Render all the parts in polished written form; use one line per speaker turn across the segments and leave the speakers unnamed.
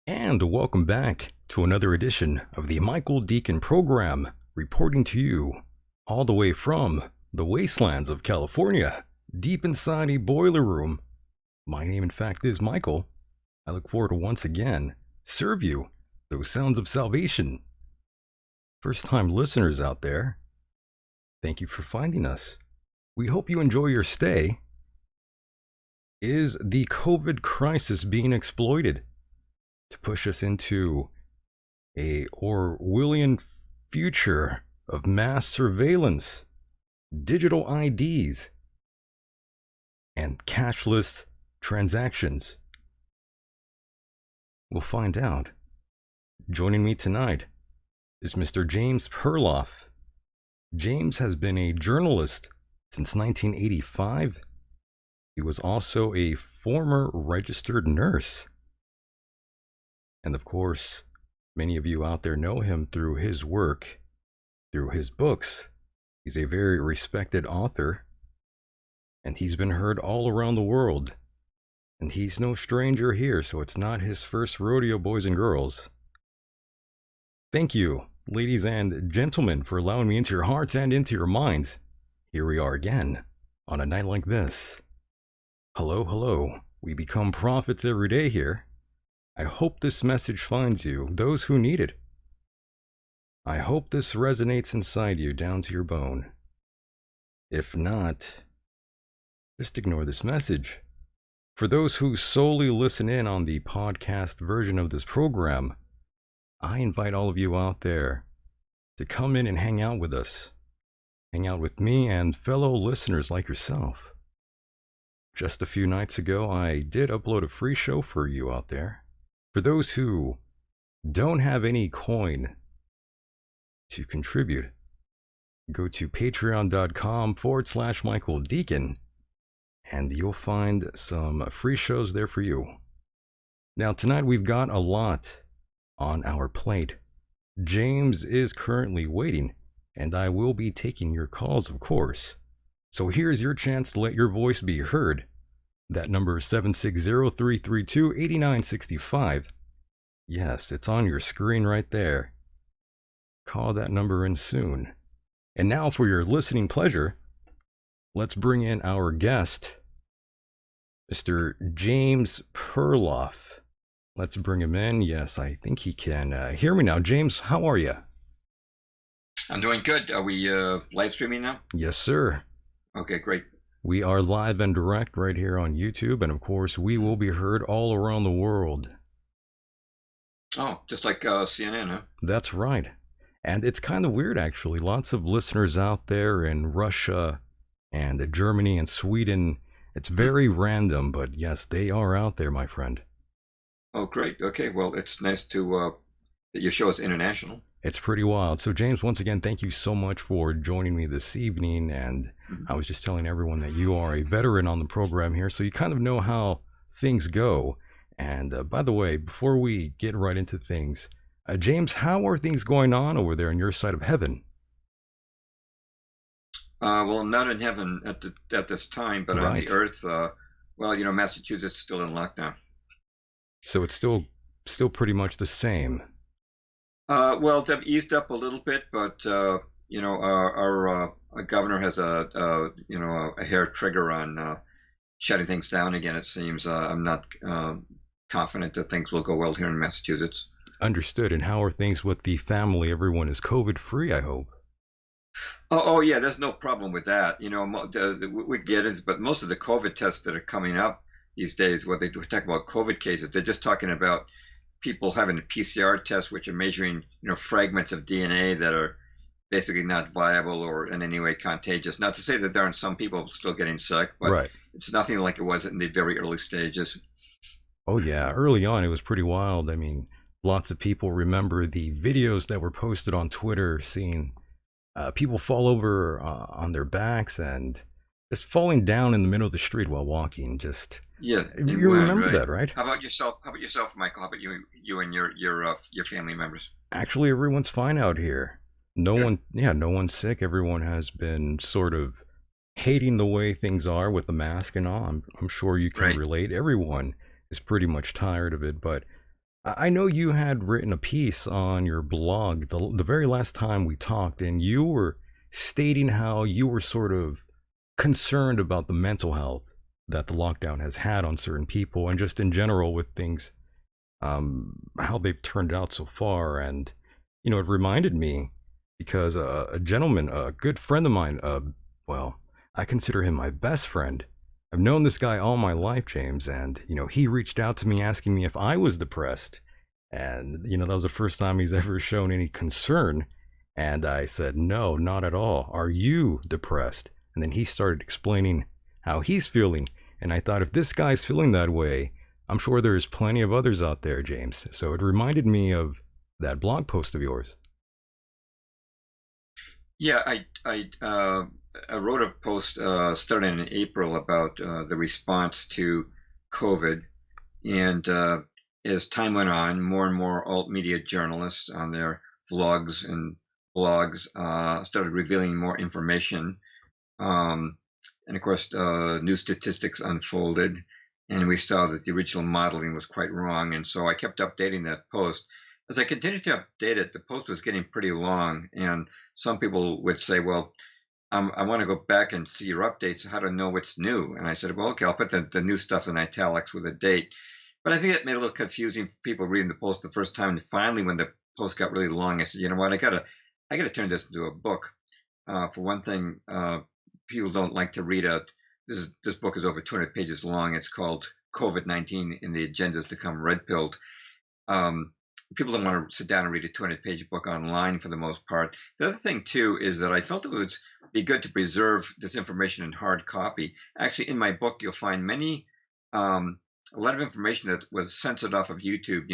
And welcome back to another edition of the Michael Decon program, reporting to you all the way from the wastelands of California, deep inside a boiler room. My name, in fact, is Michael. I look forward to once again serve you those sounds of salvation. First-time listeners out there, thank you for finding us. We hope you enjoy your stay. Is the COVID crisis being exploited to push us into a Orwellian future of mass surveillance, digital IDs, and cashless transactions? We'll find out. Joining me tonight is Mr. James Perloff. James has been a journalist since 1985. He was also a former registered nurse. And of course, many of you out there know him through his work, through his books. He's a very respected author, and he's been heard all around the world. And he's no stranger here, so it's not his first rodeo, boys and girls. Thank you, ladies and gentlemen, for allowing me into your hearts and into your minds. Here we are again, on a night like this. Hello, hello. We become prophets every day here. I hope this message finds you, those who need it. I hope this resonates inside you down to your bone. If not, just ignore this message. For those who solely listen in on the podcast version of this program, I invite all of you out there to come in and hang out with us. hang out with me and fellow listeners like yourself. Just a few nights ago, I did upload a free show for you out there. For those who don't have any coin to contribute, go to patreon.com/Michael Decon and you'll find some free shows there for you. Now, tonight we've got a lot on our plate. James is currently waiting, and I will be taking your calls, of course. So here's your chance to let your voice be heard. That number is 760-332-8965. Yes, it's on your screen right there. Call that number in soon. And now for your listening pleasure, let's bring in our guest, Mr. James Perloff. Let's bring him in. Yes, I think he can hear me now. James, how are you?
I'm doing good. Are we live streaming now?
Yes, sir.
Okay, great.
We are live and direct right here on YouTube, and of course, we will be heard all around the world.
Oh, just like CNN, huh?
That's right. And it's kind of weird, actually. Lots of listeners out there in Russia and Germany and Sweden. It's very random, but yes, they are out there, my friend.
Oh, great. Okay, well, it's nice to that your show is international.
It's pretty wild. So, James, once again, thank you so much for joining me this evening. And I was just telling everyone that you are a veteran on the program here, so you kind of know how things go. And by the way, before we get right into things, James, how are things going on over there on your side of heaven?
Well, not in heaven at this time, but on the earth. Well, Massachusetts is still in lockdown.
So it's still pretty much the same.
Well, they've eased up a little bit, but our governor has a hair trigger on shutting things down again. It seems. I'm not confident that things will go well here in Massachusetts.
Understood. And how are things with the family? Everyone is COVID free, I hope.
Oh yeah, there's no problem with that. We get it, but most of the COVID tests that are coming up these days, what they talk about COVID cases, they're just talking about people having a PCR test, which are measuring, fragments of DNA that are basically not viable or in any way contagious. Not to say that there aren't some people still getting sick, but It's nothing like it was in the very early stages.
Oh yeah, early on it was pretty wild. I mean, lots of people remember the videos that were posted on Twitter, seeing people fall over on their backs and just falling down in the middle of the street while walking. Just you remember that, right?
How about yourself? Michael? How about you and your family members?
Actually, everyone's fine out here. No one's sick. Everyone has been sort of hating the way things are with the mask and all. I'm sure you can relate. Everyone is pretty much tired of it, but I know you had written a piece on your blog the very last time we talked, and you were stating how you were sort of concerned about the mental health that the lockdown has had on certain people, and just in general with things, how they've turned out so far. And it reminded me because a gentleman, a good friend of mine, well, I consider him my best friend. I've known this guy all my life, James, and he reached out to me asking me if I was depressed, and that was the first time he's ever shown any concern. And I said, no, not at all. Are you depressed? And then he started explaining how he's feeling, and I thought, if this guy's feeling that way, I'm sure there's plenty of others out there, James. So it reminded me of that blog post of yours.
Yeah, I wrote a post starting in April about the response to COVID, and as time went on, more and more alt media journalists on their vlogs and blogs started revealing more information, and of course, new statistics unfolded, and we saw that the original modeling was quite wrong, and so I kept updating that post. As I continued to update it, the post was getting pretty long, and some people would say, well, I want to go back and see your updates, how to know what's new. And I said, well, okay, I'll put the new stuff in italics with a date. But I think it made it a little confusing for people reading the post the first time. And finally, when the post got really long, I said, you know what, I gotta turn this into a book. For one thing, people don't like to read out. This book is over 200 pages long. It's called COVID-19 and the Agendas to Come Red Pilled. people don't want to sit down and read a 200-page book online for the most part. The other thing too is that I felt it would be good to preserve this information in hard copy. Actually, in my book, you'll find um, a lot of information that was censored off of YouTube.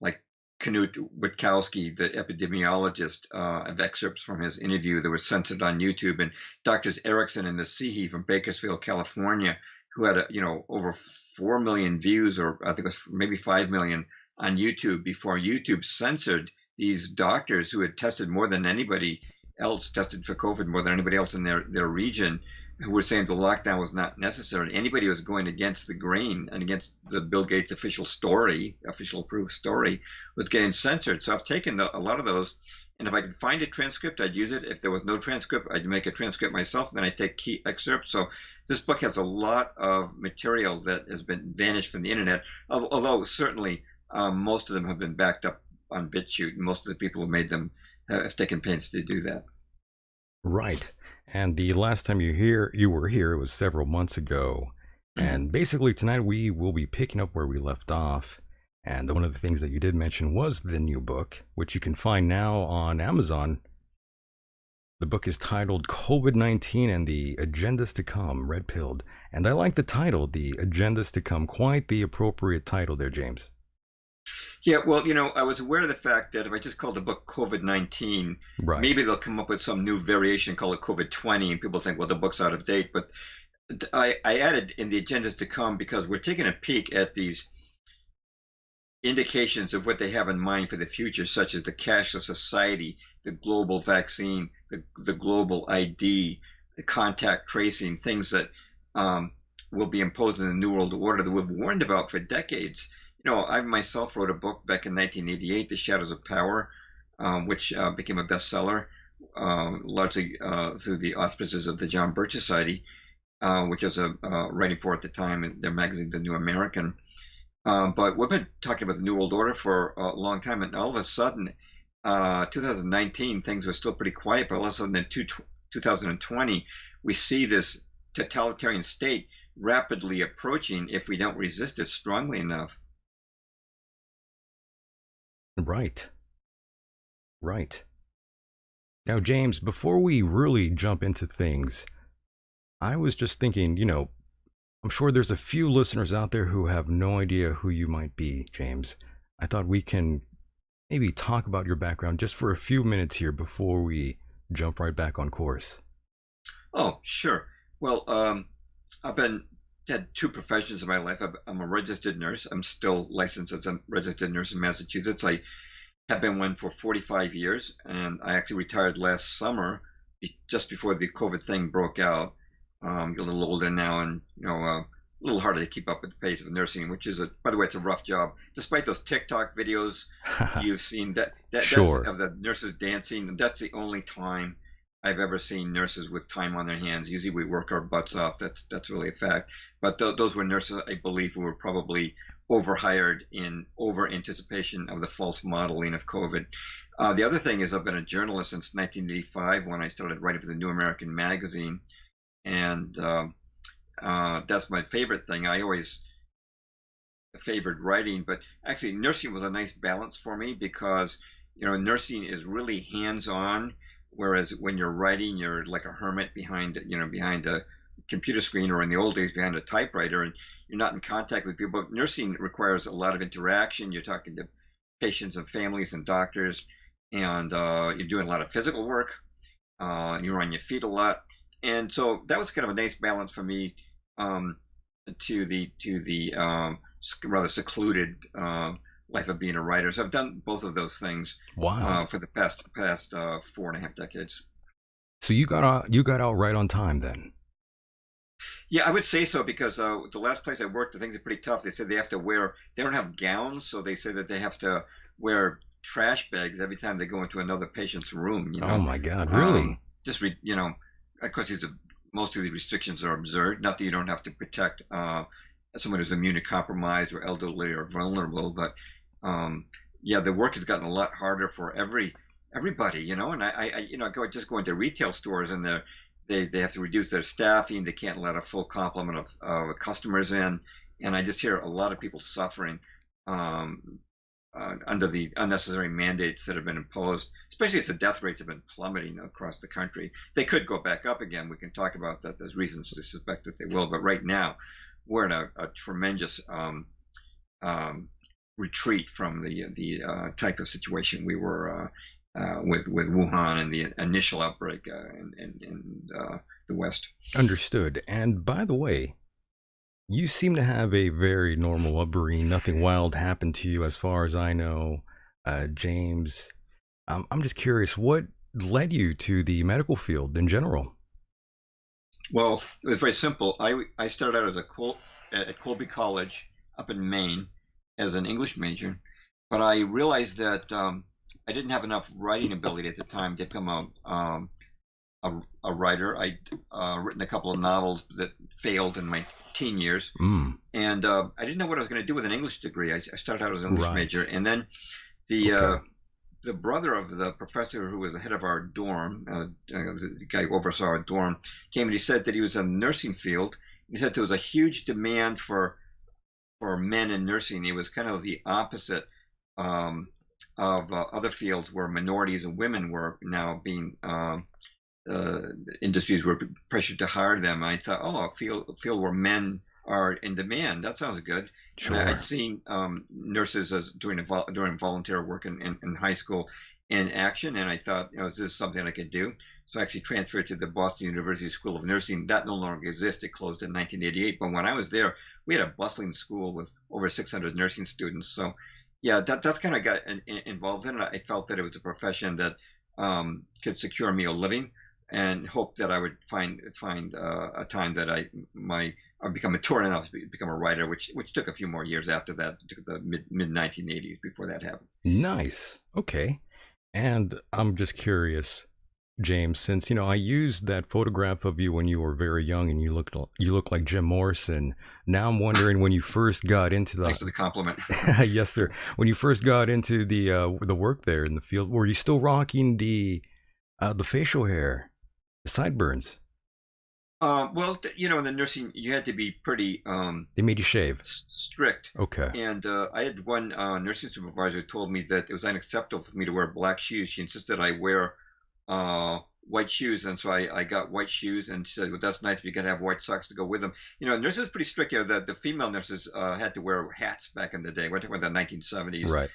Like Knut Witkowski, the epidemiologist, of excerpts from his interview that was censored on YouTube, and Doctors Erickson and Nasihi from Bakersfield, California, who had over 4 million views, or I think it was maybe 5 million on YouTube before YouTube censored these doctors who had tested more than anybody else, tested for COVID more than anybody else in their region, who were saying the lockdown was not necessary. Anybody who was going against the grain and against the Bill Gates official story, official approved story, was getting censored. So I've taken a lot of those, and if I could find a transcript, I'd use it. If there was no transcript, I'd make a transcript myself, and then I'd take key excerpts. So this book has a lot of material that has been vanished from the internet, although certainly most of them have been backed up on BitChute, and most of the people who made them have taken pains to do that.
Right. And the last time you were here, it was several months ago. And basically tonight we will be picking up where we left off. And one of the things that you did mention was the new book, which you can find now on Amazon. The book is titled COVID-19 and the Agendas to Come, Red Pilled. And I like the title, The Agendas to Come. Quite the appropriate title there, James.
Yeah, well, I was aware of the fact that if I just called the book COVID-19,
Right.
maybe they'll come up with some new variation, call it COVID-20, and people think, well, the book's out of date. But I added in the agendas to come because we're taking a peek at these indications of what they have in mind for the future, such as the cashless society, the global vaccine, the global ID, the contact tracing, things that will be imposed in the New World Order that we've warned about for decades. I myself wrote a book back in 1988, The Shadows of Power, which became a bestseller, largely through the auspices of the John Birch Society, which I was writing for at the time in their magazine, The New American. But we've been talking about the New World Order for a long time, and all of a sudden, 2019, things were still pretty quiet, but all of a sudden in 2020, we see this totalitarian state rapidly approaching if we don't resist it strongly enough.
Right. Right. Now, James, before we really jump into things, I was just thinking, I'm sure there's a few listeners out there who have no idea who you might be, James. I thought we can maybe talk about your background just for a few minutes here before we jump right back on course.
Oh, sure. Well, I've had two professions in my life. I'm a registered nurse. I'm still licensed as a registered nurse in Massachusetts. I have been one for 45 years, and I actually retired last summer, just before the COVID thing broke out. A little older now, and a little harder to keep up with the pace of nursing, which is by the way, it's a rough job. Despite those TikTok videos you've seen,
Sure.
that's of the nurses dancing. That's the only time I've ever seen nurses with time on their hands. Usually we work our butts off. That's really a fact. But those were nurses, I believe, who were probably overhired in over anticipation of the false modeling of COVID. The other thing is I've been a journalist since 1985 when I started writing for the New American magazine, and that's my favorite thing. I always favored writing, but actually nursing was a nice balance for me because nursing is really hands-on. Whereas when you're writing, you're like a hermit behind a computer screen, or in the old days behind a typewriter, and you're not in contact with people. But nursing requires a lot of interaction. You're talking to patients and families and doctors, and you're doing a lot of physical work. You're on your feet a lot, and so that was kind of a nice balance for me to the rather secluded life of being a writer. So I've done both of those things
Wow.
for the past 4.5 decades.
So you got out right on time then.
Yeah, I would say so because the last place I worked, the things are pretty tough. They said they don't have gowns, so they say that they have to wear trash bags every time they go into another patient's room.
Oh my God, really?
Of course, most of the restrictions are absurd. Not that you don't have to protect someone who's immunocompromised or elderly or vulnerable, but yeah, the work has gotten a lot harder for everybody, and I go into retail stores, and they have to reduce their staffing. They can't let a full complement of customers in, and I just hear a lot of people suffering under the unnecessary mandates that have been imposed, especially as the death rates have been plummeting across the country. They could go back up again. We can talk about that. There's reasons to suspect that they will. But right now, we're in a tremendous retreat from the type of situation we were with Wuhan and the initial outbreak in the West.
Understood. And by the way, you seem to have a very normal upbringing. Nothing wild happened to you, as far as I know, James. I'm just curious, what led you to the medical field in general?
Well, it was very simple. I started out at Colby College up in Maine as an English major, but I realized that I didn't have enough writing ability at the time to become a writer. I'd written a couple of novels that failed in my teen years, and I didn't know what I was going to do with an English degree. I started out as an English major, and then the brother of the professor who was the head of our dorm, the guy who oversaw our dorm, came and he said that he was in the nursing field. He said there was a huge demand for men in nursing. It was kind of the opposite of other fields where minorities and women were now being industries were pressured to hire them. I thought, oh, a field where men are in demand. That sounds good.
Sure.
And I'd seen nurses as doing volunteer work in high school in action, and I thought, is this something I could do? So I actually transferred to the Boston University School of Nursing. That no longer exists. It closed in 1988. But when I was there, we had a bustling school with over 600 nursing students. So yeah, that's kind of got involved in it. I felt that it was a profession that could secure me a living, and hoped that I would find a time that I become mature enough to become a writer, which took a few more years after that. It took the mid 1980s before that happened.
Nice. Okay. And I'm just curious, James, since I used that photograph of you when you were very young and you look like Jim Morrison. Now I'm wondering, when you first got into the
Thanks for the compliment.
yes, sir. When you first got into the work there in the field, were you still rocking the facial hair, the sideburns?
Well, in the nursing, you had to be pretty
They made you shave.
strict.
Okay.
And I had one nursing supervisor who told me that it was unacceptable for me to wear black shoes. She insisted I wear white shoes, and so I got white shoes, and she said, well, that's nice, but you got to have white socks to go with them. Nurses are pretty strict. The female nurses had to wear hats back in the day. We're talking about the 1970s.
Right.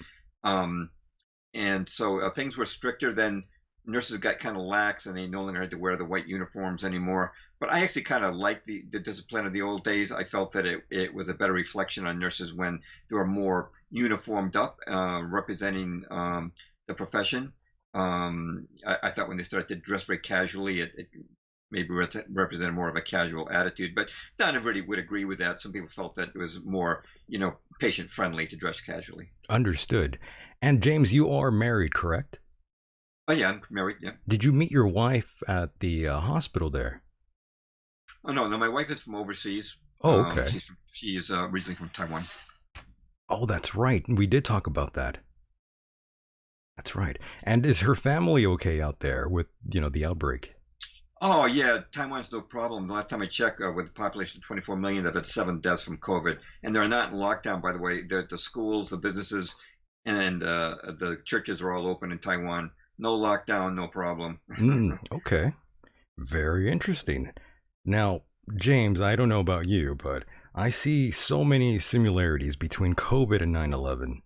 And so things were stricter. Then nurses got kind of lax, and they no longer had to wear the white uniforms anymore. But I actually kind of liked the discipline of the old days. I felt that it was a better reflection on nurses when they were more uniformed up, representing the profession. I thought when they started to dress very casually, it maybe represented more of a casual attitude. But not everybody would agree with that. Some people felt that it was more, patient friendly to dress casually.
Understood. And James, you are married, correct?
Oh yeah, I'm married. Yeah.
Did you meet your wife at the hospital there?
Oh no, my wife is from overseas.
Oh, okay.
She is originally from Taiwan.
Oh, that's right. We did talk about that. That's right. And is her family okay out there with, the outbreak?
Oh yeah, Taiwan's no problem. The last time I checked, with a population of 24 million, they've had 7 deaths from COVID, and they're not in lockdown. By the way, the schools, the businesses, and the churches are all open in Taiwan. No lockdown, no problem.
Okay. Very interesting. Now, James, I don't know about you, but I see so many similarities between COVID and 9/11.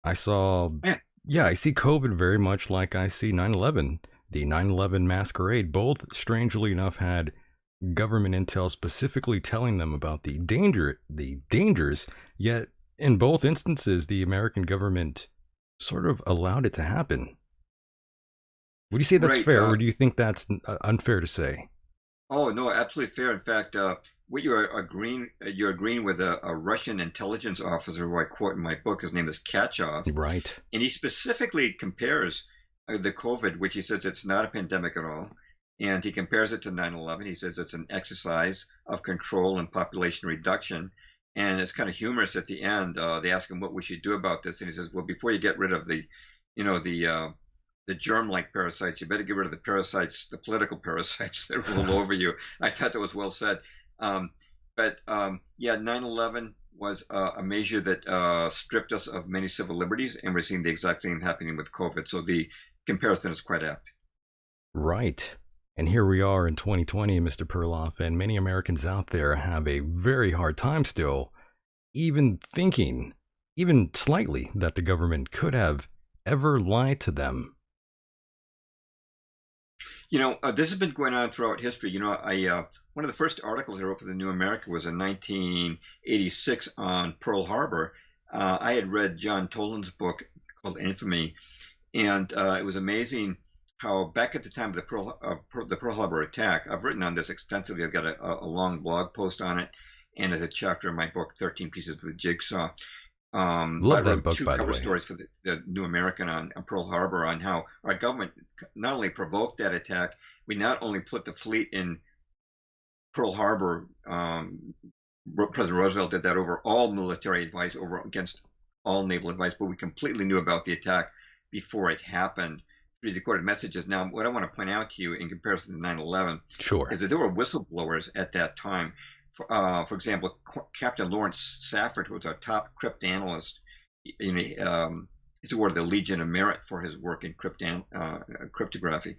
I see COVID very much like I see 9/11. The 9/11 masquerade, both strangely enough had government intel specifically telling them about the dangers, yet in both instances, the American government sort of allowed it to happen. Would you say that's
Right.
fair, or do you think that's unfair to say?
Oh no, absolutely fair. In fact, what you're agreeing with a Russian intelligence officer who I quote in my book. His name is Kachov,
Right.
and he specifically compares the COVID, which he says it's not a pandemic at all, and he compares it to 9/11. He says it's an exercise of control and population reduction, and it's kind of humorous at the end. They ask him what we should do about this, and he says, "Well, before you get rid of the germ-like parasites, you better get rid of the parasites, the political parasites that rule over you." I thought that was well said. Yeah, 9/11 was a measure that stripped us of many civil liberties, and we're seeing the exact same happening with COVID. So the comparison is quite apt.
Right. And here we are in 2020, Mr. Perloff, and many Americans out there have a very hard time still, even thinking, even slightly, that the government could have ever lied to them.
This has been going on throughout history. I one of the first articles I wrote for the New American was in 1986 on Pearl Harbor. I had read John Toland's book called Infamy, and it was amazing how back at the time of the Pearl Harbor attack, I've written on this extensively. I've got a long blog post on it, and as a chapter in my book, 13 Pieces of the Jigsaw. I
Love that
wrote
book,
two
by the
cover
way.
stories for the New American on Pearl Harbor on how our government not only provoked that attack, we not only put the fleet in Pearl Harbor. President Roosevelt did that over all military advice, over against all naval advice, but we completely knew about the attack before it happened through recorded messages. Now, what I want to point out to you in comparison to 9/11
Sure.
is that there were whistleblowers at that time. For example, Captain Lawrence Safford, who was our top cryptanalyst, he's awarded the Legion of Merit for his work in cryptography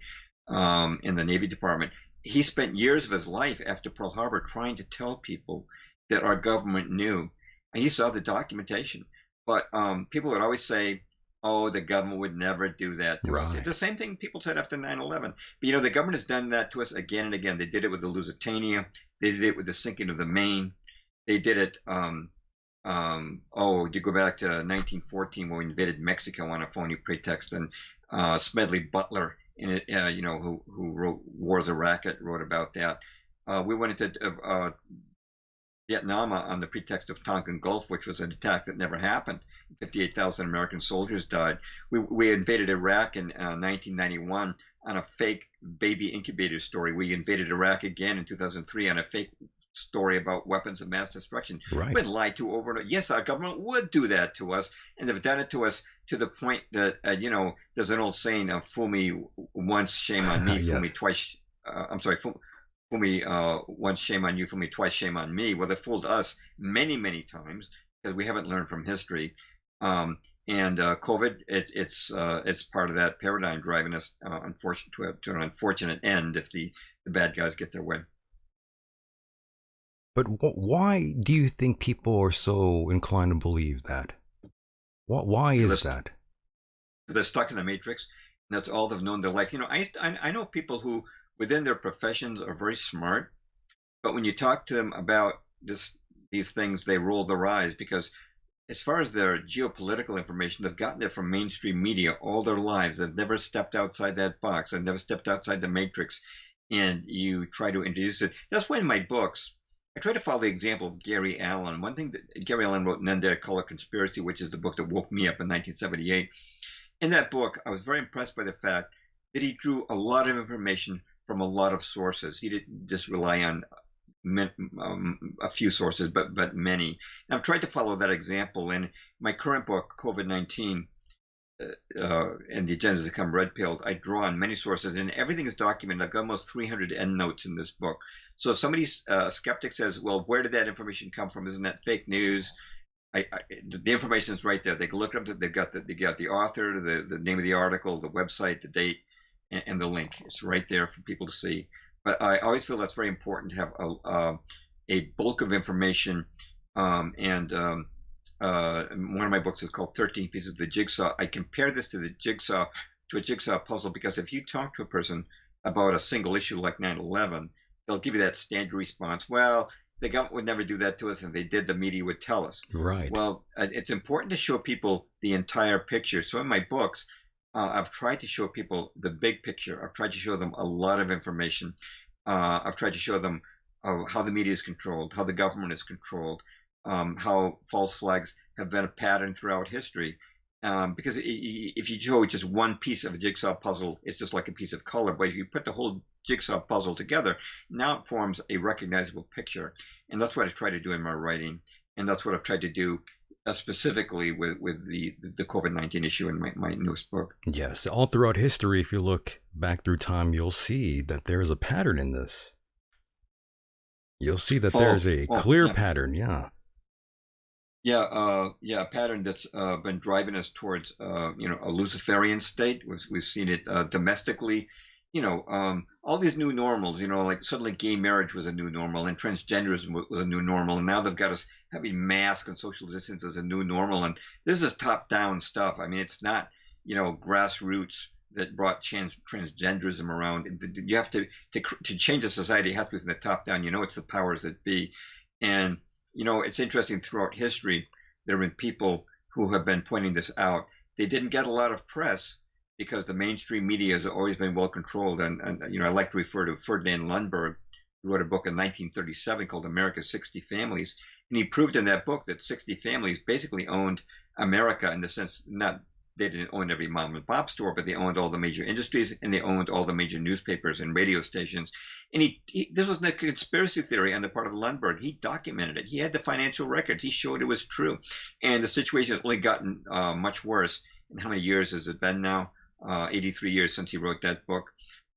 in the Navy Department. He spent years of his life after Pearl Harbor trying to tell people that our government knew, and he saw the documentation. But people would always say, "Oh, the government would never do that to us." It's
Right.
the same thing people said after 9/11. But the government has done that to us again and again. They did it with the Lusitania. They did it with the sinking of the Maine. They did it. You go back to 1914 when we invaded Mexico on a phony pretext, and Smedley Butler, who wrote War's a Racket, wrote about that. We went into Vietnam on the pretext of Tonkin Gulf, which was an attack that never happened. 58,000 American soldiers died. We invaded Iraq in 1991 on a fake baby incubator story. We invaded Iraq again in 2003 on a fake story about weapons of mass destruction. We've
Right.
been lied to over and over. Yes, our government would do that to us, and they've done it to us to the point that, there's an old saying, fool me once, shame on me, fool me
Yes.
twice. I'm sorry, fool me once, shame on you, fool me twice, shame on me. Well, they fooled us many, many times because we haven't learned from history. And COVID, it's part of that paradigm driving us to an unfortunate end if the bad guys get their way.
But why do you think people are so inclined to believe that? Why is
Because
that?
they're stuck in the matrix, and that's all they've known their life. I know people who within their professions are very smart, but when you talk to them about these things, they roll their eyes because as far as their geopolitical information, they've gotten it from mainstream media all their lives. They've never stepped outside that box. They've never stepped outside the matrix. And you try to introduce it. That's why in my books, I try to follow the example of Gary Allen. One thing that Gary Allen wrote, "None Dare Call It Conspiracy," which is the book that woke me up in 1978. In that book, I was very impressed by the fact that he drew a lot of information from a lot of sources. He didn't just rely on a few sources, but many. And I've tried to follow that example. In my current book, COVID-19, and the agendas that come red pilled, I draw on many sources, and everything is documented. I've got almost 300 endnotes in this book. So if somebody's skeptic says, "Well, where did that information come from? Isn't that fake news?" The information is right there. They can look up. They got the author, the name of the article, the website, the date, and the link. It's right there for people to see. But I always feel that's very important to have a bulk of information. And One of my books is called 13 Pieces of the Jigsaw. I compare this to a jigsaw puzzle, because if you talk to a person about a single issue like 9/11, they'll give you that standard response. Well, the government would never do that to us. If they did, the media would tell us.
Right.
Well, it's important to show people the entire picture. So in my books, I've tried to show people the big picture. I've tried to show them a lot of information. I've tried to show them how the media is controlled, how the government is controlled, how false flags have been a pattern throughout history. Because if you show just one piece of a jigsaw puzzle, it's just like a piece of color. But if you put the whole jigsaw puzzle together, now it forms a recognizable picture. And that's what I try to do in my writing. And that's what I've tried to do specifically with the COVID-19 issue in my newest book.
Yes. All throughout history, if you look back through time, you'll see that there's a pattern in this. You'll see that there's a clear
Yeah.
pattern. Yeah.
Yeah, a pattern that's been driving us towards a Luciferian state. We've seen it domestically. All these new normals. Like suddenly gay marriage was a new normal, and transgenderism was a new normal, and now they've got us having masks and social distance as a new normal. And this is top-down stuff. I mean, it's not grassroots that brought transgenderism around. You have to change a society. It has to be from the top down. It's the powers that be, and it's interesting throughout history, there have been people who have been pointing this out. They didn't get a lot of press because the mainstream media has always been well controlled. And I like to refer to Ferdinand Lundberg, who wrote a book in 1937 called America's 60 Families. And he proved in that book that 60 families basically owned America in the sense, not they didn't own every mom and pop store, but they owned all the major industries and they owned all the major newspapers and radio stations. And this was a conspiracy theory on the part of Lundberg. He documented it. He had the financial records. He showed it was true. And the situation has only gotten much worse. And how many years has it been now? 83 years since he wrote that book.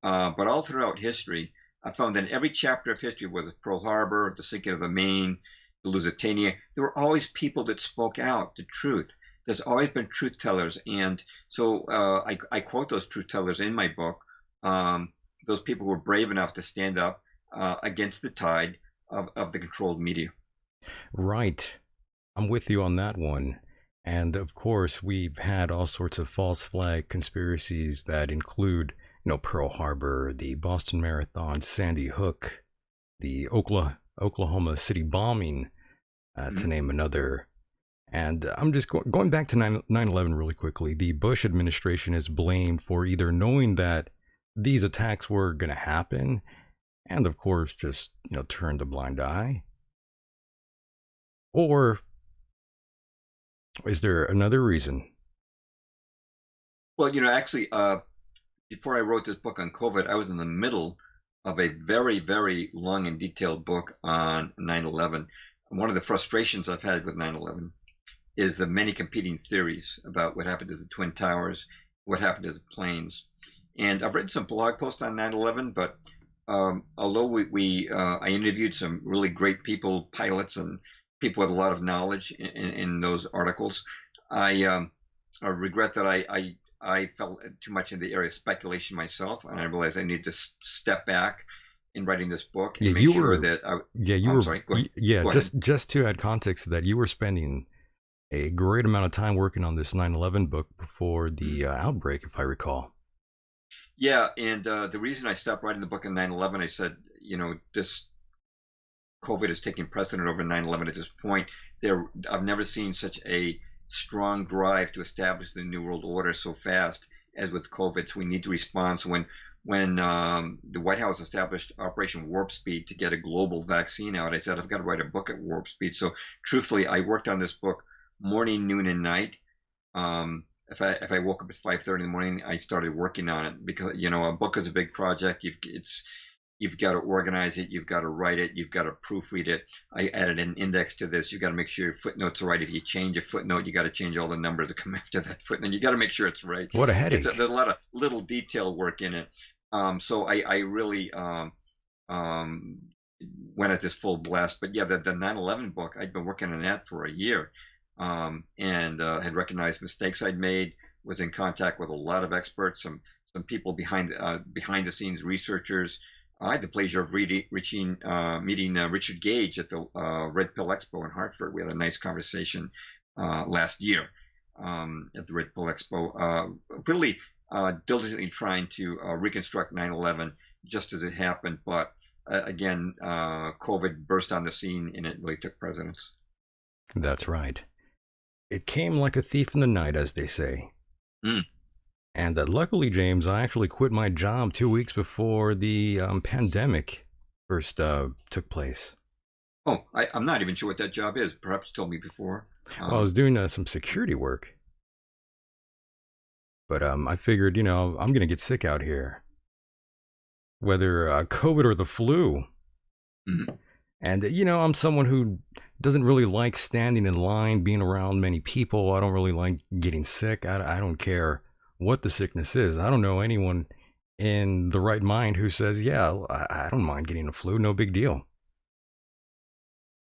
But all throughout history, I found that in every chapter of history, whether Pearl Harbor, the sinking of the Maine, the Lusitania, there were always people that spoke out the truth. There's always been truth tellers, and so I quote those truth tellers in my book. Those people who were brave enough to stand up against the tide of the controlled media.
Right. I'm with you on that one. And of course, we've had all sorts of false flag conspiracies that include, Pearl Harbor, the Boston Marathon, Sandy Hook, the Oklahoma City bombing, to name another. And I'm just going back to 9/11 really quickly. The Bush administration is blamed for either knowing that these attacks were going to happen and, of course, just, turned a blind eye. Or is there another reason?
Well, actually, before I wrote this book on COVID, I was in the middle of a very, very long and detailed book on 9/11. One of the frustrations I've had with 9/11 is the many competing theories about what happened to the Twin Towers, what happened to the planes. And I've written some blog posts on 9/11, but although I interviewed some really great people, pilots and people with a lot of knowledge in those articles, I regret that I fell too much in the area of speculation myself, and I realized I need to step back in writing this book and
Yeah,
make sure that
you were.
sorry, go ahead.
Yeah,
Go ahead.
just to add context to that, you were spending a great amount of time working on this 9/11 book before the outbreak, if I recall.
Yeah, and the reason I stopped writing the book on 9/11, I said, this COVID is taking precedent over 9/11 at this point. I've never seen such a strong drive to establish the New World Order so fast as with COVID. So we need to respond. So when the White House established Operation Warp Speed to get a global vaccine out, I said, I've got to write a book at Warp Speed. So truthfully, I worked on this book morning, noon, and night. If I woke up at 5:30 in the morning, I started working on it because a book is a big project. You've got to organize it, you've got to write it, you've got to proofread it. I added an index to this. You've got to make sure your footnotes are right. If you change a footnote, you got to change all the numbers that come after that footnote. You got to make sure it's right.
What a headache!
There's a lot of little detail work in it. So I really went at this full blast. But yeah, the 9/11 book, I'd been working on that for a year. And had recognized mistakes I'd made, was in contact with a lot of experts, some people behind the scenes researchers. I had the pleasure of meeting Richard Gage at the Red Pill Expo in Hartford. We had a nice conversation last year at the Red Pill Expo, really diligently trying to reconstruct 9/11 just as it happened. But again, COVID burst on the scene and it really took precedence.
That's right. It came like a thief in the night, as they say.
Mm.
And luckily, James, I actually quit my job 2 weeks before the pandemic first took place.
Oh, I'm not even sure what that job is. Perhaps you told me before.
Well, I was doing some security work. But I figured, I'm going to get sick out here. Whether COVID or the flu.
Mm-hmm.
And, I'm someone who doesn't really like standing in line, being around many people. I don't really like getting sick. I don't care what the sickness is. I don't know anyone in the right mind who says, yeah, I don't mind getting a flu. No big deal.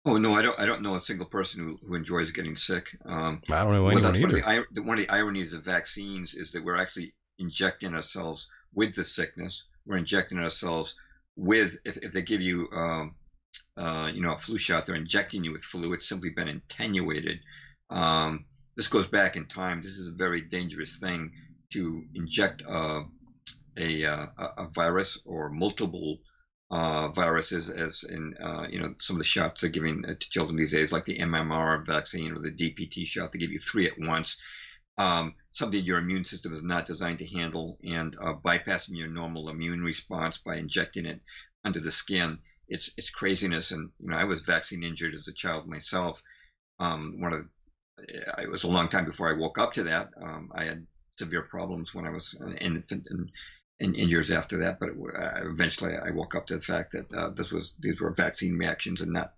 Oh no, I don't know a single person who enjoys getting sick.
I don't know
Well,
anyone
that's
either.
one of the ironies of vaccines is that we're actually injecting ourselves with the sickness. We're injecting ourselves with if they give you a flu shot, they're injecting you with flu. It's simply been attenuated. This goes back in time. This is a very dangerous thing to inject a virus or multiple viruses, as in some of the shots they're giving to children these days, like the MMR vaccine or the DPT shot. They give you three at once. Something your immune system is not designed to handle, and bypassing your normal immune response by injecting it under the skin. It's craziness, and I was vaccine injured as a child myself. One of It was a long time before I woke up to that. I had severe problems when I was an infant, and in years after that. But eventually, I woke up to the fact that these were vaccine reactions and not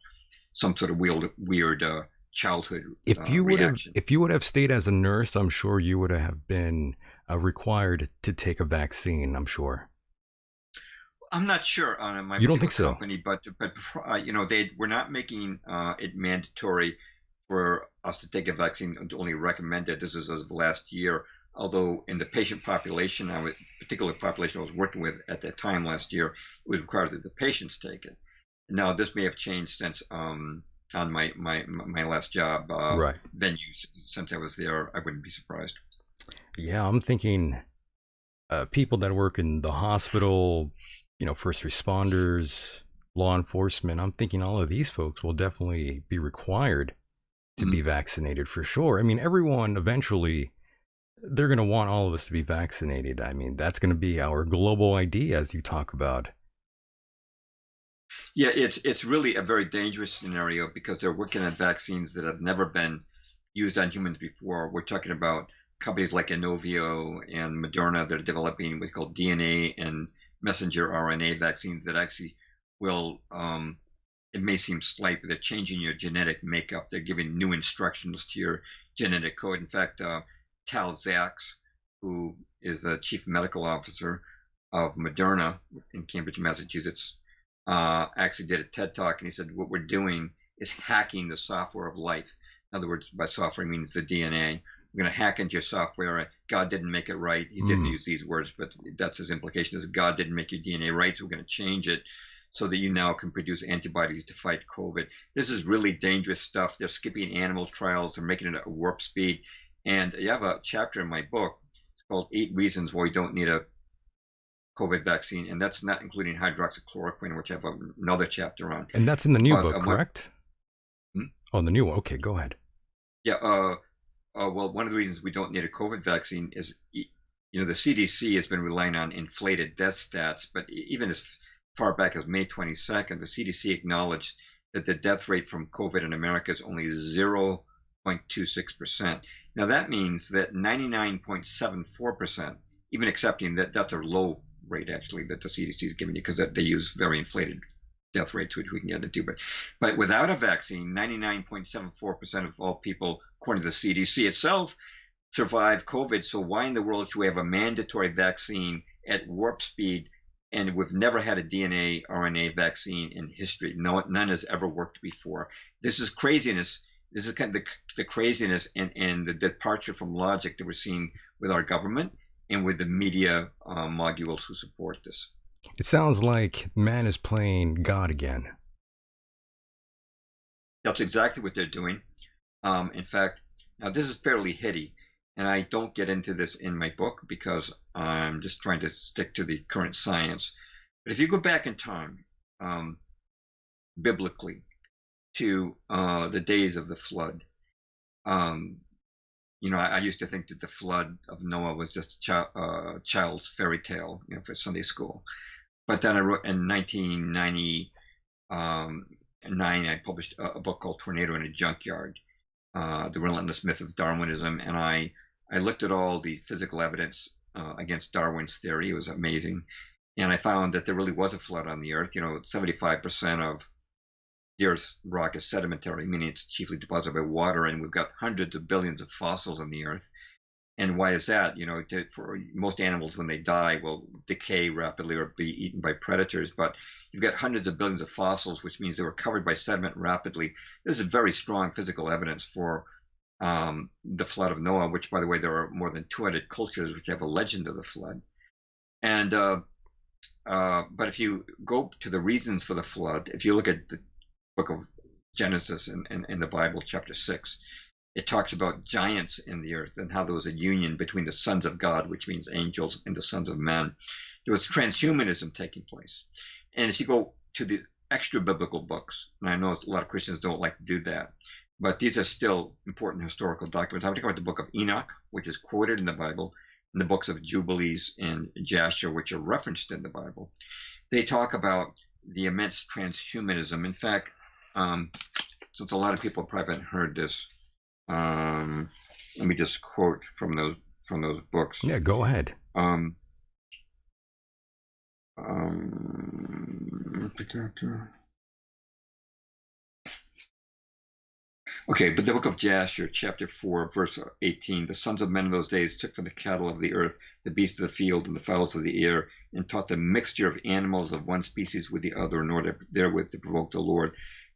some sort of weird childhood reaction.
If you would have stayed as a nurse, I'm sure you would have been required to take a vaccine. I'm sure.
I'm not sure on my
You don't think
particular
so?
company, but they were not making it mandatory for us to take a vaccine. It's only recommended. This is as of last year. Although in the patient population, particular population I was working with at that time last year, it was required that the patients take it. Now this may have changed since on my last job
Right.
venue since I was there. I wouldn't be surprised.
Yeah, I'm thinking people that work in the hospital, first responders, law enforcement. I'm thinking all of these folks will definitely be required to be
Mhm.
vaccinated for sure. I mean, everyone eventually they're going to want all of us to be vaccinated. I mean, that's going to be our global ID, as you talk about.
Yeah, it's really a very dangerous scenario because they're working on vaccines that have never been used on humans before. We're talking about companies like Inovio and Moderna that are developing what's called DNA and messenger RNA vaccines that actually will, it may seem slight, but they're changing your genetic makeup. They're giving new instructions to your genetic code. In fact, Tal Zaks, who is the chief medical officer of Moderna in Cambridge, Massachusetts, actually did a TED talk, and he said, "What we're doing is hacking the software of life. In other words, by software, he means the DNA. We're going to hack into your software. God didn't make it right. He didn't
Mm.
use these words, but that's his implication: is God didn't make your DNA right, so we're going to change it so that you now can produce antibodies to fight COVID." This is really dangerous stuff. They're skipping animal trials. They're making it at warp speed. And you have a chapter in my book. It's called Eight Reasons Why We Don't Need a COVID vaccine, and that's not including hydroxychloroquine, which I have another chapter on.
And that's in the new
But
book, correct?
hmm?
Oh, the new one. Okay, go ahead.
Yeah, well, one of the reasons we don't need a COVID vaccine is, the CDC has been relying on inflated death stats, but even as far back as May 22nd, the CDC acknowledged that the death rate from COVID in America is only 0.26%. Now that means that 99.74%, even accepting that that's a low rate actually that the CDC is giving you because they use very inflated death rates, which we can get into. But without a vaccine, 99.74% of all people, according to the CDC itself, survive COVID. So why in the world should we have a mandatory vaccine at warp speed? And we've never had a DNA RNA vaccine in history. No, none has ever worked before. This is craziness. This is kind of the craziness and the departure from logic that we're seeing with our government and with the media modules who support this.
It sounds like man is playing God again.
That's exactly what they're doing. In fact, now this is fairly heady, and I don't get into this in my book because I'm just trying to stick to the current science. But if you go back in time, biblically, to the days of the flood, um, I used to think that the flood of Noah was just a child's fairy tale, for Sunday school. But then I wrote in 1999, I published a book called Tornado in a Junkyard, The Relentless Myth of Darwinism, and I looked at all the physical evidence against Darwin's theory. It was amazing, and I found that there really was a flood on the Earth. 75% of the Earth's rock is sedimentary, meaning it's chiefly deposited by water, and we've got hundreds of billions of fossils on the Earth. And why is that? For most animals, when they die, will decay rapidly or be eaten by predators. But you've got hundreds of billions of fossils, which means they were covered by sediment rapidly. This is very strong physical evidence for the flood of Noah, which, by the way, there are more than 200 cultures which have a legend of the flood. And but if you go to the reasons for the flood, if you look at the book of Genesis in the Bible, chapter 6, it talks about giants in the earth and how there was a union between the sons of God, which means angels, and the sons of men. There was transhumanism taking place. And if you go to the extra biblical books, and I know a lot of Christians don't like to do that, but these are still important historical documents. I'm talking about the book of Enoch, which is quoted in the Bible, and the books of Jubilees and Jasher, which are referenced in the Bible. They talk about the immense transhumanism. In fact, since a lot of people probably haven't heard this, let me just quote from those books.
Yeah, go ahead.
Okay, but the book of Jasher, chapter 4, verse 18, the sons of men in those days took from the cattle of the earth, the beasts of the field, and the fowls of the air, and taught the mixture of animals of one species with the other, in order therewith to provoke the Lord.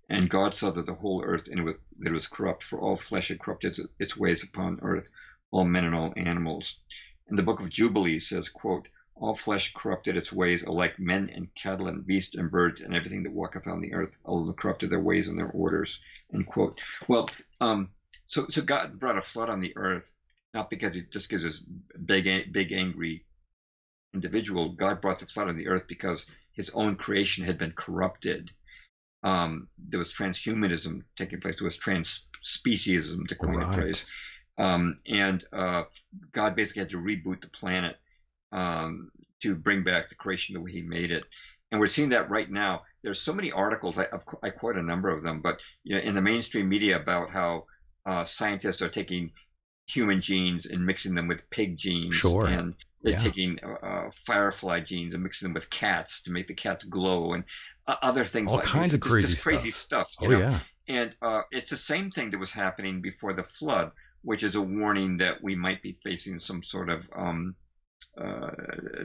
And God saw that the whole earth and that it was corrupt, for all flesh had corrupted its ways upon earth, all men and all animals. And the book of Jubilees says, quote, all flesh corrupted its ways, alike men and cattle and beasts and birds and everything that walketh on the earth, all of them corrupted their ways and their orders, end quote. Well, so God brought a flood on the earth, not because he just gives us big angry individual. God brought the flood on the earth because his own creation had been corrupted. There was transhumanism taking place. There was transspeciesism, to coin a phrase. And God basically had to reboot the planet to bring back the creation the way he made it. And we're seeing that right now. There's so many articles, I quote a number of them, but in the mainstream media about how scientists are taking human genes and mixing them with pig genes.
Sure.
And they're taking firefly genes and mixing them with cats to make the cats glow, and other things
all
like
kinds
this.
of crazy
just crazy stuff.
Yeah.
And it's the same thing that was happening before the flood, which is a warning that we might be facing some sort of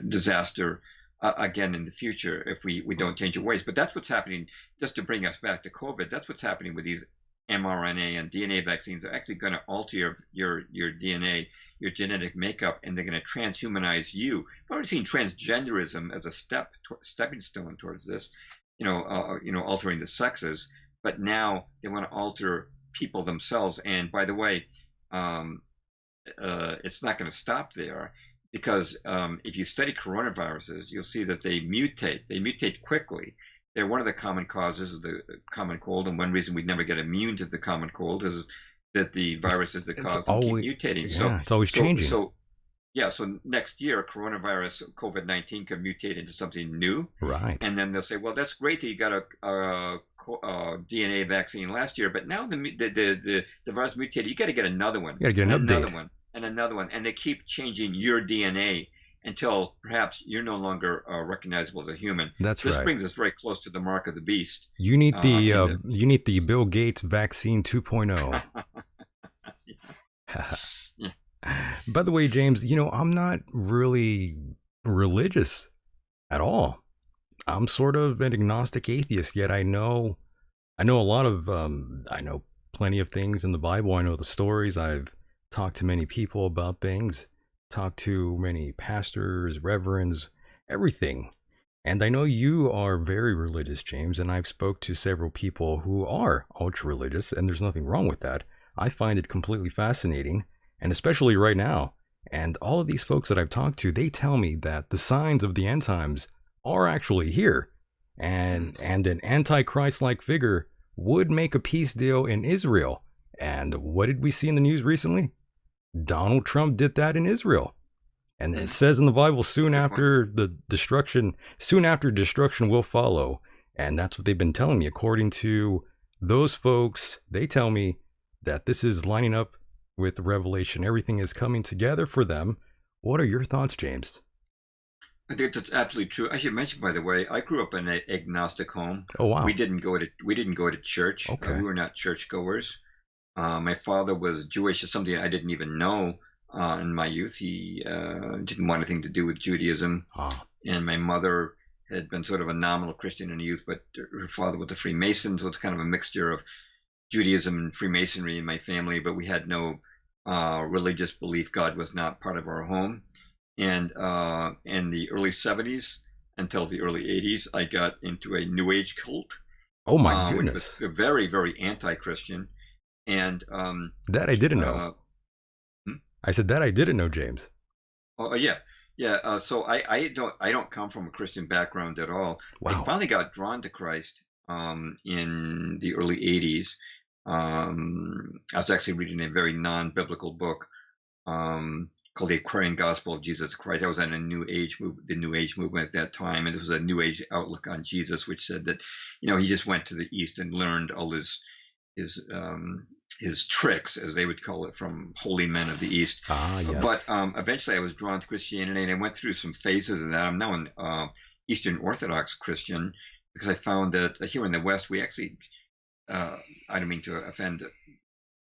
disaster again in the future if we don't change our ways. But that's what's happening. Just to bring us back to COVID, that's what's happening with these mRNA and DNA vaccines. Are actually going to alter your DNA, your genetic makeup, and they're going to transhumanize you. I've already seen transgenderism as a stepping stone towards this, altering the sexes. But now they want to alter people themselves. And by the way, it's not going to stop there, because if you study coronaviruses, you'll see that they mutate. They mutate quickly. They're one of the common causes of the common cold, and one reason we never get immune to the common cold is that the viruses that cause them keep mutating.
Yeah, it's always changing.
So next year, coronavirus, COVID-19 could mutate into something new.
Right.
And then they'll say, well, that's great that you got a DNA vaccine last year, but now the virus mutated. You got to get another one.
You got to get
another one, and another one, and they keep changing your DNA until perhaps you're no longer recognizable as a human.
That's right.
This brings us very close to the mark of the beast.
You need the Bill Gates vaccine 2.0.
Yeah.
By the way, James, I'm not really religious at all. I'm sort of an agnostic atheist, yet I know a lot of I know plenty of things in the Bible. I know the stories. I've talked to many people about things. Talked to many pastors, reverends, everything. And I know you are very religious, James, and I've spoke to several people who are ultra religious, and there's nothing wrong with that. I find it completely fascinating, and especially right now. And all of these folks that I've talked to, they tell me that the signs of the end times are actually here, and an antichrist-like figure would make a peace deal in Israel. And what did we see in the news recently? Donald Trump did that in Israel. And it says in the Bible, soon after destruction will follow. And that's what they've been telling me. According to those folks, they tell me that this is lining up with Revelation. Everything is coming together for them. What are your thoughts, James?
I think that's absolutely true. I should mention, by the way, I grew up in an agnostic home.
Oh, wow.
We didn't go to church.
Okay.
We were not churchgoers. My father was Jewish, something I didn't even know in my youth. He didn't want anything to do with Judaism,
Ah,
and my mother had been sort of a nominal Christian in youth, but her father was a Freemason, so it's kind of a mixture of Judaism and Freemasonry in my family. But we had no religious belief. God was not part of our home. And in the early 70s until the early 80s, I got into a New Age cult,
oh my
which was
goodness.
very, very anti-Christian. And
That I didn't know.
uh, hmm?
I said that I didn't know, James.
Yeah, yeah. So I don't come from a Christian background at all. I
Wow.
finally got drawn to Christ in the early 80s. I was actually reading a very non-biblical book called The Aquarian Gospel of Jesus Christ. I was in the New Age movement at that time, and it was a New Age outlook on Jesus, which said that, he just went to the East and learned all his his tricks, as they would call it, from holy men of the East.
Ah,
But
yes.
eventually, I was drawn to Christianity, and I went through some phases of that. I'm now an Eastern Orthodox Christian because I found that here in the West, we actually I don't mean to offend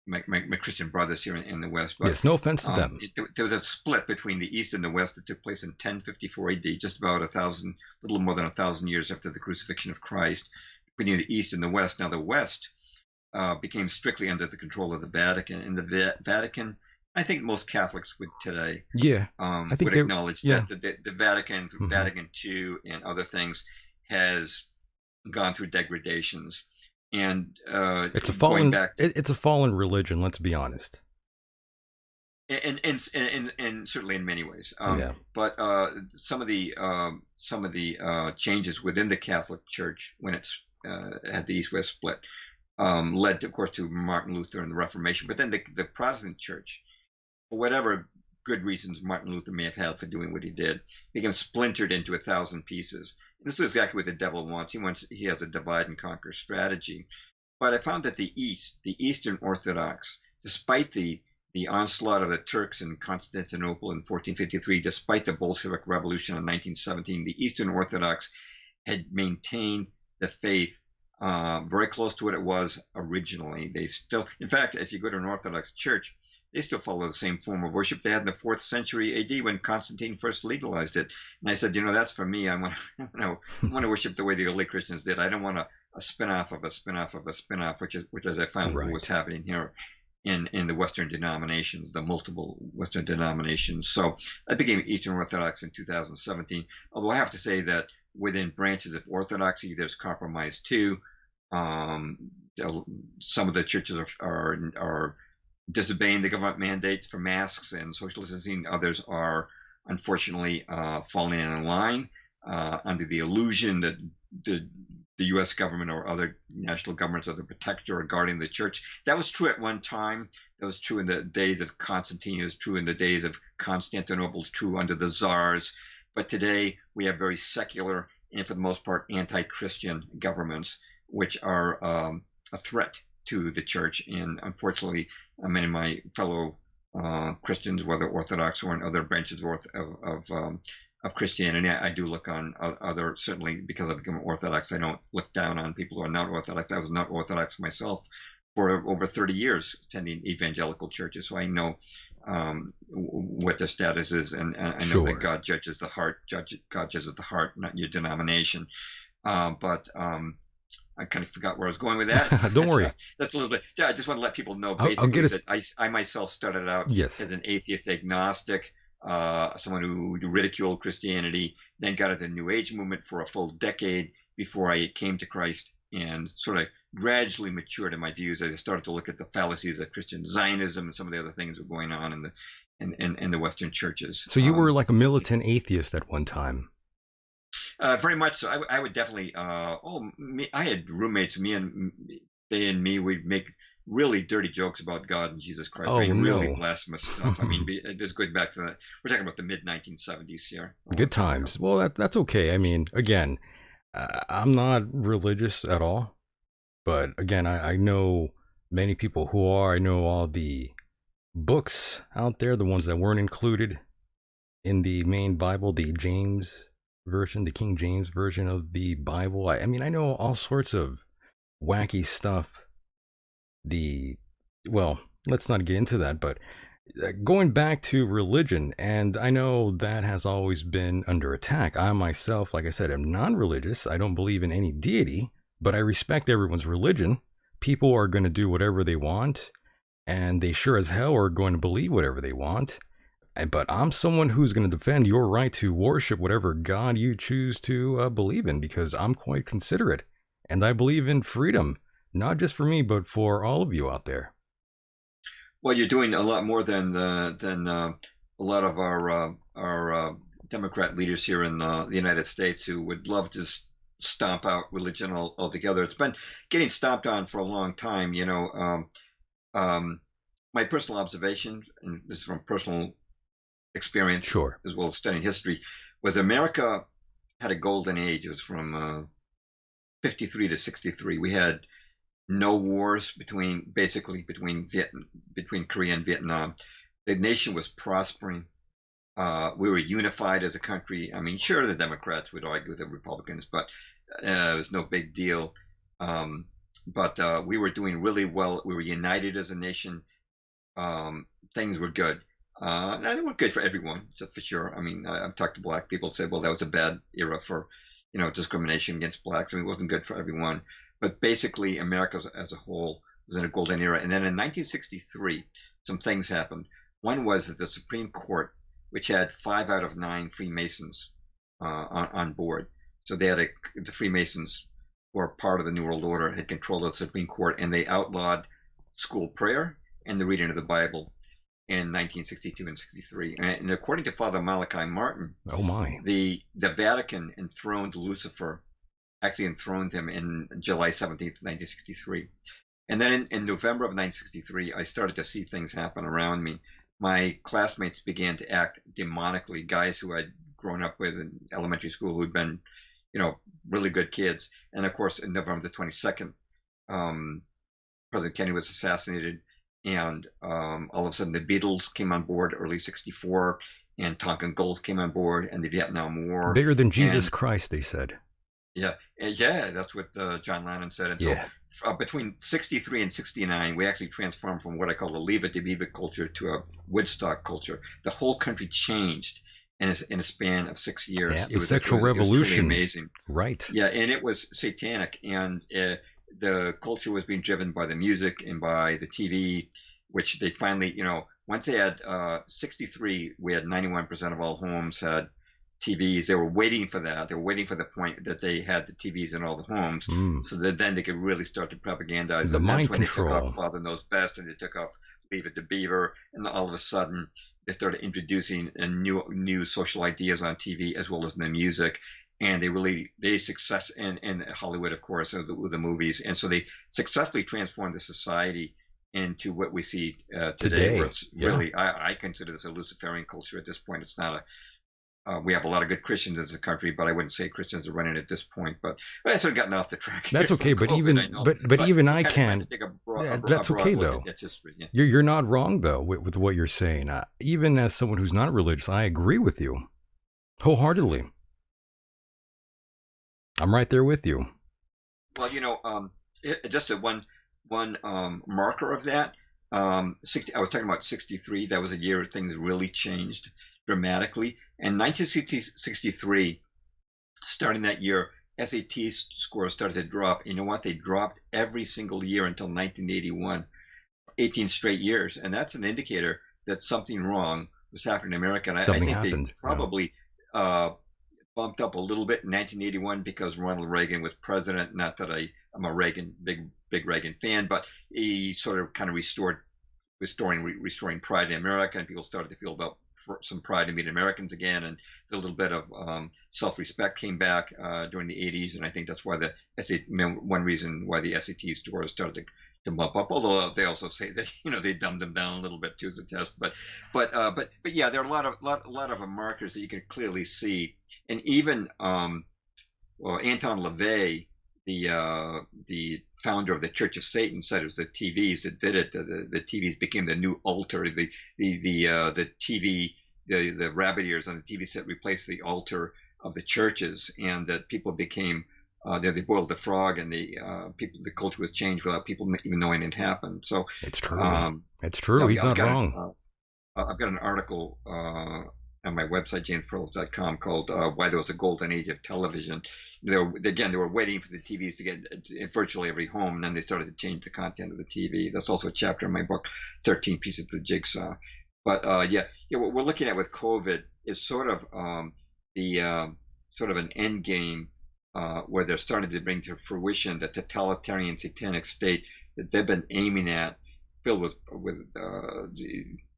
my Christian brothers here in the West, but
Yes, no offense to them.
there was a split between the East and the West that took place in 1054 AD, just about little more than 1,000 years after the crucifixion of Christ, between the East and the West. Now, the West became strictly under the control of the Vatican, and the Vatican, I think most Catholics would today
Yeah, I think
would
they,
acknowledge
yeah.
that the Vatican, through
Hmm.
Vatican II and other things, has gone through degradations. And going back
it's a fallen religion, let's be honest.
and certainly in many ways.
Yeah.
But some of the changes within the Catholic Church when it's had the East-West split led, of course, to Martin Luther and the Reformation. But then the Protestant Church, for whatever good reasons Martin Luther may have had for doing what he did, became splintered into 1,000 pieces. This is exactly what the devil wants. He has a divide and conquer strategy. But I found that the Eastern Orthodox, despite the onslaught of the Turks in Constantinople in 1453, despite the Bolshevik Revolution in 1917, the Eastern Orthodox had maintained the faith very close to what it was originally. They still, in fact, if you go to an Orthodox church, they still follow the same form of worship they had in the 4th century AD when Constantine first legalized it. And I said, that's for me. I want to worship the way the early Christians did. I don't want a spin-off of a spin-off of a spin-off, which as I found was
Right.
happening here in the Western denominations, the multiple Western denominations. So I became Eastern Orthodox in 2017. Although I have to say that within branches of Orthodoxy, there's compromise too. Um, some of the churches are disobeying the government mandates for masks and social distancing. Others are unfortunately falling in line under the illusion that the U.S. government or other national governments are the protector or guarding the church. That was true at one time. That was true in the days of Constantine. It was true in the days of Constantinople. It's true under the czars. But today we have very secular and, for the most part, anti-Christian governments, which are a threat to the church. And unfortunately, many of my fellow Christians, whether Orthodox or in other branches of Christianity, I do look on other, certainly because I've become Orthodox, I don't look down on people who are not Orthodox. I was not Orthodox myself for over 30 years attending evangelical churches. So I know what the status is, and I know that
Sure.
God judges the heart. God judges the heart, not your denomination. But I kind of forgot where I was going with that.
Don't worry.
That's a little bit. Yeah, I just want to let people know
I'll get
basically
us.
that I myself started out
Yes.
as an atheist agnostic, someone who ridiculed Christianity, then got into the New Age movement for a full decade before I came to Christ, and sort of gradually matured in my views as I started to look at the fallacies of Christian Zionism and some of the other things that were going on in the Western churches.
So you were like a militant atheist at one time.
Very much so. I would definitely. I had roommates. They and me, we'd make really dirty jokes about God and Jesus Christ. I
Oh
mean, really
no.
blasphemous stuff. I mean, this goes back to we're talking about the mid 1970s here, a long
Good
time ago.
times. Well, that's okay. I mean, again, I'm not religious at all, but again, I know many people who are. I know all the books out there, the ones that weren't included in the main Bible, the James version, the King James version of the Bible. I mean, I know all sorts of wacky stuff. The, well, let's not get into that, but Going back to religion, and I know that has always been under attack. I myself, like I said, am non-religious. I don't believe in any deity, but I respect everyone's religion. People are going to do whatever they want, and they sure as hell are going to believe whatever they want. But I'm someone who's going to defend your right to worship whatever God you choose to believe in, because I'm quite considerate, and I believe in freedom, not just for me, but for all of you out there.
Well, you're doing a lot more than a lot of our Democrat leaders here in the United States who would love to stomp out religion altogether. It's been getting stomped on for a long time. Um, my personal observation, and this is from personal experience
Sure.
as well as studying history, was America had a golden age. It was from 53 to 63. We had no wars between Korea and Vietnam. The nation was prospering. We were unified as a country. I mean, sure, the Democrats would argue with the Republicans, but it was no big deal. But we were doing really well. We were united as a nation. Things were good. And they weren't good for everyone, just for sure. I mean, I've talked to black people and said, well, that was a bad era for, discrimination against blacks. I mean, it wasn't good for everyone. But basically, America as a whole was in a golden era. And then in 1963, some things happened. One was that the Supreme Court, which had 5 out of 9 Freemasons on board, so the Freemasons were part of the New World Order, had control of the Supreme Court, and they outlawed school prayer and the reading of the Bible in 1962 and 63. And according to Father Malachi Martin,
Oh my.
the Vatican enthroned Lucifer, actually enthroned him in July 17th, 1963. And then in November of 1963, I started to see things happen around me. My classmates began to act demonically, guys who I'd grown up with in elementary school who'd been, really good kids. And of course, in November the 22nd, President Kennedy was assassinated. And all of a sudden, the Beatles came on board early 64, and Tonkin Gold came on board, and the Vietnam War.
Bigger than Jesus
And
Christ, they said.
yeah, that's what John Lennon said. And
Yeah.
so between 63 and 69, we actually transformed from what I call a Leave It to Beaver culture to a Woodstock culture. The whole country changed in a span of 6 years.
Yeah,
It
the
was
sexual
it was truly
revolution.
amazing.
Right.
Yeah, and it was satanic, and the culture was being driven by the music and by the TV, which they finally, once they had 63, we had 91% of all homes had TVs. They were waiting for that. They were waiting for the point that they had the TVs in all the homes, so that then they could really start to propagandize.
The
And that's
mind
when they took
control.
off Father Knows Best, and they took off Leave It to Beaver, and all of a sudden they started introducing new social ideas on TV as well as in the music. And they success in Hollywood, of course, with the movies, and so they successfully transformed the society into what we see today, where it's
Yeah.
really, I consider this a Luciferian culture at this point. It's not we have a lot of good Christians as a country, but I wouldn't say Christians are running at this point. But I sort of gotten off the track.
That's
Here from
okay, but
COVID,
even
I know.
but even I
kind of
can.
to take a
Yeah,
broad
that's okay
look
though.
at history. Yeah.
You're not wrong though with what you're saying. Even as someone who's not religious, I agree with you wholeheartedly. I'm right there with you.
Well, just a one marker of that. 60, I was talking about 63. That was a year things really changed dramatically. And 1963, starting that year, SAT scores started to drop. You know what? They dropped every single year until 1981, 18 straight years. And that's an indicator that something wrong was happening in America. And I
Something
think
happened.
they probably bumped up a little bit in 1981 because Ronald Reagan was president. Not that I'm a big Reagan fan, but he sort of kind of restoring pride in America, and people started to feel about some pride in being Americans again, and a little bit of self-respect came back during the 80s, and I think that's why one reason why the SAT scores started to bump up. Although they also say that they dumbed them down a little bit to the test, but yeah, there are a lot of markers that you can clearly see, and even Anton LaVey, the founder of the Church of Satan, said it was the TVs that did it. The TVs became the new altar. The TV, the rabbit ears on the TV set replaced the altar of the churches, and that people became they boiled the frog, and the culture was changed without people even knowing it happened. So
It's true. It's true. He's not wrong.
I've got an article on my website, jamesperloff.com, called "Why There Was a Golden Age of Television." They were waiting for the TVs to get in virtually every home, and then they started to change the content of the TV. That's also a chapter in my book, 13 Pieces of the Jigsaw. But what we're looking at with COVID is sort of the sort of an end game where they're starting to bring to fruition the totalitarian satanic state that they've been aiming at, filled with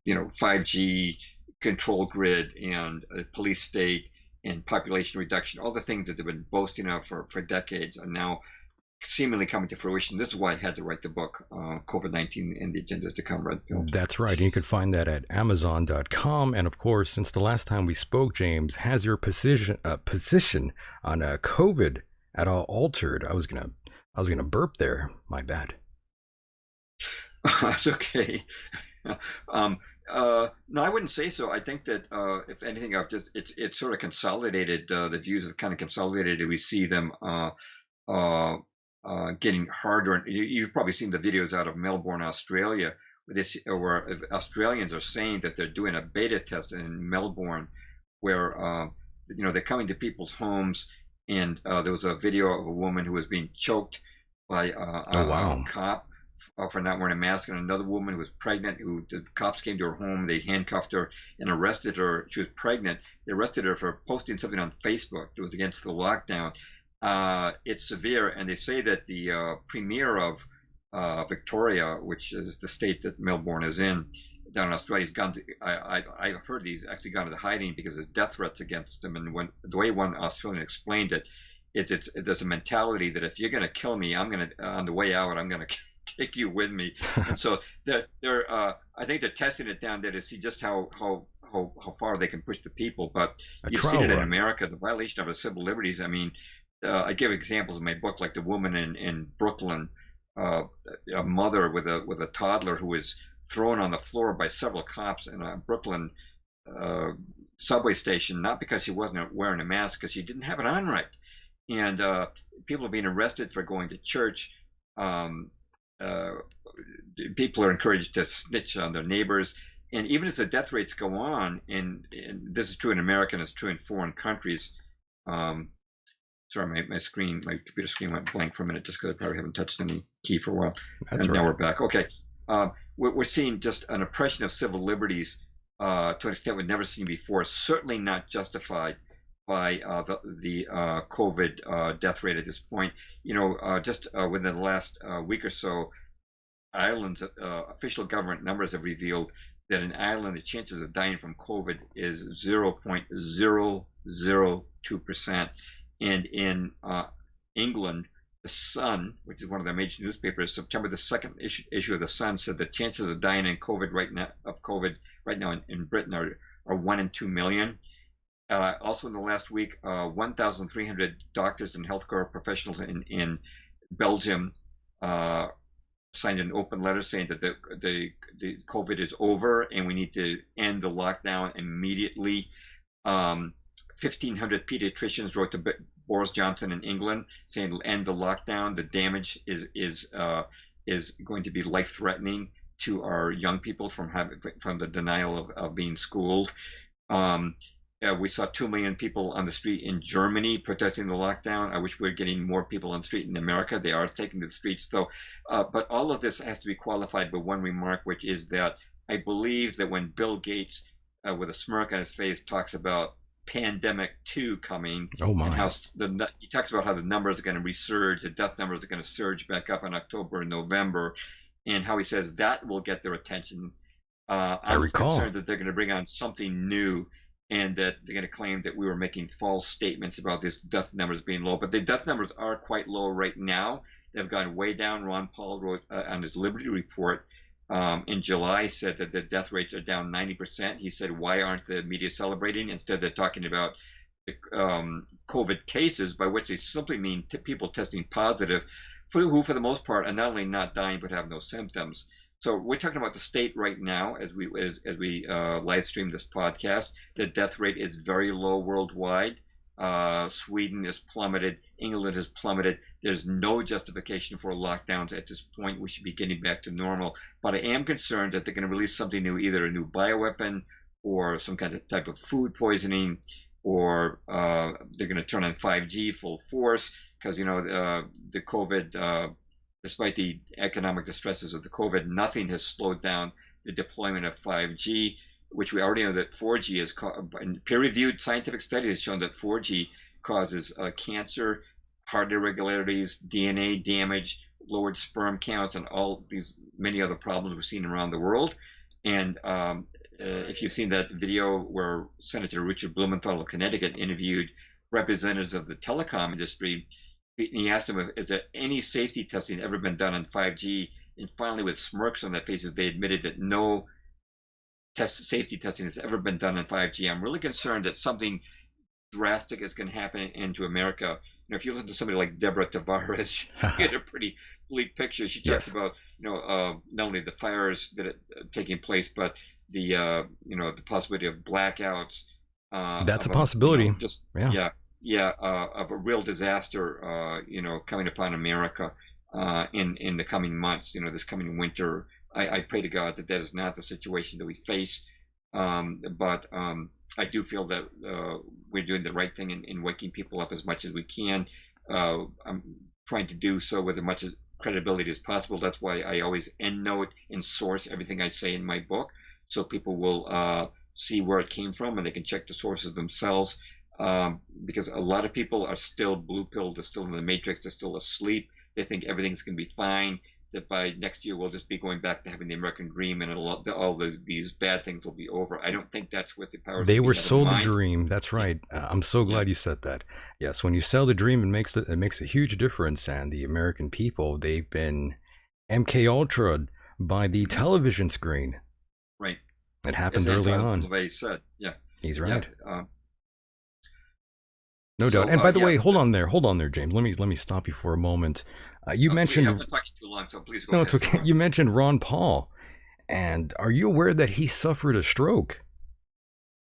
5G control grid and a police state and population reduction. All the things that they've been boasting of for decades are now seemingly coming to fruition. This is why I had to write the book, COVID-19 and the Agendas to Come, Red Pill.
That's right. And you can find that at Amazon.com. And of course, since the last time we spoke, James, has your position on COVID at all altered? I was gonna burp there. My bad.
That's okay. No, I wouldn't say so. I think that if anything, it's sort of consolidated. The views have kind of consolidated. We see them getting harder. You've probably seen the videos out of Melbourne, Australia, where Australians are saying that they're doing a beta test in Melbourne, where they're coming to people's homes, and there was a video of a woman who was being choked by a cop for not wearing a mask, and another woman who was pregnant, who the cops came to her home, they handcuffed her and arrested her. She was pregnant. They arrested her for posting something on Facebook that was against the lockdown. It's severe, and they say that the premier of Victoria, which is the state that Melbourne is in, down in Australia, has gone to. I've heard he's actually gone into hiding because there's death threats against him. And the way one Australian explained it is, there's a mentality that if you're going to kill me, I'm going to on the way out, I'm going to take you with me. And so I think they're testing it down there to see just how far they can push the people. But you've seen it in America, the violation of our civil liberties. I mean, I give examples in my book, like the woman in Brooklyn, a mother with a toddler who was thrown on the floor by several cops in a Brooklyn subway station, not because she wasn't wearing a mask, because she didn't have it on right. And people are being arrested for going to church. People are encouraged to snitch on their neighbors. And even as the death rates go on, and this is true in America and it's true in foreign countries. Sorry, my computer screen went blank for a minute just because I probably haven't touched any key for a while.
That's right.
Now we're back. Okay. We're seeing just an oppression of civil liberties to an extent we've never seen before, certainly not justified by the COVID death rate at this point. Just within the last week or so, Ireland's official government numbers have revealed that in Ireland, the chances of dying from COVID is 0.002%. And in England, the Sun, which is one of their major newspapers, September the 2nd issue of the Sun said the chances of dying in COVID right now in Britain are 1 in 2 million. Also in the last week, 1,300 doctors and healthcare professionals in Belgium signed an open letter saying that the COVID is over and we need to end the lockdown immediately. 1,500 pediatricians wrote to Boris Johnson in England saying end the lockdown. The damage is going to be life-threatening to our young people from the denial of being schooled. We saw 2 million people on the street in Germany protesting the lockdown. I wish we were getting more people on the street in America. They are taking to the streets, though. But all of this has to be qualified by one remark, which is that I believe that when Bill Gates, with a smirk on his face, talks about pandemic 2 coming, and how he talks about how the numbers are going to resurge, the death numbers are going to surge back up in October and November, and how he says that will get their attention. I'm concerned that they're going to bring on something new, and that they're going to claim that we were making false statements about these death numbers being low. But the death numbers are quite low right now. They've gone way down. Ron Paul wrote on his Liberty Report in July, said that the death rates are down 90%. He said, why aren't the media celebrating? Instead, they're talking about the COVID cases, by which they simply mean people testing positive, who for the most part are not only not dying but have no symptoms. So we're talking about the state right now as we live stream this podcast. The death rate is very low worldwide. Sweden has plummeted. England has plummeted. There's no justification for lockdowns at this point. We should be getting back to normal. But I am concerned that they're going to release something new, either a new bioweapon or some kind of type of food poisoning, or they're going to turn on 5G full force because the COVID, despite the economic distresses of the COVID, nothing has slowed down the deployment of 5G, which we already know that 4G is peer-reviewed scientific studies have shown that 4G causes cancer, heart irregularities, DNA damage, lowered sperm counts, and all these many other problems we're seeing around the world. And if you've seen that video where Senator Richard Blumenthal of Connecticut interviewed representatives of the telecom industry, he asked them, is there any safety testing ever been done on 5G? And finally, with smirks on their faces, they admitted that no safety testing has ever been done on 5G. I'm really concerned that something drastic is going to happen into America. If you listen to somebody like Deborah Tavares, you get a pretty bleak picture. She talks about, not only the fires that are taking place, but the the possibility of blackouts.
That's a possibility.
Of a real disaster, coming upon America in the coming months. This coming winter. I pray to God that is not the situation that we face. But I do feel that we're doing the right thing in waking people up as much as we can. I'm trying to do so with as much credibility as possible. That's why I always endnote and source everything I say in my book, so people will see where it came from and they can check the sources themselves. Because a lot of people are still blue-pilled, they're still in the matrix, they're still asleep. They think everything's going to be fine, that by next year we'll just be going back to having the American dream and these bad things will be over. I don't think that's what the powers
they were sold the dream. That's right. I'm so glad you said that. Yes, when you sell the dream, it makes a huge difference. And the American people, they've been MK Ultra'd by the television screen.
Right.
It happened early on.
LaVey said, yeah,
he's right. Yeah. No doubt. And by the way, hold on there, James. Let me stop you for a moment. You mentioned.
I'm talking too long, so please go.
No, it's okay. You mentioned Ron Paul, and are you aware that he suffered a stroke?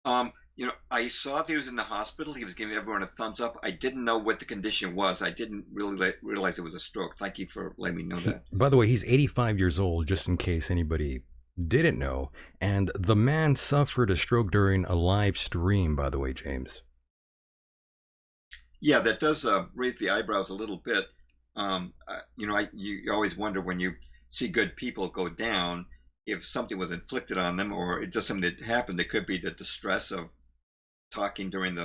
I saw that he was in the hospital. He was giving everyone a thumbs up. I didn't know what the condition was. I didn't really realize it was a stroke. Thank you for letting me know that.
By the way, he's 85 years old, just in case anybody didn't know. And the man suffered a stroke during a live stream, by the way, James.
Yeah, that does raise the eyebrows a little bit. You always wonder when you see good people go down, if something was inflicted on them or it just something that happened. It could be the distress of talking during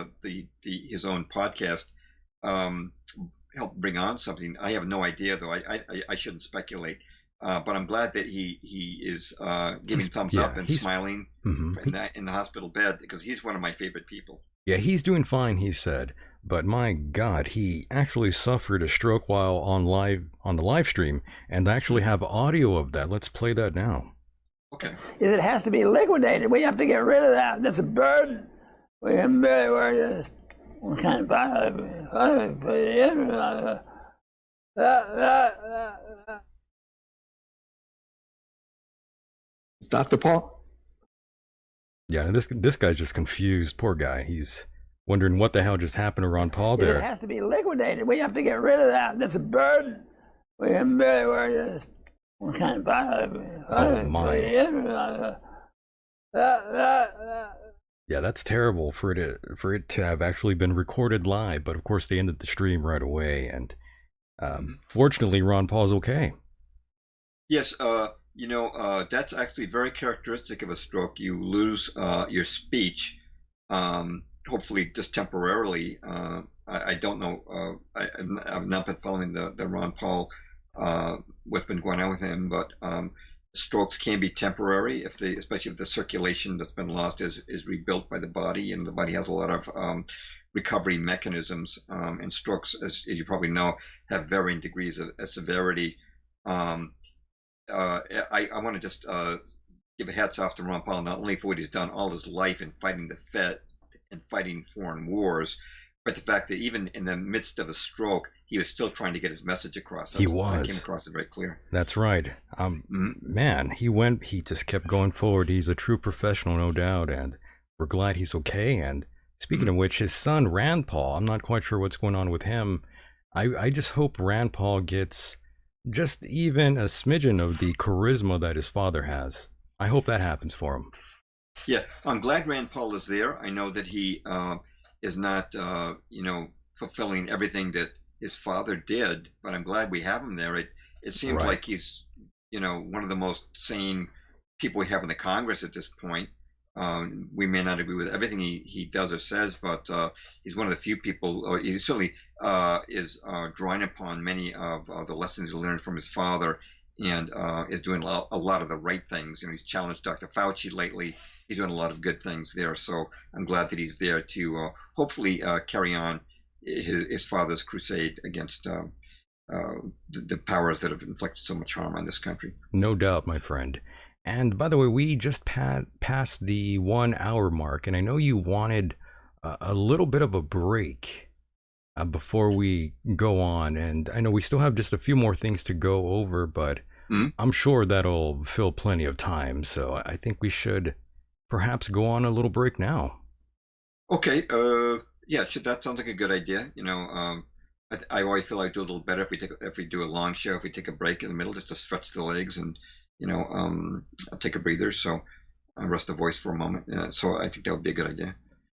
his own podcast helped bring on something. I have no idea, though. I shouldn't speculate. But I'm glad that he is giving thumbs up and smiling in the hospital bed, because he's one of my favorite people.
Yeah, he's doing fine, he said. But my God, he actually suffered a stroke while on the live stream, and I actually have audio of that. Let's play that now.
Okay.
It has to be liquidated. We have to get rid of that. That's a burden. We can really work this. We can't
It's Dr. Paul?
Yeah, and this guy's just confused. Poor guy. He's wondering what the hell just happened to Ron Paul there.
It has to be liquidated. We have to get rid of that. That's a burden. We can really work this. We can't
Oh my. Yeah, that's terrible for it to have actually been recorded live, but of course they ended the stream right away, and fortunately Ron Paul's okay.
Yes, that's actually very characteristic of a stroke. You lose your speech, hopefully just temporarily. I don't know. I've not been following the Ron Paul, what's been going on with him, but strokes can be temporary especially if the circulation that's been lost is rebuilt by the body, and the body has a lot of recovery mechanisms. And strokes, as you probably know, have varying degrees of severity. I want to just give a hats off to Ron Paul, not only for what he's done all his life in fighting the Fed and fighting foreign wars, but the fact that even in the midst of a stroke, he was still trying to get his message across. That came across very clear.
That's right. Man, he just kept going forward. He's a true professional, no doubt, and we're glad he's okay. And Speaking of which, his son Rand Paul, I'm not quite sure what's going on with him. I just hope Rand Paul gets just even a smidgen of the charisma that his father has. I hope that happens for him.
Yeah, I'm glad Rand Paul is there. I know that he is not, fulfilling everything that his father did, but I'm glad we have him there. It seems
Right.
like he's, one of the most sane people we have in the Congress at this point. We may not agree with everything he does or says, but he's one of the few people, or he certainly is drawing upon many of the lessons he learned from his father, and is doing a lot of the right things. He's challenged Dr. Fauci lately. He's doing a lot of good things there. So I'm glad that he's there to hopefully carry on his father's crusade against the powers that have inflicted so much harm on this country.
No doubt, my friend. And by the way, we just passed the 1 hour mark, and I know you wanted a little bit of a break before we go on. And I know we still have just a few more things to go over, but I'm sure that'll fill plenty of time. So I think we should perhaps go on a little break now.
Okay. Yeah. That sounds like a good idea. I always feel I do a little better if we do a long show, if we take a break in the middle just to stretch the legs and I'll take a breather, so rest the voice for a moment. So I think that would be a good idea.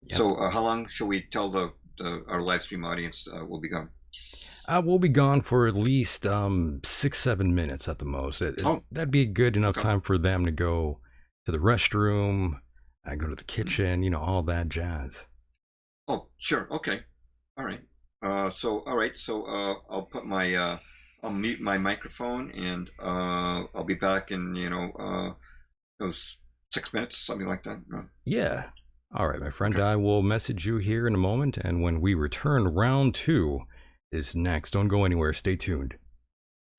Yep.
So how long shall we tell our live stream audience we'll be gone?
We'll be gone for at least 6-7 minutes at the most. That'd be good enough time for them to go to the restroom, go to the kitchen, all that jazz.
Oh, sure. Okay. All right. So I'll put my I'll mute my microphone, and I'll be back in those 6 minutes, something like that.
Yeah. All right, my friend. Okay. I will message you here in a moment, and when we return, round 2 is next. Don't go anywhere. Stay tuned.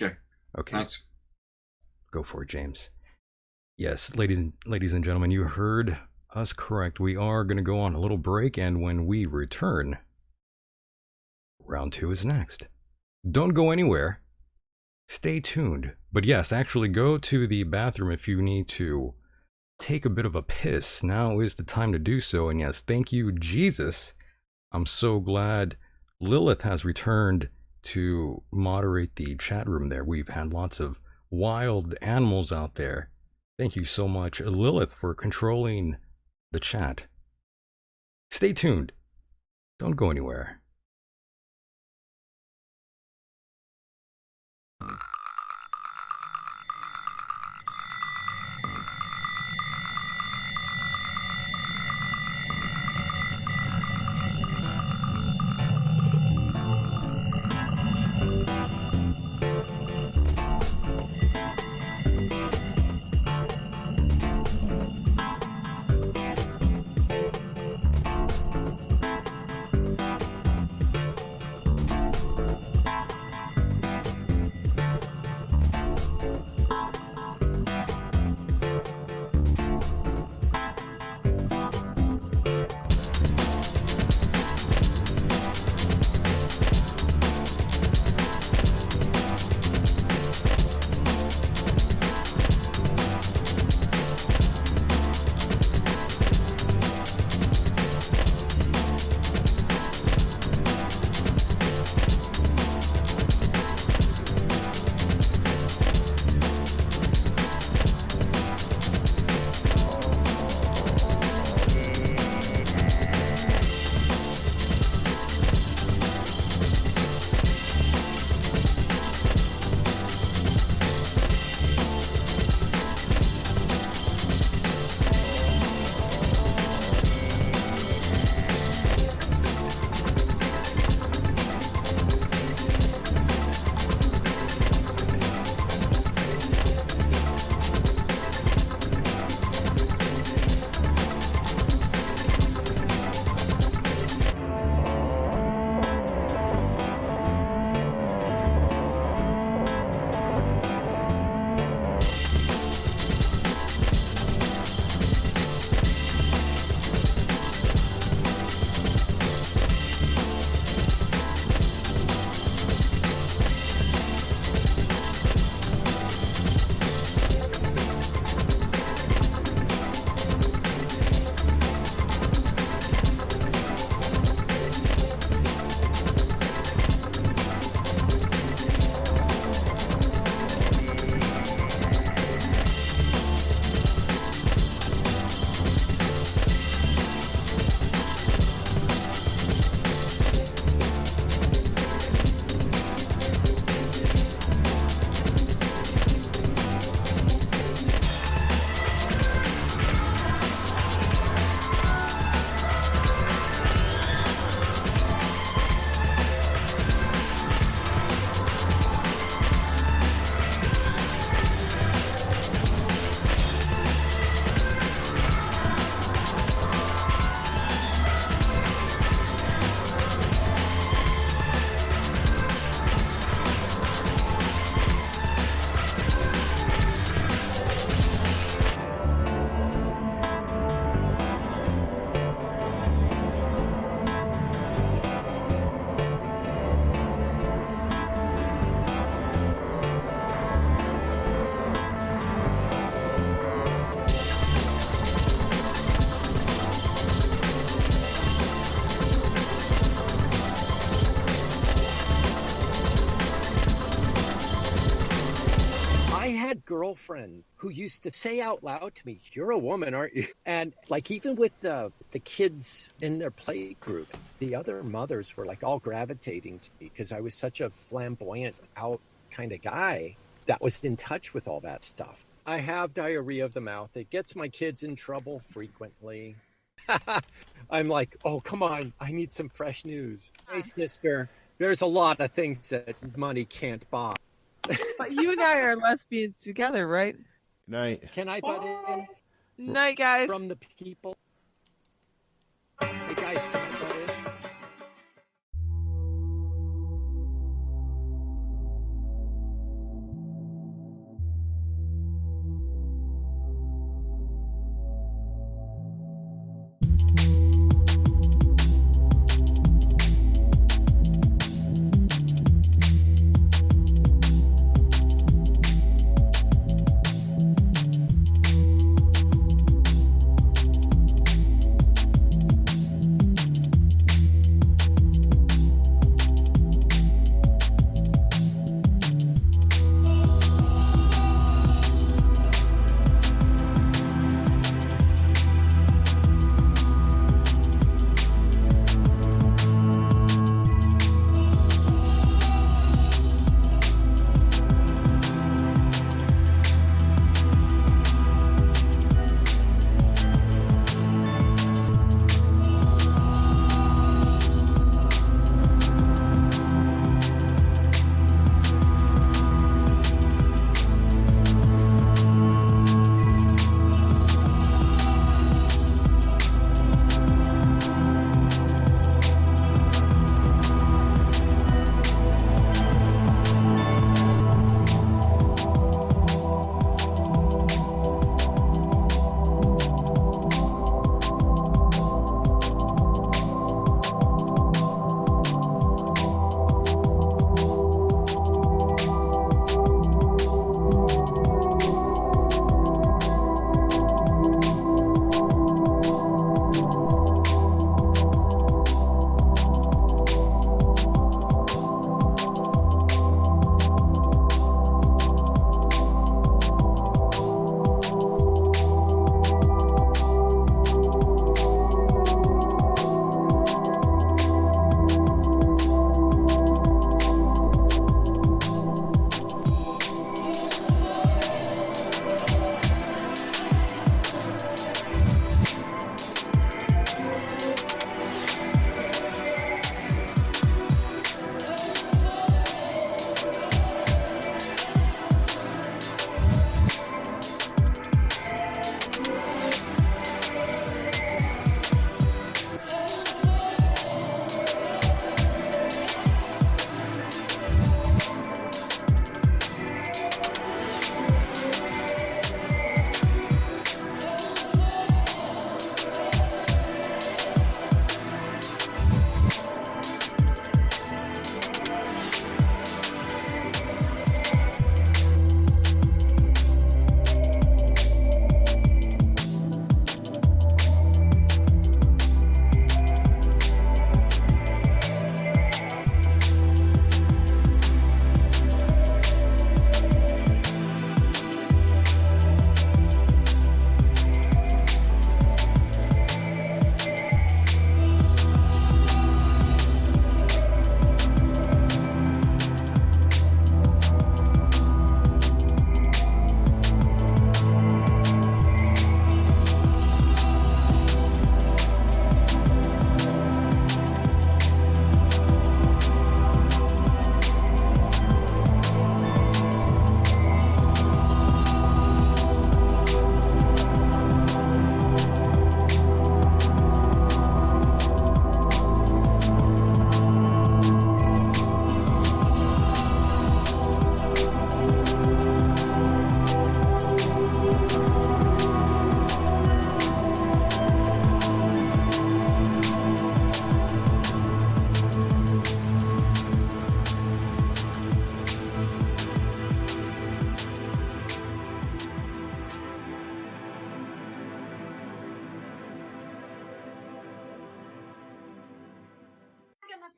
Okay.
Okay.
Thanks.
Go for it, James. Yes, ladies and gentlemen, you heard us correct. We are going to go on a little break, and when we return, round 2 is next. Don't go anywhere. Stay tuned. But yes, actually go to the bathroom if you need to take a bit of a piss. Now is the time to do so. And yes, thank you, Jesus. I'm so glad Lilith has returned to moderate the chat room there. We've had lots of wild animals out there. Thank you so much, Lilith, for controlling the chat. Stay tuned. Don't go anywhere.
girlfriend who used to say out loud to me, "You're a woman, aren't you?" And like even with the kids in their play group, the other mothers were like all gravitating to me because I was such a flamboyant out kind of guy that was in touch with all that stuff. I have diarrhea of the mouth. It gets my kids in trouble frequently. I'm like, oh, come on. I need some fresh news. Hey, sister, there's a lot of things that money can't buy.
But you and I are lesbians together, right?
Night.
Can I butt in
Night, guys.
from the people? Hey, guys, can I butt in?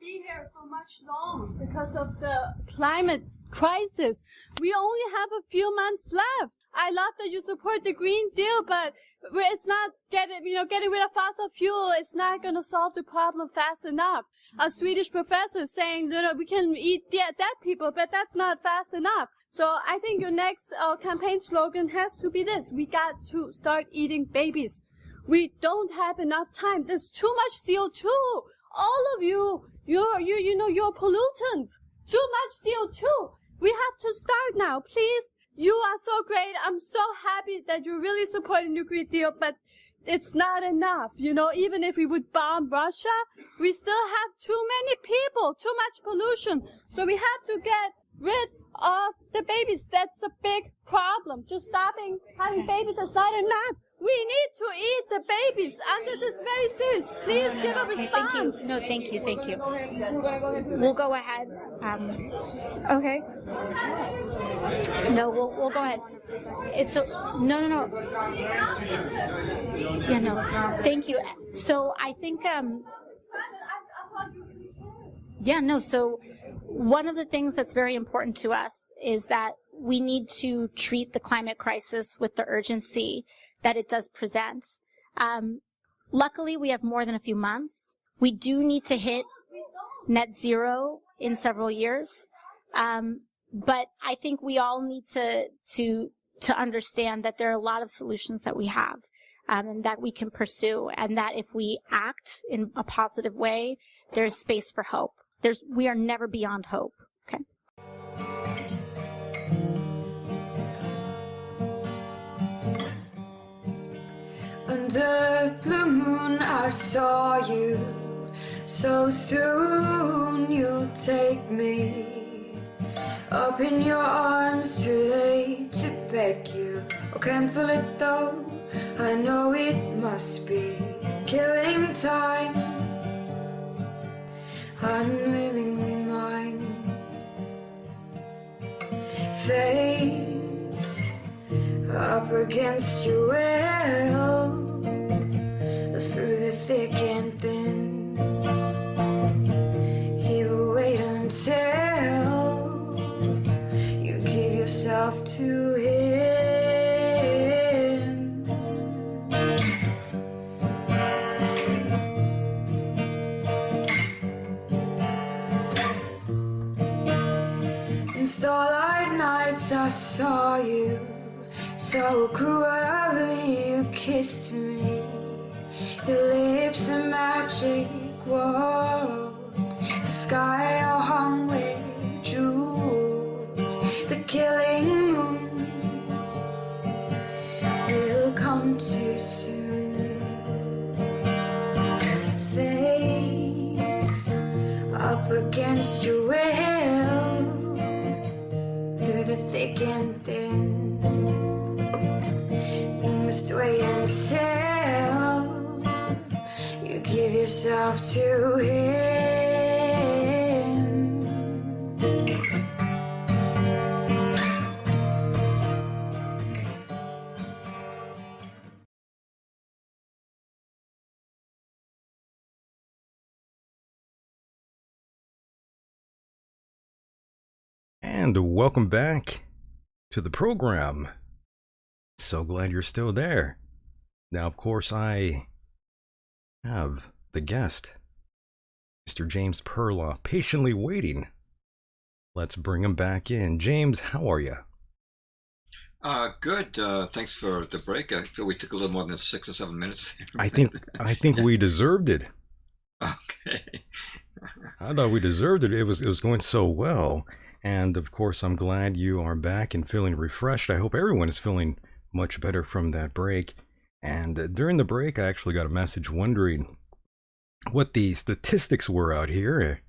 be here for much long because of the climate
crisis. We only have a few months left. I love that you support the Green Deal, but it's not getting rid of fossil fuel. It's not going to solve the problem fast enough. A Swedish professor saying we can eat dead people, but that's not fast enough. So I think your next campaign slogan has to be this: we got to start eating babies. We don't have enough time. There's too much CO2. All of you're a pollutant. Too much CO2. We have to start now, please. You are so great. I'm so happy that you're really supporting the Green Deal, but it's not enough. Even if we would bomb Russia, we still have too many people, too much pollution. So we have to get rid of the babies. That's a big problem. Just stopping having babies is not enough. We need to eat the babies, and this is very serious. Please give a response.
Thank you. We'll go ahead.
Okay.
No, we'll go ahead. No. Yeah, no. Thank you. So I think so one of the things that's very important to us is that we need to treat the climate crisis with the urgency that it does present. Luckily, we have more than a few months. We do need to hit net zero in several years. But I think we all need to understand that there are a lot of solutions that we have, and that we can pursue, and that if we act in a positive way, there's space for hope. We are never beyond hope. Okay.
Under blue moon I saw you, so soon you'll take me up in your arms, too late to beg you or cancel it though. I know it must be killing time, unwillingly mine. Fate up against your will, through the thick and thin. He will wait until you give yourself to him. In starlight nights I saw you, so cruelly you kissed me. Your lips a magic world, the sky all hung with jewels. The killing moon will come too soon. Fate's up against your will, through the thick and thin. You must wait until you give yourself to him.
And welcome back to the program. So glad you're still there. Now, of course, I have the guest, Mr. James Perloff, patiently waiting. Let's bring him back in. James, how are you?
Good. Thanks for the break. I feel we took a little more than 6 or 7 minutes there.
I think we deserved it.
Okay.
I thought we deserved it. It was going so well. And of course, I'm glad you are back and feeling refreshed. I hope everyone is feeling much better from that break. And during the break, I actually got a message wondering what the statistics were out here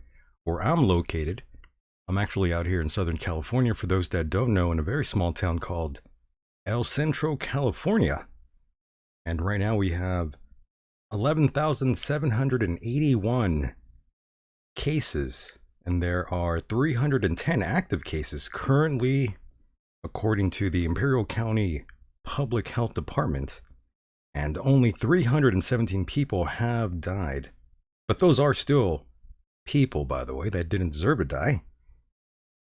where I'm located. I'm actually out here in Southern California, for those that don't know, in a very small town called El Centro, California. And right now we have 11,781 cases, and there are 310 active cases currently, according to the Imperial County Public Health Department. And only 317 people have died. But those are still people, by the way, that didn't deserve to die.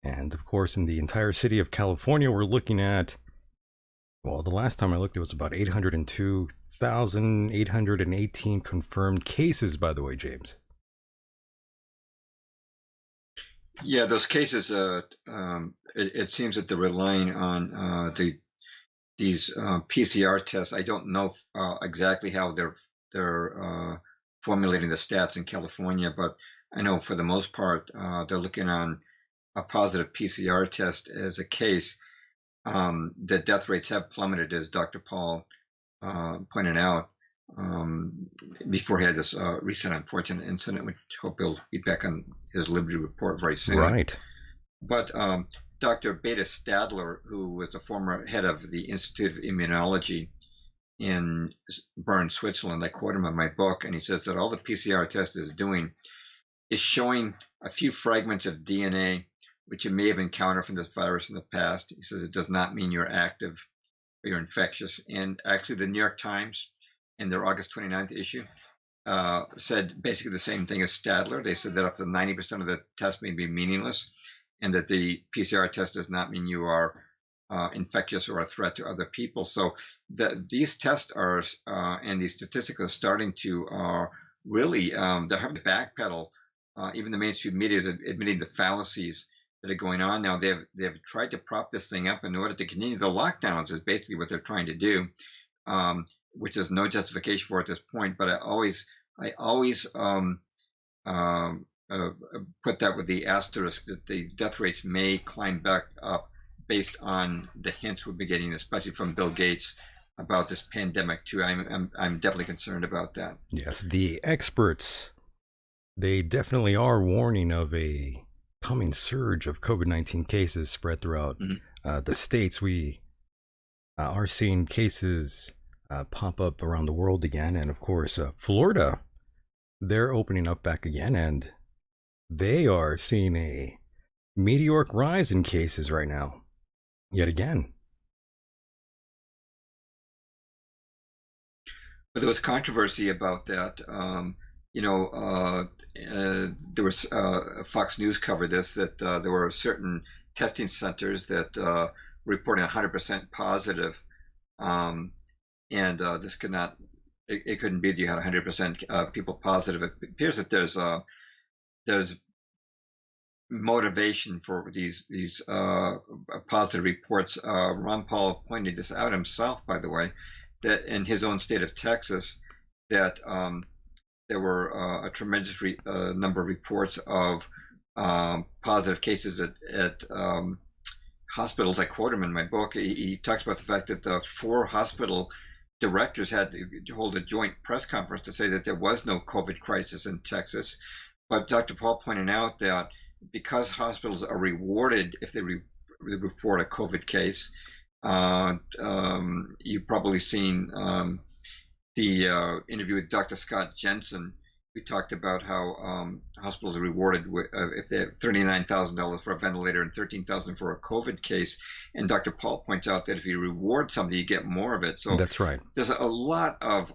And of course, in the entire city of California, we're looking at, well, the last time I looked, it was about 802,818 confirmed cases, by the way, James.
Yeah, those cases. It seems that they're relying on these PCR tests. I don't know exactly how they're formulating the stats in California, but I know for the most part they're looking on a positive PCR test as a case. The death rates have plummeted, as Dr. Paul pointed out, before he had this recent unfortunate incident, which I hope he'll be back on his Liberty Report very soon.
Right.
But Dr. Beta Stadler, who was the former head of the Institute of Immunology in Bern, Switzerland, I quote him in my book, and he says that all the PCR test is doing is showing a few fragments of DNA which you may have encountered from this virus in the past. He says it does not mean you're active or you're infectious. And actually, the New York Times, in their August 29th issue, said basically the same thing as Stadler. They said that up to 90% of the test may be meaningless, and that the PCR test does not mean you are infectious or a threat to other people. So these tests are, and these statistics are starting to really, they're having to backpedal. Even the mainstream media is admitting the fallacies that are going on now. They've tried to prop this thing up in order to continue the lockdowns, is basically what they're trying to do, which is no justification for at this point. But I always put that with the asterisk that the death rates may climb back up based on the hints we've been getting, especially from Bill Gates, about this pandemic too. I'm definitely concerned about that.
Yes, the experts, they definitely are warning of a coming surge of COVID-19 cases spread throughout the states. We are seeing cases pop up around the world again. And of course, Florida, they're opening up back again, and they are seeing a meteoric rise in cases right now, yet again.
But there was controversy about that. There was Fox News covered this, that there were certain testing centers that reported 100% positive, and this could not. It couldn't be that you had 100% people positive. It appears that there's motivation for these positive reports. Ron Paul pointed this out himself, by the way, that in his own state of Texas, that there were a tremendous number of reports of positive cases at hospitals. I quote him in my book. He talks about the fact that the 4 hospital directors had to hold a joint press conference to say that there was no COVID crisis in Texas. But Dr. Paul pointed out that because hospitals are rewarded if they report a COVID case, you've probably seen the interview with Dr. Scott Jensen. We talked about how hospitals are rewarded if they have $39,000 for a ventilator and $13,000 for a COVID case. And Dr. Paul points out that if you reward somebody, you get more of it. So
that's right.
There's a lot of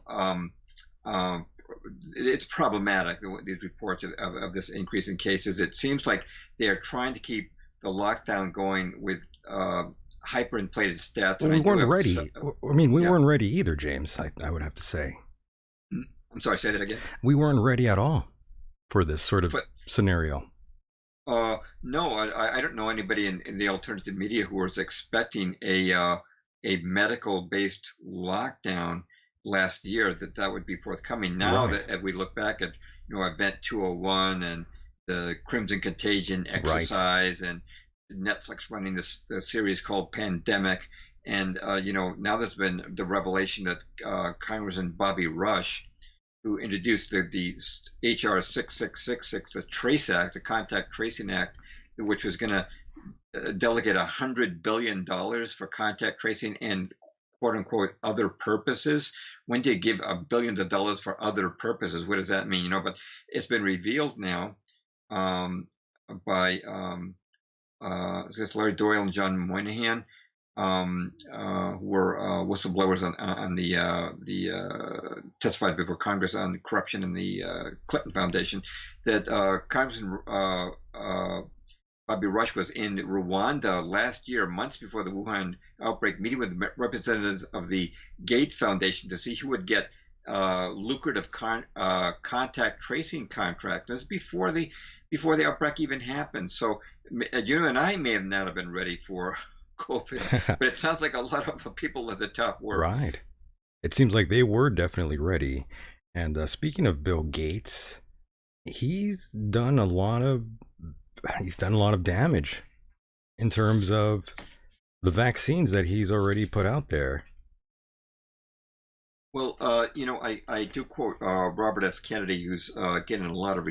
it's problematic, these reports of this increase in cases. It seems like they are trying to keep the lockdown going with hyperinflated stats.
Well, we weren't ready. We weren't ready either, James, I would have to say.
I'm sorry, say that again?
We weren't ready at all for this sort of scenario.
No, I don't know anybody in the alternative media who was expecting a medical-based lockdown last year, that would be forthcoming. Now that if we look back at Event 201 and the Crimson Contagion exercise and Netflix running the series called Pandemic, and now there's been the revelation that Congressman Bobby Rush, who introduced the HR 6666, the Trace Act, the Contact Tracing Act, which was going to delegate $100 billion for contact tracing and quote unquote other purposes. When do you give $1 billion for other purposes? What does that mean? But it's been revealed now by Larry Doyle and John Moynihan, who were whistleblowers on the testified before Congress on corruption in the Clinton Foundation, that Congressman Bobby Rush was in Rwanda last year, months before the Wuhan outbreak, meeting with representatives of the Gates Foundation to see who would get lucrative contact tracing contracts. This is before the outbreak even happened. So you and I may not have been ready for COVID, but it sounds like a lot of people at the top were.
Right. It seems like they were definitely ready. And speaking of Bill Gates, he's done a lot of damage in terms of the vaccines that he's already put out there.
Well, I do quote Robert F. Kennedy, who's getting a lot of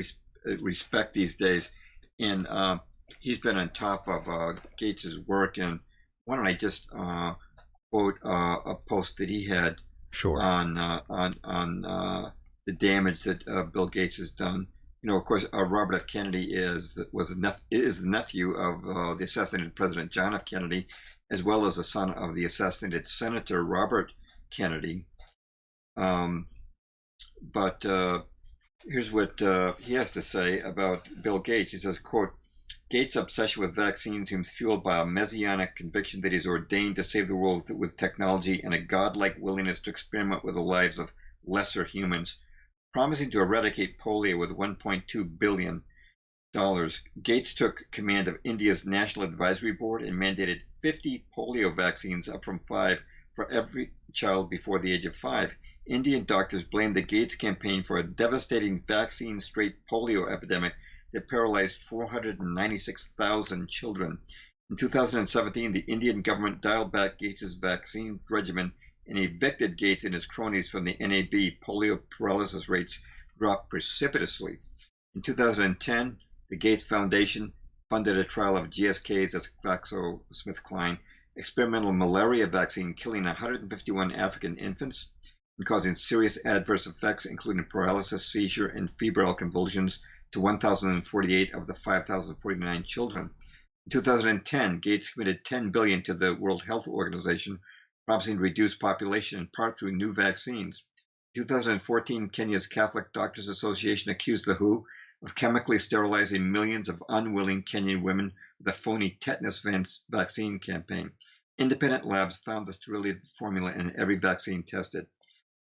respect these days, and he's been on top of Gates's work. And why don't I just quote a post that he had
Sure.
on the damage that Bill Gates has done. Of course, Robert F. Kennedy is the nephew of the assassinated President John F. Kennedy, as well as the son of the assassinated Senator Robert Kennedy. But here's what he has to say about Bill Gates. He says, quote, Gates' obsession with vaccines seems fueled by a messianic conviction that he's ordained to save the world with technology and a godlike willingness to experiment with the lives of lesser humans. Promising to eradicate polio with $1.2 billion, Gates took command of India's National Advisory Board and mandated 50 polio vaccines, up from 5, for every child before the age of 5. Indian doctors blamed the Gates campaign for a devastating vaccine-straight polio epidemic that paralyzed 496,000 children. In 2017, the Indian government dialed back Gates' vaccine regimen and evicted Gates and his cronies from the NAB. Polio paralysis rates dropped precipitously. In 2010, the Gates Foundation funded a trial of GSK's, that's GlaxoSmithKline, experimental malaria vaccine, killing 151 African infants and causing serious adverse effects, including paralysis, seizure, and febrile convulsions, to 1,048 of the 5,049 children. In 2010, Gates committed $10 billion to the World Health Organization, promising to reduce population in part through new vaccines. In 2014, Kenya's Catholic Doctors Association accused the WHO of chemically sterilizing millions of unwilling Kenyan women with a phony tetanus vaccine campaign. Independent labs found the sterility formula in every vaccine tested.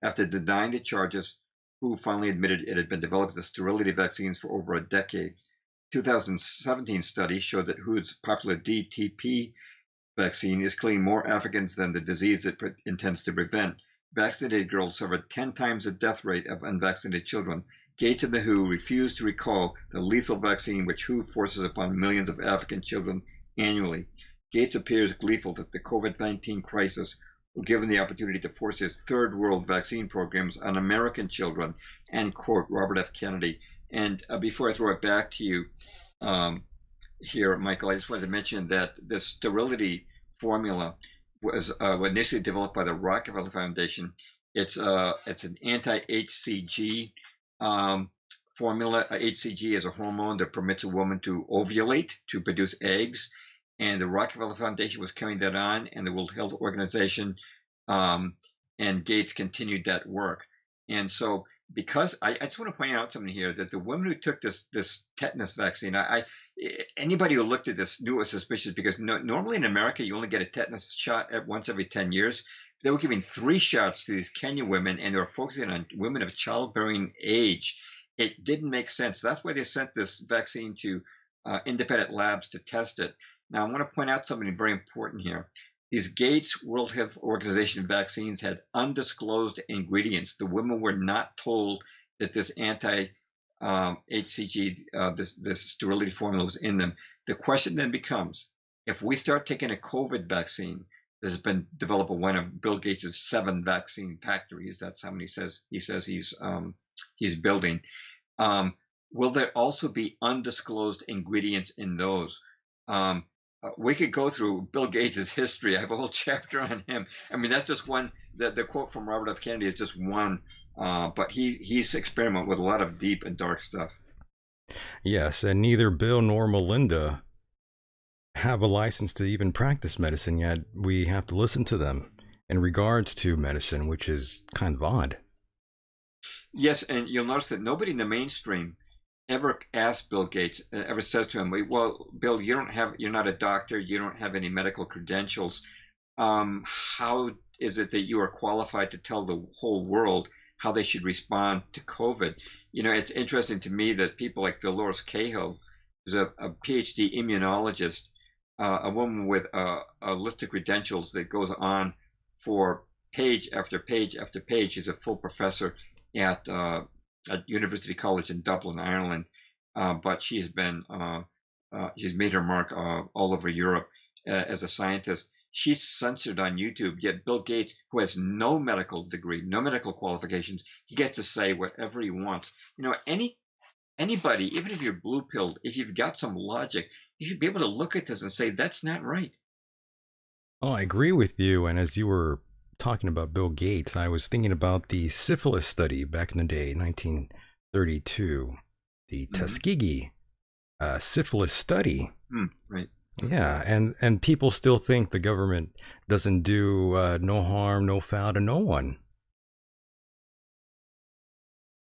After denying the charges, WHO finally admitted it had been developing the sterility vaccines for over a decade. 2017 study showed that WHO's popular DTP vaccine is killing more Africans than the disease it intends to prevent. Vaccinated girls suffered 10 times the death rate of unvaccinated children. Gates and the WHO refused to recall the lethal vaccine which WHO forces upon millions of African children annually. Gates appears gleeful that the COVID-19 crisis will give him the opportunity to force his third world vaccine programs on American children, and quote Robert F. Kennedy. And before I throw it back to you here, Michael, I just wanted to mention that the sterility formula was initially developed by the Rockefeller Foundation. It's an anti-HCG formula. HCG is a hormone that permits a woman to ovulate, to produce eggs. And the Rockefeller Foundation was carrying that on, and the World Health Organization and Gates continued that work. And so, because I just want to point out something here, that the women who took this tetanus vaccine, anybody who looked at this knew it was suspicious, because normally in America you only get a tetanus shot once every 10 years. They were giving 3 shots to these Kenyan women, and they were focusing on women of childbearing age. It didn't make sense. That's why they sent this vaccine to independent labs to test it. Now, I want to point out something very important here. These Gates World Health Organization vaccines had undisclosed ingredients. The women were not told that this anti-HCG, this sterility formula was in them. The question then becomes, if we start taking a COVID vaccine that has been developed by one of Bill Gates' 7 vaccine factories, that's how many he says he's building, will there also be undisclosed ingredients in those? We could go through Bill Gates' history. I have a whole chapter on him. I mean, that's just one. The quote from Robert F. Kennedy is just one, but he's experimented with a lot of deep and dark stuff.
Yes, and neither Bill nor Melinda have a license to even practice medicine, yet we have to listen to them in regards to medicine, which is kind of odd.
Yes, and you'll notice that nobody in the mainstream ever asked Bill Gates, ever says to him, "Well, Bill, you're not a doctor, you don't have any medical credentials. How is it that you are qualified to tell the whole world how they should respond to COVID?" It's interesting to me that people like Dolores Cahill, who's a PhD immunologist, a woman with a list of credentials that goes on for page after page after page. She's a full professor at University College in Dublin, Ireland, but she's made her mark all over Europe as a scientist. She's censored on YouTube, yet Bill Gates, who has no medical degree, no medical qualifications, he gets to say whatever he wants. Anybody, even if you're blue-pilled, if you've got some logic, you should be able to look at this and say, that's not right.
Oh, I agree with you. And as you were talking about Bill Gates, I was thinking about the syphilis study back in the day, 1932, the Tuskegee syphilis study.
Right.
Yeah, and people still think the government doesn't do no harm, no foul to no one.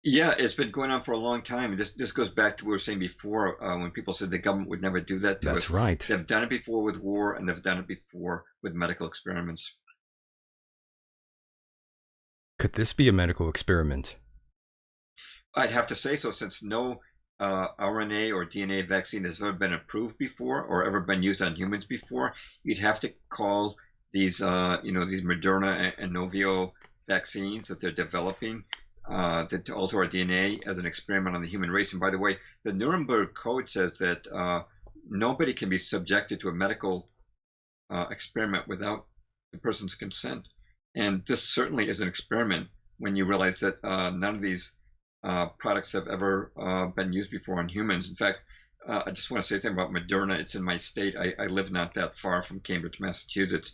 Yeah, it's been going on for a long time. This goes back to what we were saying before, when people said the government would never do that to us.
That's right.
They've done it before with war, and they've done it before with medical experiments.
Could this be a medical experiment?
I'd have to say so, since no RNA or DNA vaccine has ever been approved before or ever been used on humans before. You'd have to call these Moderna and Novio vaccines that they're developing to alter our DNA as an experiment on the human race. And by the way, the Nuremberg Code says that nobody can be subjected to a medical experiment without the person's consent. And this certainly is an experiment when you realize that none of these products have ever been used before on humans. In fact, I just want to say something about Moderna. It's in my state. I live not that far from Cambridge, Massachusetts,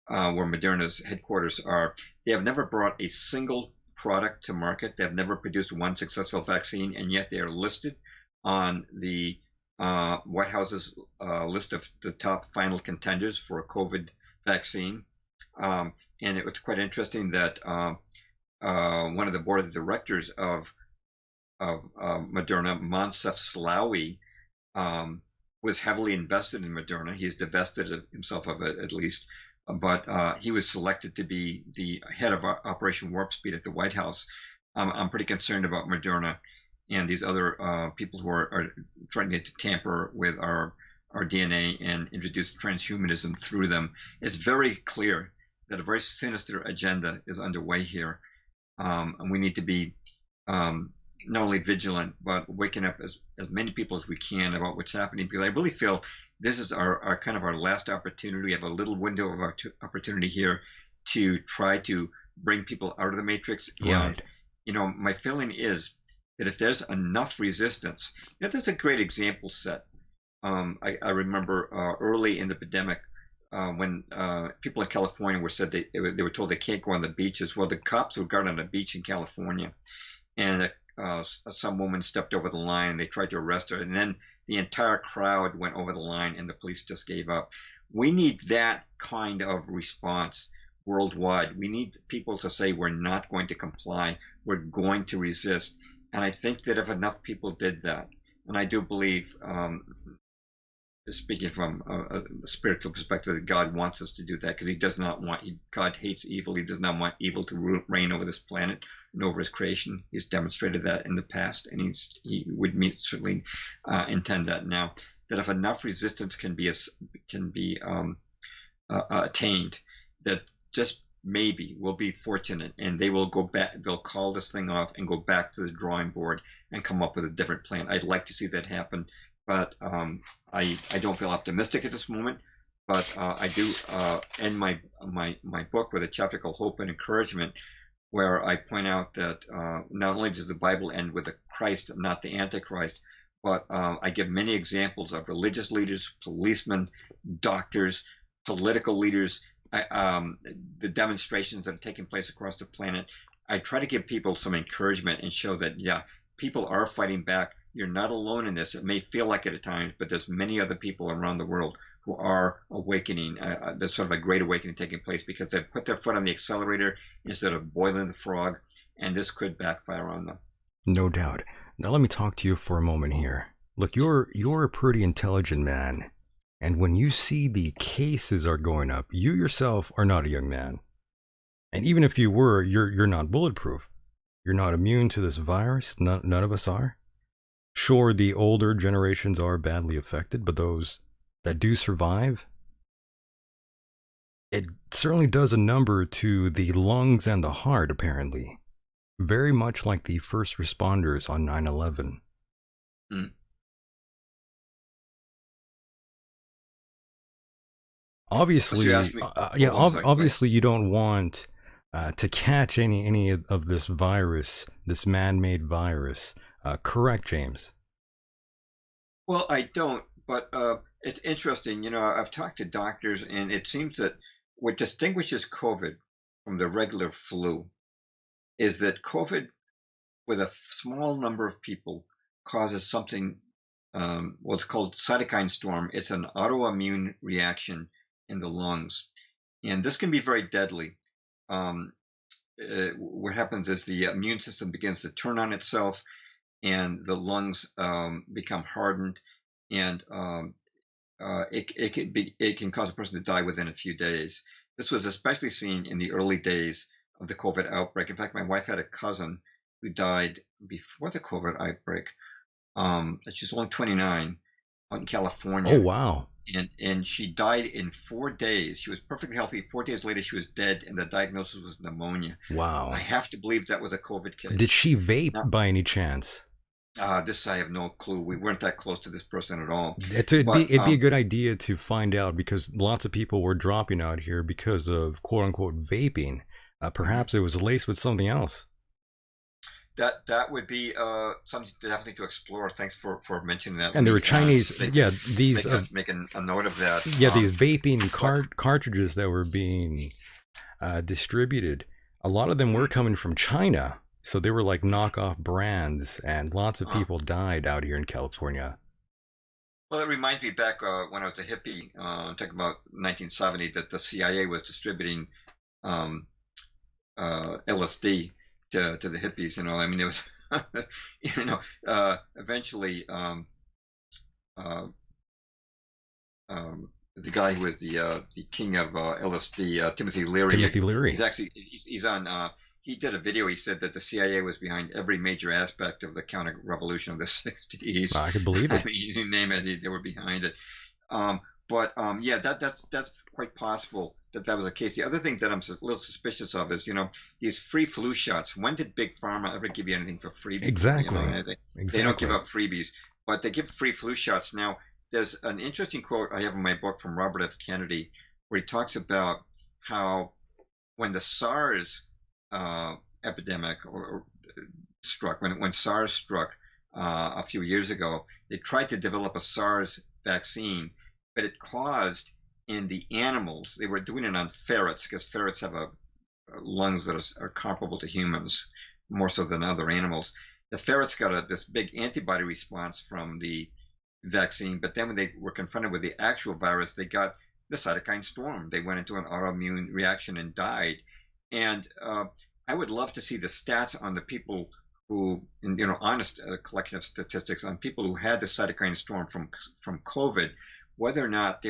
where Moderna's headquarters are. They have never brought a single product to market. They have never produced one successful vaccine, and yet they are listed on the White House's list of the top final contenders for a COVID vaccine. And it was quite interesting that one of the board of directors of Moderna, Moncef Slaoui, was heavily invested in Moderna. He's divested himself of it, at least, but he was selected to be the head of Operation Warp Speed at the White House. I'm pretty concerned about Moderna and these other people who are threatening to tamper with our DNA and introduce transhumanism through them. It's very clear that a very sinister agenda is underway here, and we need to be not only vigilant, but waking up as many people as we can about what's happening, because I really feel this is our kind of our last opportunity. We have a little window of opportunity here to try to bring people out of the matrix.
Right.
And, my feeling is that if there's enough resistance, that's a great example set. I remember early in the pandemic, when people in California were said they were told they can't go on the beaches. Well, the cops were guarding on a beach in California, and some woman stepped over the line, and they tried to arrest her, and then the entire crowd went over the line, and the police just gave up. We need that kind of response worldwide. We need people to say, we're not going to comply, we're going to resist. And I think that if enough people did that, and I do believe, speaking from a spiritual perspective, that God wants us to do that, because he does not want, God hates evil. He does not want evil to reign over this planet and over his creation. He's demonstrated that in the past, and he would certainly intend that now. That if enough resistance can be attained, that just maybe we'll be fortunate, and they will go back. They'll call this thing off and go back to the drawing board and come up with a different plan. I'd like to see that happen, but I don't feel optimistic at this moment. But I do end my book with a chapter called Hope and Encouragement, where I point out that not only does the Bible end with a Christ, not the Antichrist, but I give many examples of religious leaders, policemen, doctors, political leaders, the demonstrations that are taking place across the planet. I try to give people some encouragement and show that, yeah, people are fighting back. You're not alone in this. It may feel like it at times, but there's many other people around the world who are awakening. There's sort of a great awakening taking place because they've put their foot on the accelerator instead of boiling the frog, and this could backfire on them.
No doubt. Now let me talk to you for a moment here. Look, you're a pretty intelligent man, and when you see the cases are going up, you yourself are not a young man. And even if you were, you're not bulletproof. You're not immune to this virus. None of us are. Sure, the older generations are badly affected, but those that do survive, it certainly does a number to the lungs and the heart, apparently. Very much like the first responders on 9/11.
Mm.
Obviously,
So you asked me.
yeah,
Oh, I'm sorry. Go ahead.
obviously you don't want to catch any of this virus, this man-made virus. Correct, James?
Well, I don't, but it's interesting. I've talked to doctors, and it seems that what distinguishes COVID from the regular flu is that COVID, with a small number of people, causes something, what's called cytokine storm. It's an autoimmune reaction in the lungs, and this can be very deadly. Um, what happens is the immune system begins to turn on itself, and the lungs become hardened, and it can cause a person to die within a few days. This was especially seen in the early days of the COVID outbreak. In fact, my wife had a cousin who died before the COVID outbreak. She was only 29, out in California.
Oh, wow.
And she died in 4 days. She was perfectly healthy. 4 days later, she was dead, and the diagnosis was pneumonia.
Wow.
I have to believe that was a COVID case.
Did she vape
Now,
by any chance?
this I have no clue. We weren't that close to this person at all.
It'd
But
be a good idea to find out, because lots of people were dropping out here because of quote unquote vaping. Perhaps it was laced with something else.
that would be something definitely to explore. Thanks for mentioning that.
And there were
Lee.
Chinese, yeah, these,
Making a note of that.
yeah, these vaping cartridges that were being distributed. A lot of them were coming from China, so they were like knockoff brands, and lots of people died out here in California.
Well, it reminds me back when I was a hippie, talking about 1970, that the CIA was distributing LSD to the hippies. I mean, it was, eventually, the guy who was the king of LSD, Timothy Leary.
Timothy Leary.
He's on. He did a video. He said that the CIA was behind every major aspect of the counter-revolution of the 60s.
I could believe it.
I mean, you name it, they were behind it. Yeah, that's quite possible that was the case. The other thing that I'm a little suspicious of is, these free flu shots. When did Big Pharma ever give you anything for free?
Exactly.
They don't give up freebies, but they give free flu shots. Now, there's an interesting quote I have in my book from Robert F. Kennedy, where he talks about how when the SARS epidemic struck, when SARS struck a few years ago, they tried to develop a SARS vaccine, but it caused in the animals, they were doing it on ferrets, because ferrets have lungs that are comparable to humans, more so than other animals. The ferrets got this big antibody response from the vaccine, but then when they were confronted with the actual virus, they got the cytokine storm. They went into an autoimmune reaction and died. And I would love to see the stats on the people who, honest collection of statistics on people who had the cytokine storm from COVID, whether or not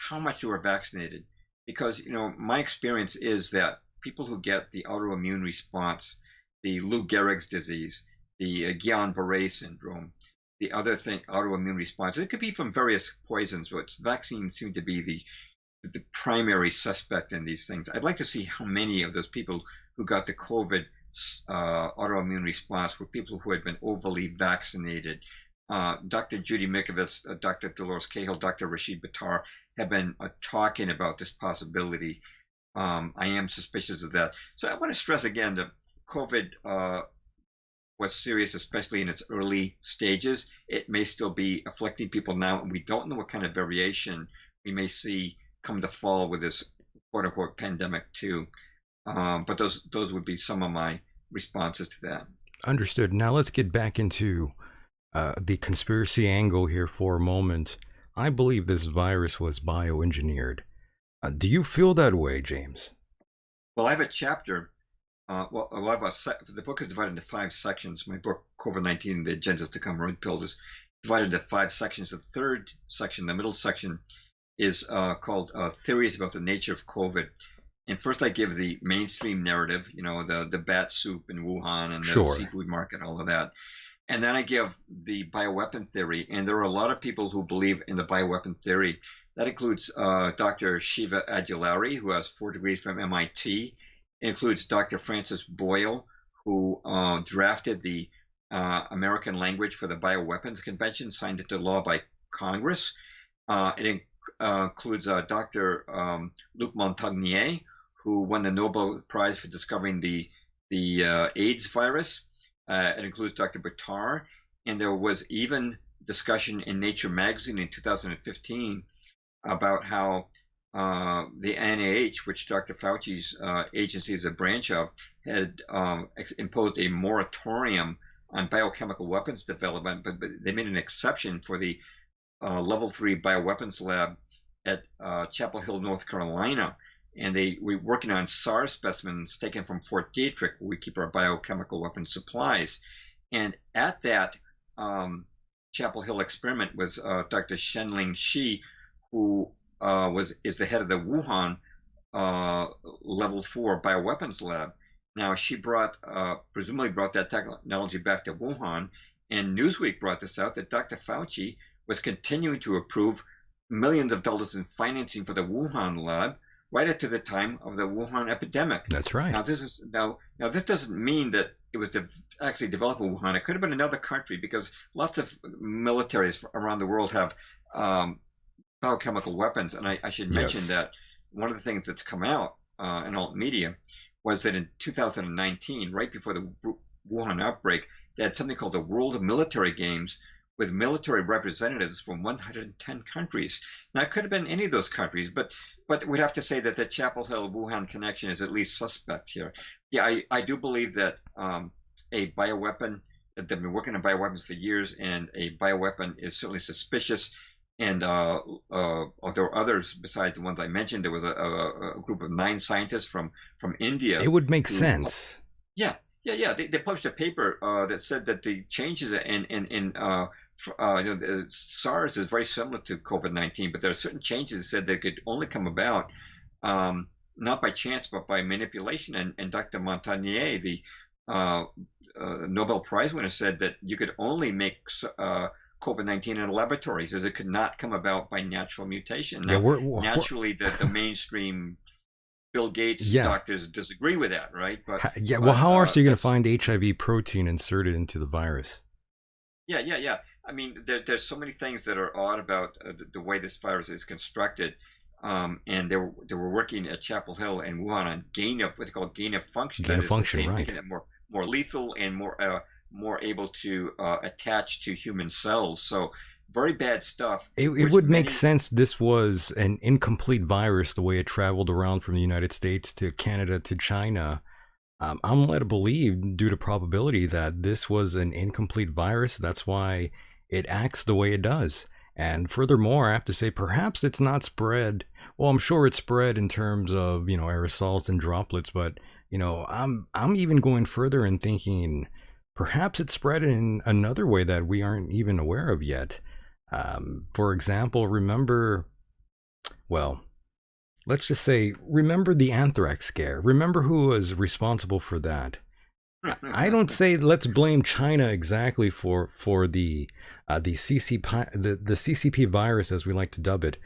how much they were vaccinated. Because, my experience is that people who get the autoimmune response, the Lou Gehrig's disease, the Guillain-Barré syndrome, the other thing, autoimmune response, it could be from various poisons, but vaccines seem to be the primary suspect in these things. I'd like to see how many of those people who got the COVID autoimmune response were people who had been overly vaccinated. Dr. Judy Mikovits, Dr. Dolores Cahill, Dr. Rashid Buttar have been talking about this possibility. I am suspicious of that. So I want to stress again that COVID was serious, especially in its early stages. It may still be afflicting people now, and we don't know what kind of variation we may see come to fall with this quote-unquote pandemic too. But those would be some of my responses to that.
Understood. Now let's get back into the conspiracy angle here for a moment. I believe this virus was bioengineered. Do you feel that way, James?
Well, I have a chapter the book is divided into 5 sections. My book, COVID-19, The Agendas to Come Red Pill, is divided into 5 sections. The third section, the middle section, is called Theories About the Nature of COVID. And first I give the mainstream narrative, the bat soup in Wuhan and the
Sure.
seafood market, all of that. And then I give the bioweapon theory. And there are a lot of people who believe in the bioweapon theory. That includes Dr. Shiva Adulari, who has 4 degrees from MIT. It includes Dr. Francis Boyle, who drafted the American language for the Bioweapons Convention, signed into law by Congress. It includes Dr. Luc Montagnier, who won the Nobel Prize for discovering the AIDS virus. It includes Dr. Bitar, and there was even discussion in Nature magazine in 2015 about how the NIH, which Dr. Fauci's agency is a branch of, had imposed a moratorium on biochemical weapons development, but they made an exception for the level 3 bioweapons lab at Chapel Hill, North Carolina. And they were working on SARS specimens taken from Fort Detrick, where we keep our biochemical weapon supplies. And at that Chapel Hill experiment was Dr. Shenling Shi, who is the head of the Wuhan level 4 bioweapons lab. Now, she presumably brought that technology back to Wuhan, and Newsweek brought this out that Dr. Fauci was continuing to approve millions of dollars in financing for the Wuhan lab right up to the time of the Wuhan epidemic.
That's right.
Now, this doesn't mean that it was actually developed in Wuhan. It could have been another country, because lots of militaries around the world have biochemical weapons. And I should mention that one of the things that's come out in alt media was that in 2019, right before the Wuhan outbreak, they had something called the World Military Games with military representatives from 110 countries. Now, it could have been any of those countries, but we'd have to say that the Chapel Hill-Wuhan connection is at least suspect here. Yeah, I do believe that a bioweapon, that they've been working on bioweapons for years, and a bioweapon is certainly suspicious. And there were others besides the ones I mentioned. There was a group of 9 scientists from India.
It would make sense.
Yeah. They published a paper that said that the changes in SARS is very similar to COVID-19, but there are certain changes that said they could only come about not by chance but by manipulation. And Dr. Montagnier, the Nobel Prize winner, said that you could only make COVID-19 in laboratories, as it could not come about by natural mutation. Now, naturally, the mainstream Bill Gates doctors disagree with that, right? But
how else are you going to find HIV protein inserted into the virus?
Yeah. I mean, there's so many things that are odd about the way this virus is constructed. And they were working at Chapel Hill and Wuhan on what they call gain of function.
Gain of function, right?
Making it more lethal and more able to attach to human cells. So very bad stuff.
It would make sense this was an incomplete virus, the way it traveled around from the United States to Canada to China. I'm led to believe, due to probability, that this was an incomplete virus. That's why it acts the way it does. And furthermore, I have to say, perhaps it's not spread. Well, I'm sure it's spread in terms of, aerosols and droplets, but, I'm even going further and thinking perhaps it's spread in another way that we aren't even aware of yet. For example, remember the anthrax scare. Remember who was responsible for that? I don't say let's blame China exactly for the CCP virus, as we like to dub it.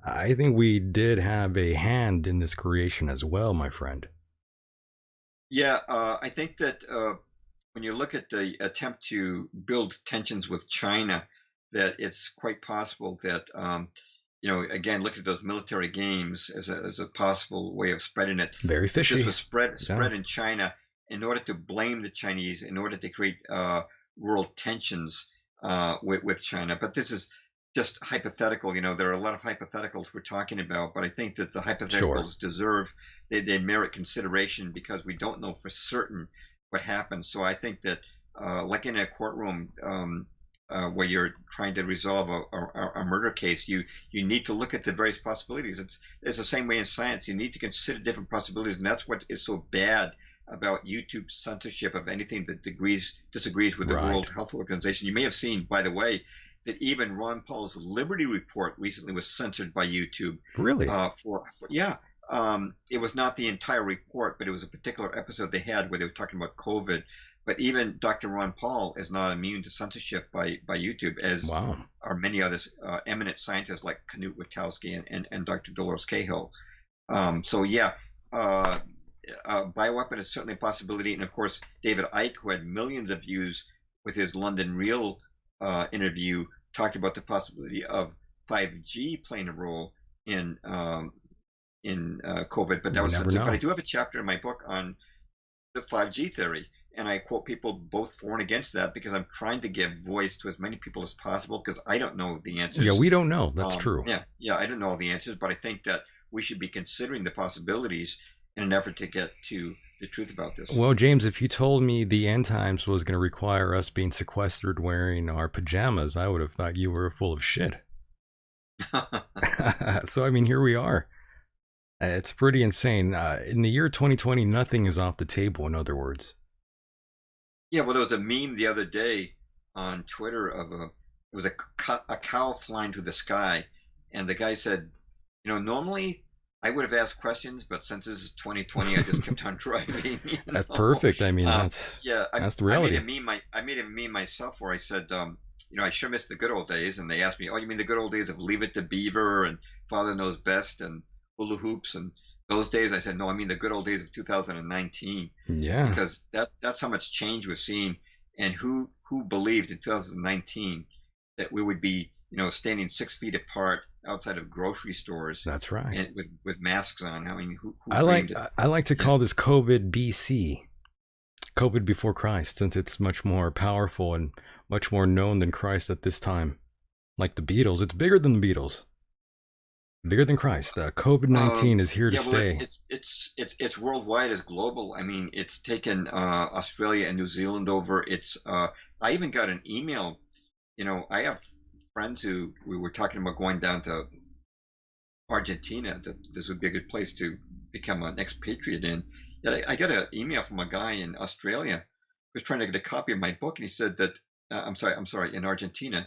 I think we did have a hand in this creation as well, my friend.
Yeah, I think that when you look at the attempt to build tensions with China, that it's quite possible that, again, look at those military games as a possible way of spreading it.
Very fishy.
This was spread in China in order to blame the Chinese, in order to create world tensions with China. But this is just hypothetical. There are a lot of hypotheticals we're talking about, but I think that the hypotheticals they merit consideration, because we don't know for certain what happened. So I think that, like in a courtroom, where you're trying to resolve a murder case, you need to look at the various possibilities. It's the same way in science. You need to consider different possibilities, and that's what is so bad about YouTube censorship of anything that disagrees with the
Right.
World Health Organization. You may have seen, by the way, that even Ron Paul's Liberty Report recently was censored by YouTube.
Really?
Yeah. It was not the entire report, but it was a particular episode they had where they were talking about COVID. But even Dr. Ron Paul is not immune to censorship by YouTube, as
Wow.
are many others, eminent scientists like Knut Witowski and Dr. Dolores Cahill. So yeah, bioweapon is certainly a possibility. And of course, David Icke, who had millions of views with his London Real interview, talked about the possibility of 5G playing a role in COVID. But that was
never
censored. But
know.
I do have a chapter in my book on the 5G theory. And I quote people both for and against that because I'm trying to give voice to as many people as possible because I don't know the answers.
Yeah, we don't know. That's true.
Yeah, I don't know all the answers, but I think that we should be considering the possibilities in an effort to get to the truth about this.
Well, James, if you told me the end times was going to require us being sequestered wearing our pajamas, I would have thought you were full of shit. So, I mean, here we are. It's pretty insane. In the year 2020, nothing is off the table, in other words.
Yeah, well, there was a meme the other day on Twitter of it was a cow flying through the sky, and the guy said, normally I would have asked questions, but since this is 2020, I just kept on driving.
That's perfect. I mean, that's the reality.
I made a meme myself where I said, I sure miss the good old days, and they asked me, oh, you mean the good old days of Leave It to Beaver and Father Knows Best and hula hoops and those days? I said, no, I mean the good old days of 2019.
Yeah.
Because that's how much change we're seeing. And who believed in 2019 that we would be, standing 6 feet apart outside of grocery stores?
That's right.
And with masks on. I mean, who
I like to call this COVID BC, COVID before Christ, since it's much more powerful and much more known than Christ at this time. Like the Beatles, it's bigger than the Beatles. Bigger than Christ. COVID-19 is here to stay.
It's worldwide. It's global. I mean, it's taken Australia and New Zealand over. I even got an email. I have friends who we were talking about going down to Argentina. That this would be a good place to become an expatriate in. Yet I got an email from a guy in Australia who was trying to get a copy of my book, and he said that I'm sorry, in Argentina,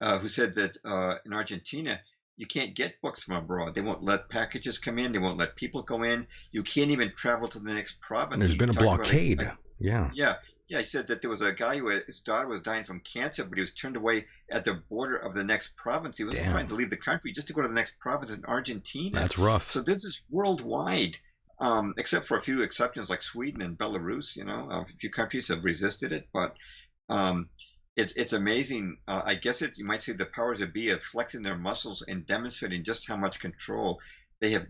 who said that in Argentina, you can't get books from abroad. They won't let packages come in. They won't let people go in. You can't even travel to the next province.
There's been a blockade. Yeah.
He said that there was a guy his daughter was dying from cancer, but he was turned away at the border of the next province. He wasn't trying to leave the country, just to go to the next province in Argentina.
That's rough.
So this is worldwide, except for a few exceptions like Sweden and Belarus. A few countries have resisted it, but it's amazing. I guess you might say the powers that be are flexing their muscles and demonstrating just how much control they have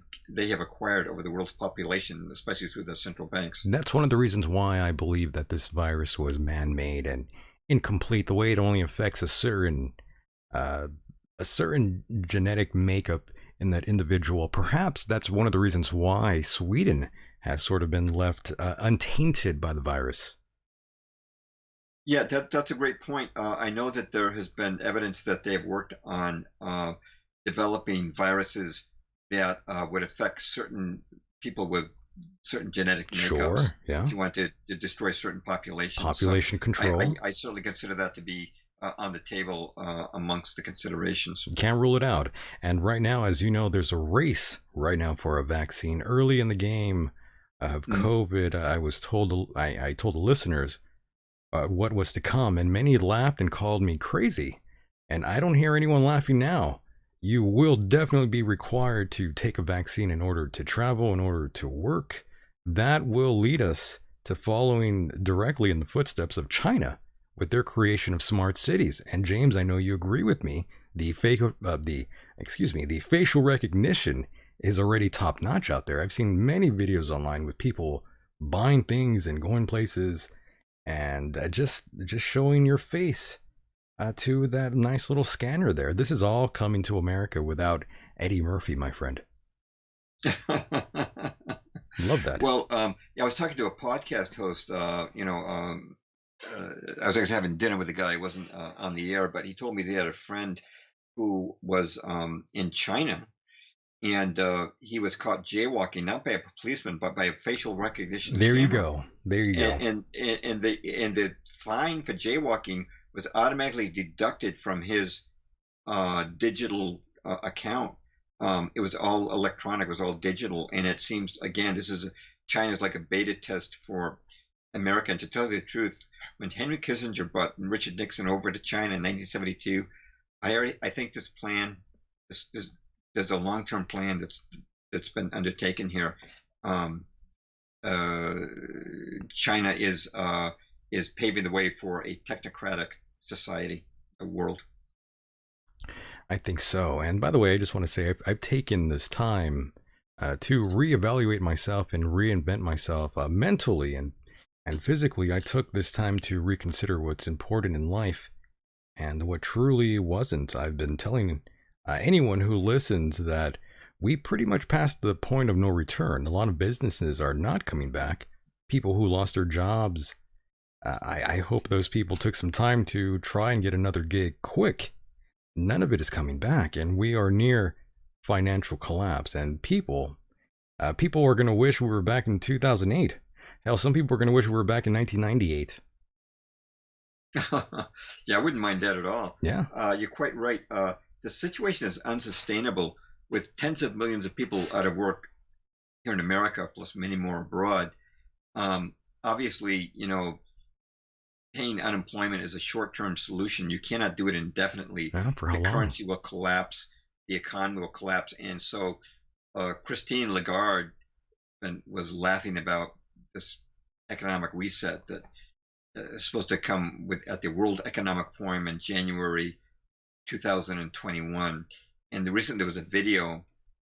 acquired over the world's population, especially through the central banks.
And that's one of the reasons why I believe that this virus was man-made and incomplete. The way it only affects a certain genetic makeup in that individual. Perhaps that's one of the reasons why Sweden has sort of been left untainted by the virus.
Yeah, that's a great point. I know that there has been evidence that they've worked on developing viruses that would affect certain people with certain genetic makeups.
Sure, yeah.
If you want to destroy certain populations.
Population control.
I certainly consider that to be on the table amongst the considerations.
You can't rule it out. And right now, as you know, there's a race right now for a vaccine. Early in the game of COVID, I told the listeners what was to come, and many laughed and called me crazy. And I don't hear anyone laughing now. You will definitely be required to take a vaccine in order to travel, in order to work. That will lead us to following directly in the footsteps of China with their creation of smart cities. And James, I know you agree with me. The facial recognition is already top notch out there. I've seen many videos online with people buying things and going places and just showing your face to that nice little scanner there. This is all coming to America without Eddie Murphy, my friend. Love that.
Well, I was talking to a podcast host. I was having dinner with a guy. He wasn't on the air, but he told me they had a friend who was in China, and he was caught jaywalking not by a policeman but by a facial recognition
There you
camera.
go. There you go.
And the fine for jaywalking was automatically deducted from his digital account. It was all electronic, it was all digital, and it seems, again, China's like a beta test for America. And to tell you the truth, when Henry Kissinger brought Richard Nixon over to China in 1972, I think this plan, there's a long-term plan that's been undertaken here. China is paving the way for a technocratic society, a world.
I think so. And by the way, I just want to say I've taken this time to reevaluate myself and reinvent myself mentally and physically. I took this time to reconsider what's important in life and what truly wasn't. I've been telling anyone who listens that we pretty much passed the point of no return. A lot of businesses are not coming back. People who lost their jobs, I hope those people took some time to try and get another gig quick. None of it is coming back, and we are near financial collapse. And people are going to wish we were back in 2008. Hell, some people are going to wish we were back in 1998.
Yeah, I wouldn't mind that at all.
Yeah.
You're quite right. The situation is unsustainable with tens of millions of people out of work here in America, plus many more abroad. Obviously, paying unemployment is a short-term solution. You cannot do it indefinitely.
For how
The
long?
currency will collapse, the economy will collapse, and so Christine Lagarde was laughing about this economic reset that is supposed to come at the World Economic Forum in January 2021. And recently there was a video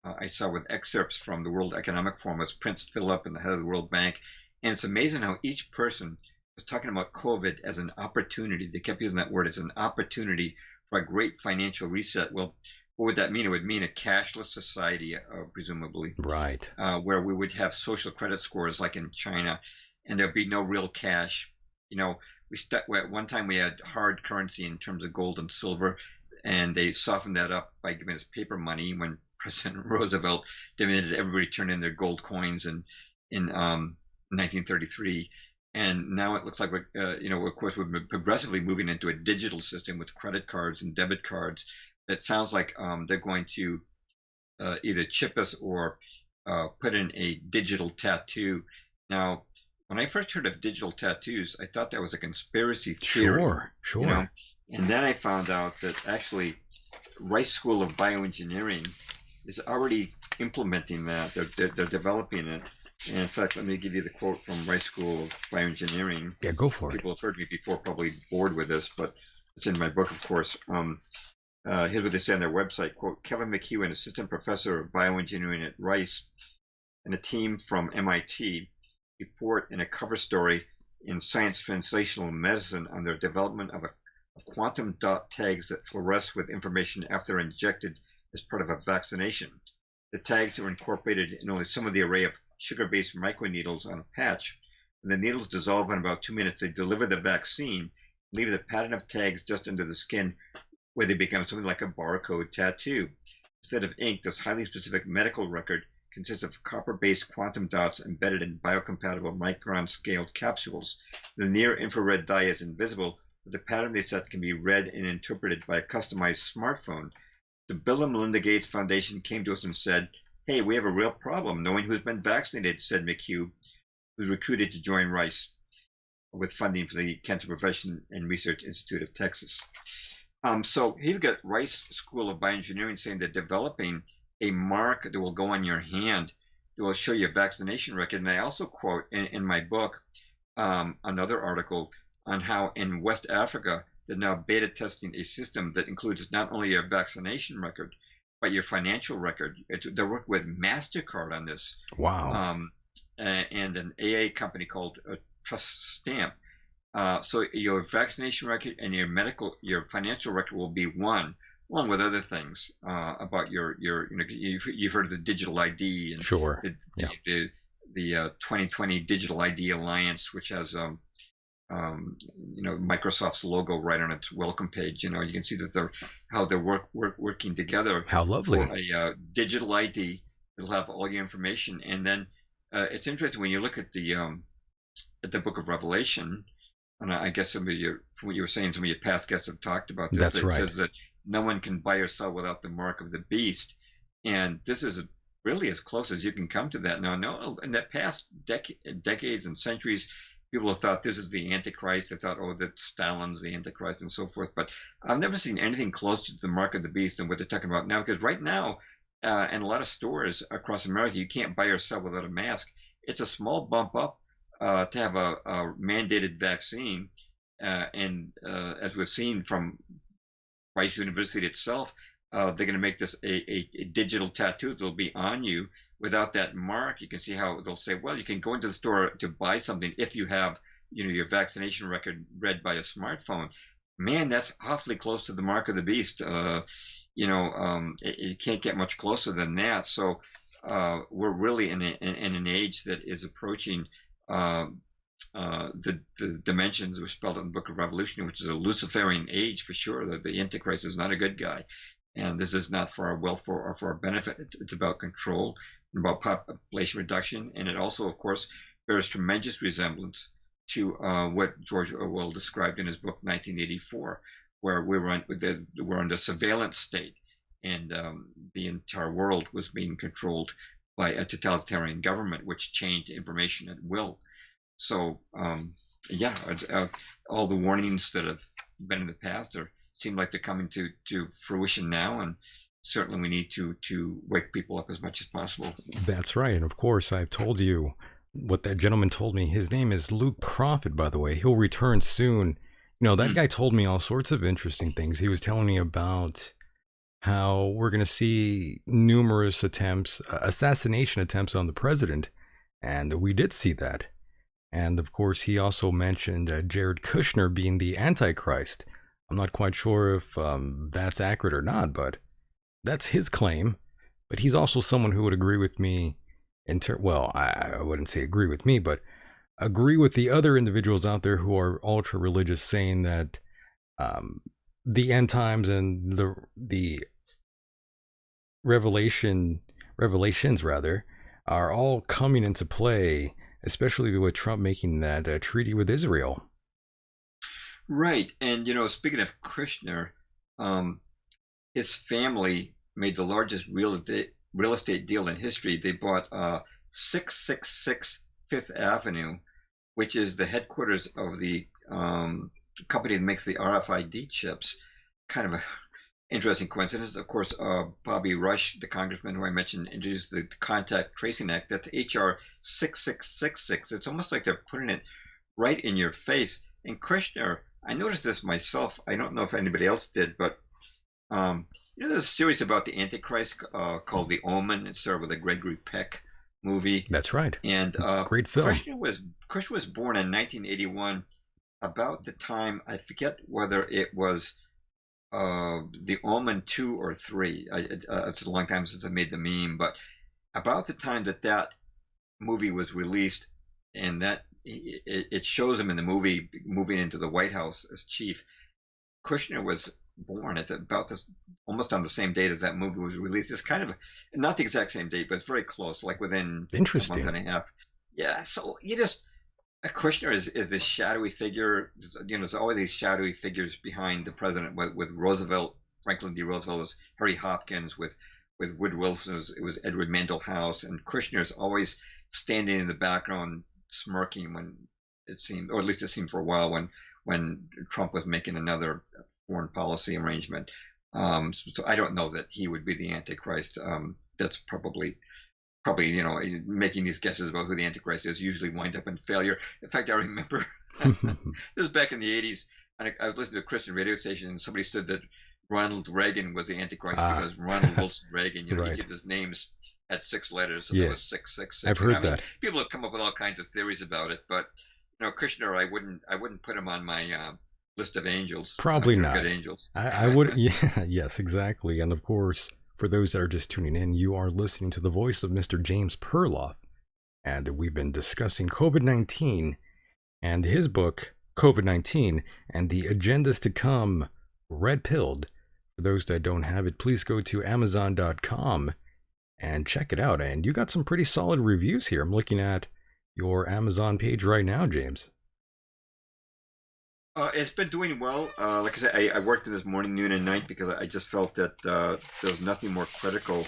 I saw with excerpts from the World Economic Forum. It was Prince Philip and the head of the World Bank, and it's amazing how each person was talking about COVID as an opportunity. They kept using that word as an opportunity for a great financial reset. Well, what would that mean? It would mean a cashless society, presumably,
Right.
where we would have social credit scores like in China, and there'd be no real cash. At one time we had hard currency in terms of gold and silver, and they softened that up by giving us paper money when President Roosevelt demanded everybody turn in their gold coins in 1933. And now it looks like of course, we've been progressively moving into a digital system with credit cards and debit cards. It sounds like they're going to either chip us or put in a digital tattoo. Now, when I first heard of digital tattoos, I thought that was a conspiracy theory.
Sure.
And then I found out that actually Rice School of Bioengineering is already implementing that. They're developing it. And in fact, let me give you the quote from Rice School of Bioengineering.
Yeah, go for it.
People have heard me before, probably bored with this, but it's in my book, of course. Here's what they say on their website, quote, Kevin McHugh, an assistant professor of bioengineering at Rice, and a team from MIT report in a cover story in Science Translational Medicine on their development of quantum dot tags that fluoresce with information after they're injected as part of a vaccination. The tags are incorporated in only some of the array of sugar-based microneedles on a patch. When the needles dissolve in about 2 minutes, they deliver the vaccine, leave the pattern of tags just under the skin, where they become something like a barcode tattoo. Instead of ink, this highly specific medical record consists of copper-based quantum dots embedded in biocompatible micron-scaled capsules. The near-infrared dye is invisible, but the pattern they set can be read and interpreted by a customized smartphone. The Bill and Melinda Gates Foundation came to us and said, hey, we have a real problem knowing who's been vaccinated, said McHugh, who was recruited to join Rice with funding for the Cancer Prevention and Research Institute of Texas. So here you've got Rice School of Bioengineering saying they're developing a mark that will go on your hand that will show your vaccination record. And I also quote in my book another article on how in West Africa they're now beta testing a system that includes not only your vaccination record, but your financial record. They're working with MasterCard on this.
Wow.
And an AA company called Trust Stamp. So your vaccination record and your financial record will be one, along with other things about your you've heard of the digital ID and
Sure.
the 2020 Digital ID Alliance, which has Microsoft's logo right on its welcome page. You can see that they're working together.
How lovely.
For a digital ID. It'll have all your information, and then it's interesting when you look at the Book of Revelation. And I guess from what you were saying, some of your past guests have talked about this.
That's right.
It says that no one can buy or sell without the mark of the beast, and this is really as close as you can come to that. Now, no, in the past decades and centuries, people have thought this is the Antichrist. They thought, oh, that Stalin's the Antichrist and so forth. But I've never seen anything closer to the mark of the beast than what they're talking about now. Because right now, in a lot of stores across America, you can't buy or sell without a mask. It's a small bump up to have a mandated vaccine, and as we've seen from Rice University itself, they're going to make this a digital tattoo that'll be on you. Without that mark, you can see how they'll say, well, you can go into the store to buy something if you have, your vaccination record read by a smartphone. Man, that's awfully close to the mark of the beast. It can't get much closer than that. So we're really in an age that is approaching the dimensions were spelled in the Book of Revelation, which is a Luciferian age for sure. That the Antichrist is not a good guy, and this is not for our welfare or for our benefit. It's about control, about population reduction, and it also, of course, bears tremendous resemblance to what George Orwell described in his book 1984, where we're under surveillance state, and the entire world was being controlled by a totalitarian government, which changed information at will. So, all the warnings that have been in the past seem like they're coming to fruition now, and certainly we need to wake people up as much as possible.
That's right. And of course, I've told you what that gentleman told me. His name is Luke Prophet, by the way. He'll return soon. That guy told me all sorts of interesting things. He was telling me about how we're going to see numerous assassination attempts on the president. And we did see that. And of course, he also mentioned Jared Kushner being the Antichrist. I'm not quite sure if that's accurate or not, but that's his claim. But he's also someone who would agree with me I wouldn't say agree with me, but agree with the other individuals out there who are ultra religious, saying that the end times and the revelations rather are all coming into play, especially with Trump making that treaty with Israel.
Right. And, speaking of Kushner, his family made the largest real estate deal in history. They bought 666 Fifth Avenue, which is the headquarters of the company that makes the RFID chips. Kind of an interesting coincidence. Of course, Bobby Rush, the congressman who I mentioned, introduced the Contact Tracing Act. That's HR 6666. It's almost like they're putting it right in your face. And Kushner, I noticed this myself. I don't know if anybody else did, but there's a series about the Antichrist called The Omen. It started with a Gregory Peck movie.
That's right.
And
great film.
Kushner was born in 1981, about the time, I forget whether it was The Omen 2 or 3. It's a long time since I made the meme, but about the time that movie was released, and that it shows him in the movie moving into the White House as chief. Kushner was born at almost on the same date as that movie was released. It's kind of not the exact same date, but it's very close, like within a month and a half. Yeah, so Kushner is this shadowy figure. There's always these shadowy figures behind the president. With Roosevelt, Franklin D. Roosevelt was Harry Hopkins. With Woodrow Wilson, it was Edward Mandell House, and Kushner's always standing in the background, smirking when it seemed, or at least it seemed for a while, when Trump was making another foreign policy arrangement. So I don't know that he would be the Antichrist. That's probably making these guesses about who the Antichrist is usually wind up in failure. In fact, I remember this was back in the 80s, and I was listening to a Christian radio station, and somebody said that Ronald Reagan was the Antichrist because Ronald Wilson Reagan,
right.
Each of his names had 6 letters, so
yeah.
there was 666.
I've heard that.
People have come up with all kinds of theories about it, but Kushner, I wouldn't put him on my list of angels.
Probably not.
Good angels.
I would. Yeah. Yes. Exactly. And of course, for those that are just tuning in, you are listening to the voice of Mr. James Perloff, and we've been discussing COVID-19 and his book COVID-19 and the agendas to come, red pilled. For those that don't have it, please go to Amazon.com and check it out. And you got some pretty solid reviews here. I'm looking at your Amazon page right now, James.
It's been doing well. Like I said, I worked in this morning, noon, and night because I just felt that there was nothing more critical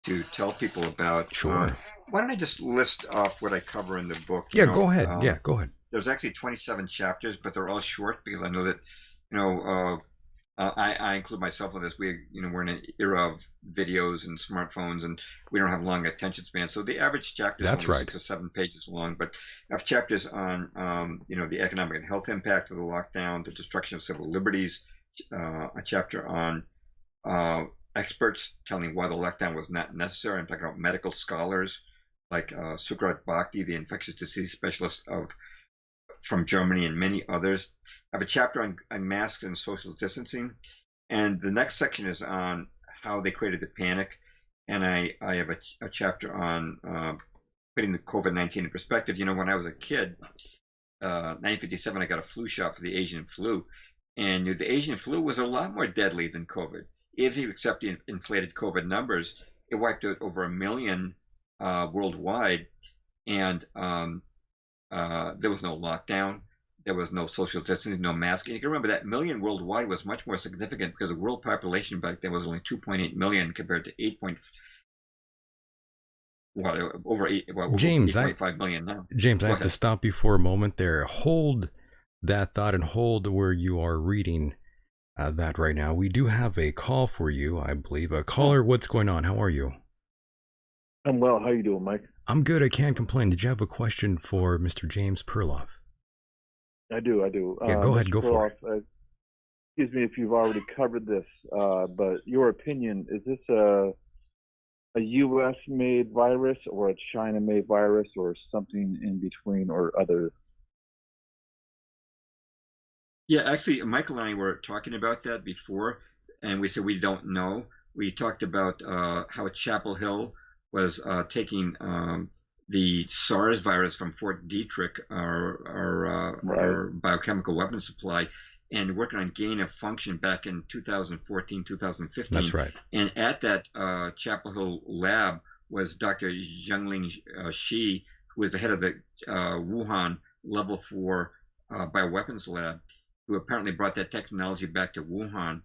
to tell people about.
Sure.
Why don't I just list off what I cover in the book?
Yeah, go ahead. Go ahead.
There's actually 27 chapters, but they're all short because I know that, I include myself in this. We're in an era of videos and smartphones, and we don't have long attention spans. So the average chapter is only 6 or 7 pages long. But I have chapters on, the economic and health impact of the lockdown, the destruction of civil liberties, a chapter on experts telling why the lockdown was not necessary. I'm talking about medical scholars like Sukrat Bhakti, the infectious disease specialist from Germany, and many others. I have a chapter on masks and social distancing, and the next section is on how they created the panic, and I have a chapter on putting the COVID-19 in perspective. When I was a kid, 1957, I got a flu shot for the Asian flu, and the Asian flu was a lot more deadly than COVID. If you accept the inflated COVID numbers, it wiped out over 1 million worldwide, and there was no lockdown, there was no social distancing, no mask. And you can remember that 1 million worldwide was much more significant because the world population back then was only 2.8 million compared to 8.5 million now.
James, I have to stop you for a moment there. Hold that thought and hold where you are reading that right now. We do have a call for you, I believe. A caller, what's going on? How are you?
I'm well. How you doing, Mike?
I'm good. I can't complain. Did you have a question for Mr. James Perloff?
I do.
Yeah, go ahead. Go for it.
Excuse me if you've already covered this, but your opinion, is this a U.S.-made virus or a China-made virus or something in between or other?
Yeah, actually, Michael and I were talking about that before, and we said we don't know. We talked about how Chapel Hill was taking the SARS virus from Fort Detrick, our biochemical weapons supply, and working on gain of function back in 2014, 2015.
That's right.
And at that Chapel Hill lab was Dr. Zhengling Shi, who was the head of the Wuhan Level 4 bioweapons lab, who apparently brought that technology back to Wuhan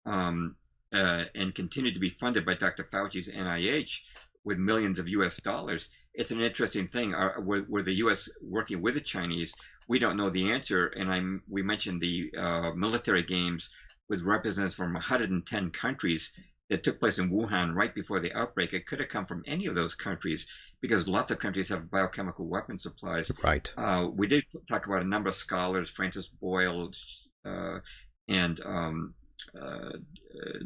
and continued to be funded by Dr. Fauci's NIH with millions of US dollars. It's an interesting thing. Were the US working with the Chinese? We don't know the answer. And we mentioned the military games with representatives from 110 countries that took place in Wuhan right before the outbreak. It could have come from any of those countries because lots of countries have biochemical weapon supplies.
Right.
We did talk about a number of scholars, Francis Boyle and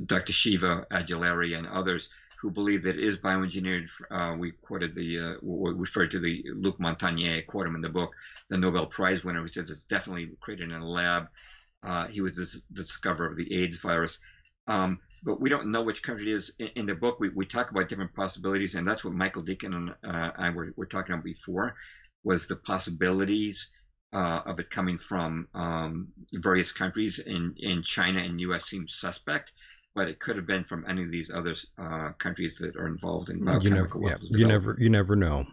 Dr. Shiva Adulari and others, who believe that it is bioengineered. We quoted we referred to the Luc Montagnier, I quote him in the book, the Nobel Prize winner, who says it's definitely created in a lab. He was the discoverer of the AIDS virus. But we don't know which country it is. In the book, we talk about different possibilities, and that's what Michael Decon and I were talking about before, was the possibilities of it coming from various countries. In China and U.S. seems suspect, but it could have been from any of these other countries that are involved in biochemical weapons development.
You never know.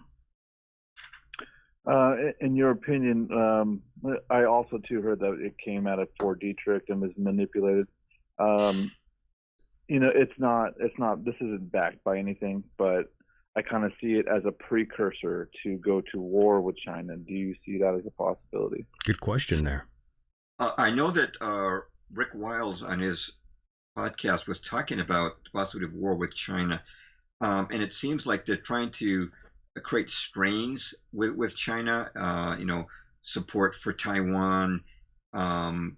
In your opinion, I also too heard that it came out of Fort Detrick and was manipulated. It's not. This isn't backed by anything, but I kind of see it as a precursor to go to war with China. Do you see that as a possibility?
Good question there.
I know that Rick Wiles on his podcast was talking about the possibility of war with China, and it seems like they're trying to create strains with China. Support for Taiwan. The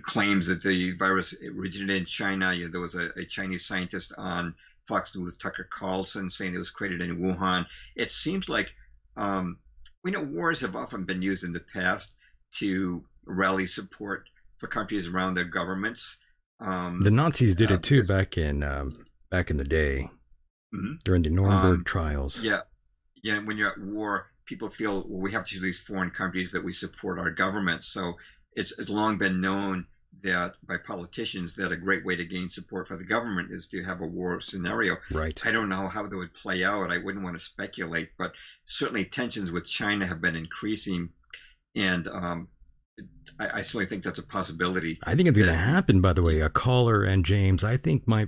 claims that the virus originated in China. There was a Chinese scientist on Fox News, Tucker Carlson, saying it was created in Wuhan. It seems like we know wars have often been used in the past to rally support for countries around their governments.
The Nazis did it too back in the day, during the Nuremberg trials.
Yeah. When you're at war, people feel, well, we have to choose these foreign countries that we support our government. So it's long been known that by politicians that a great way to gain support for the government is to have a war scenario.
Right.
I don't know how that would play out. I wouldn't want to speculate, but certainly tensions with China have been increasing, and I certainly think that's a possibility.
I think it's going to happen. By the way, a caller and James. I think my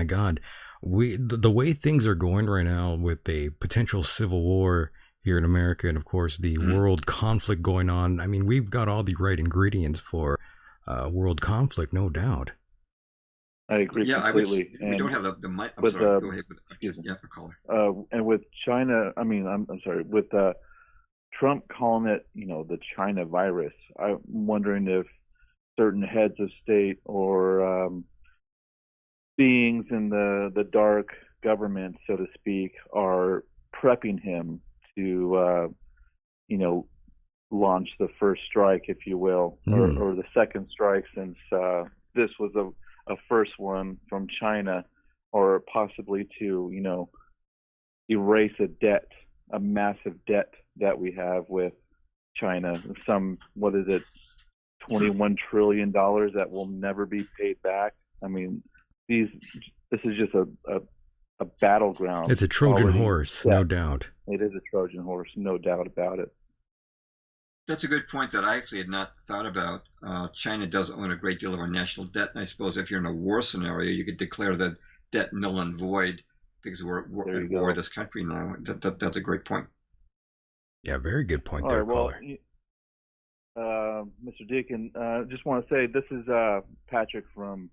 God, the way things are going right now with a potential civil war here in America, and of course the world conflict going on. I mean, we've got all the right ingredients for world conflict, no doubt.
I agree completely.
We don't have the mic. I'm
with,
sorry. Go ahead. Yeah, caller.
And with China, I mean, I'm sorry. With Trump calling it, the China virus, I'm wondering if certain heads of state or beings in the dark government, so to speak, are prepping him to, launch the first strike, if you will, or the second strike, since this was a first one from China, or possibly to, erase a massive debt that we have with China. $21 trillion that will never be paid back. I mean, this is just a battleground.
It's a Trojan horse, no doubt.
It is a Trojan horse, no doubt about it.
That's a good point that I actually had not thought about. China does own a great deal of our national debt, and I suppose if you're in a war scenario, you could declare the debt null and void because we're at war with this country now. That's a great point.
Yeah, very good point
All
there,
right, well,
caller.
Mr. Decon, just want to say this is Patrick from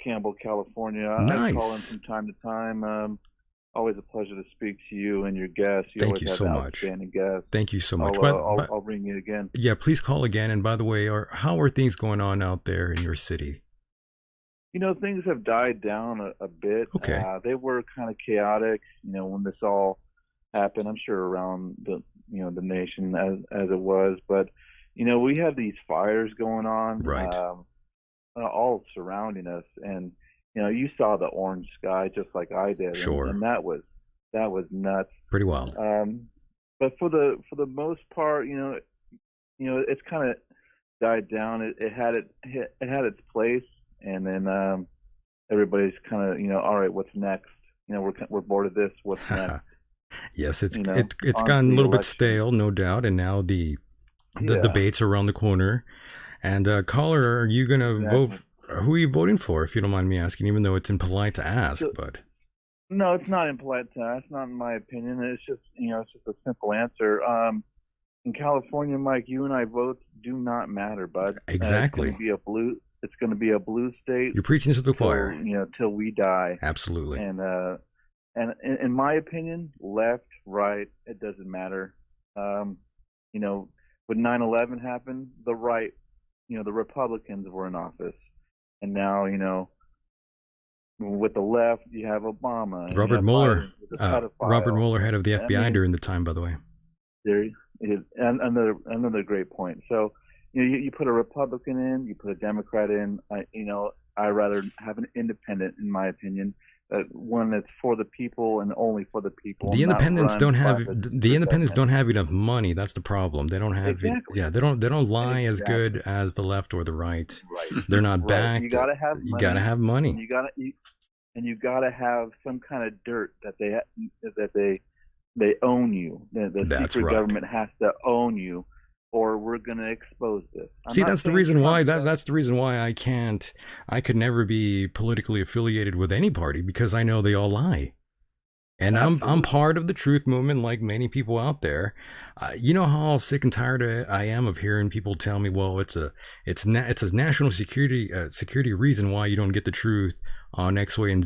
Campbell, California.
Nice.
I call in from time to time. Always a pleasure to speak to you and your guests.
Thank you so much.
Outstanding guests.
Thank you so much.
I'll ring you again.
Yeah, please call again. And by the way, how are things going on out there in your city?
Things have died down a bit.
Okay.
They were kind of chaotic, when this all happened. I'm sure around the nation as it was, but we had these fires going on,
right,
all surrounding us, and you saw the orange sky just like I did.
Sure.
And that was nuts.
Pretty wild.
But for the most part, it's kind of died down. It had its place, and then everybody's kind of all right, what's next? We're bored of this. What's next?
Yes, it's gotten a little bit stale, no doubt, and now the debates are around the corner. And caller, are you gonna vote? Who are you voting for, if you don't mind me asking? Even though it's impolite to ask, but
no, it's not impolite to ask. Not in my opinion. It's just it's just a simple answer. In California, Mike, you and I votes do not matter, bud.
Exactly.
It's going to be a blue state.
You're preaching to the choir.
Till we die.
Absolutely.
And in my opinion, left, right, it doesn't matter. When 9/11 happened, the right, the Republicans were in office, and now with the left, you have Obama.
Robert Mueller, head of the FBI during the time, by the way.
There is another great point. So, you put a Republican in, you put a Democrat in. I rather have an independent, in my opinion, one that's for the people and only for the people.
The independents don't have enough money. That's the problem. They don't have they don't lie as good as the left or the right.
Right.
They're not backed.
You gotta have money.
You gotta have money.
You gotta have some kind of dirt that they own you. The secret government has to own you, or we're gonna expose this.
That's the reason why that's the reason why I could never be politically affiliated with any party, because I know they all lie. And I'm part of the truth movement, like many people out there. You know how sick and tired I am of hearing people tell me, well, it's a national security reason why you don't get the truth on X, Y, and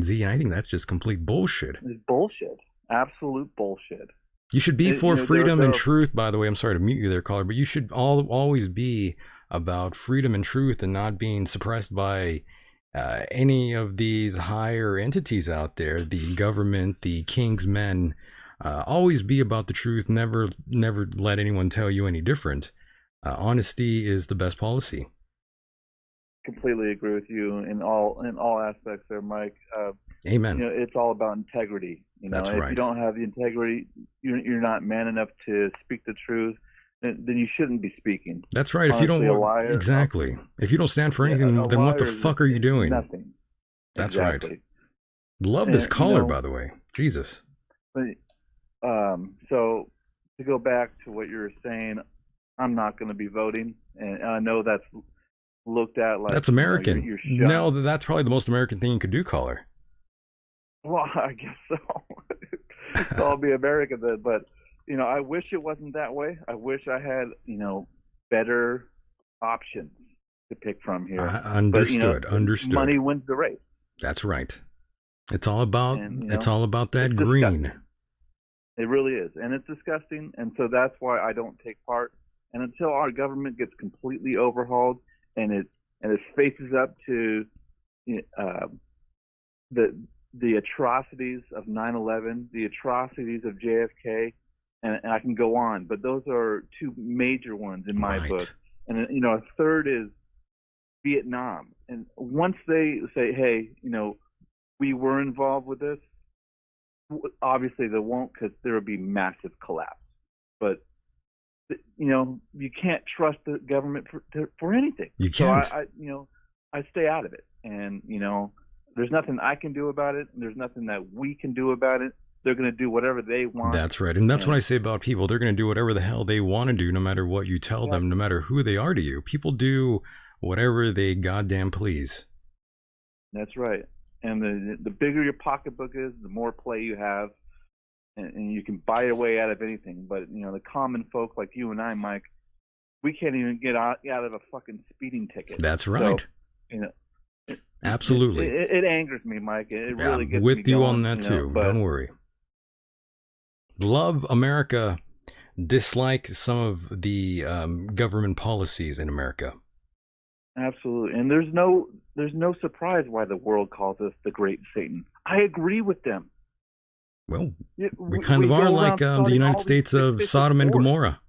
Z. And I think that's just complete bullshit.
It's bullshit. Absolute bullshit.
You should be for freedom and truth, by the way. I'm sorry to mute you there, caller, but you should always be about freedom and truth and not being suppressed by any of these higher entities out there, the government, the king's men. Always be about the truth. Never let anyone tell you any different. Honesty is the best policy.
completely agree with you in all aspects there, Mike.
Amen.
You know, it's all about integrity. You know,
That's
if
right.
you don't have the integrity, you're not man enough to speak the truth. Then you shouldn't be speaking.
That's right.
Honestly,
if you don't
a liar,
exactly, if you don't stand for anything,
a
then what the
liar is
fuck are you doing?
Nothing.
That's
exactly.
right. Love this
And,
caller,
you know,
by the way. Jesus.
But, so to go back to what you were saying, I'm not going to be voting, and I know that's looked at like
That's American.
You know, you're
No, that's probably the most American thing you could do, caller.
Well, I guess so. So I'll be American then, but you know, I wish it wasn't that way. I wish I had, you know, better options to pick from here.
Understood.
But, you know,
understood.
Money wins the race.
That's right. It's all about it's all about that
it's
green.
disgusting. It really is, and it's disgusting, and so that's why I don't take part. And until our government gets completely overhauled and it faces up to the atrocities of 9/11, the atrocities of JFK, and I can go on, but those are two major ones in my book. And you know, a third is Vietnam. And once they say, hey, you know, we were involved with this, obviously they won't, because there will be massive collapse. But you know, you can't trust the government for anything.
You can't.
So I stay out of it, and you know, there's nothing I can do about it, and there's nothing that we can do about it. They're going to do whatever they want.
That's right. And that's what I say about people. They're going to do whatever the hell they want to do, no matter what you tell them, no matter who they are to you. People do whatever they goddamn please.
That's right. And the bigger your pocketbook is, the more play you have, and you can buy your way out of anything. But, you know, the common folk like you and I, Mike, we can't even get out of a fucking speeding ticket.
That's right.
So, you know,
absolutely.
It angers me, Mike. It really gets
with
me
you
going,
on that
you know,
too.
but,
don't worry. Love America, dislike some of the government policies in America.
Absolutely. And there's no surprise why the world calls us the Great Satan. I agree with them.
Well, we kind of are like the United States of Sodom and Gomorrah.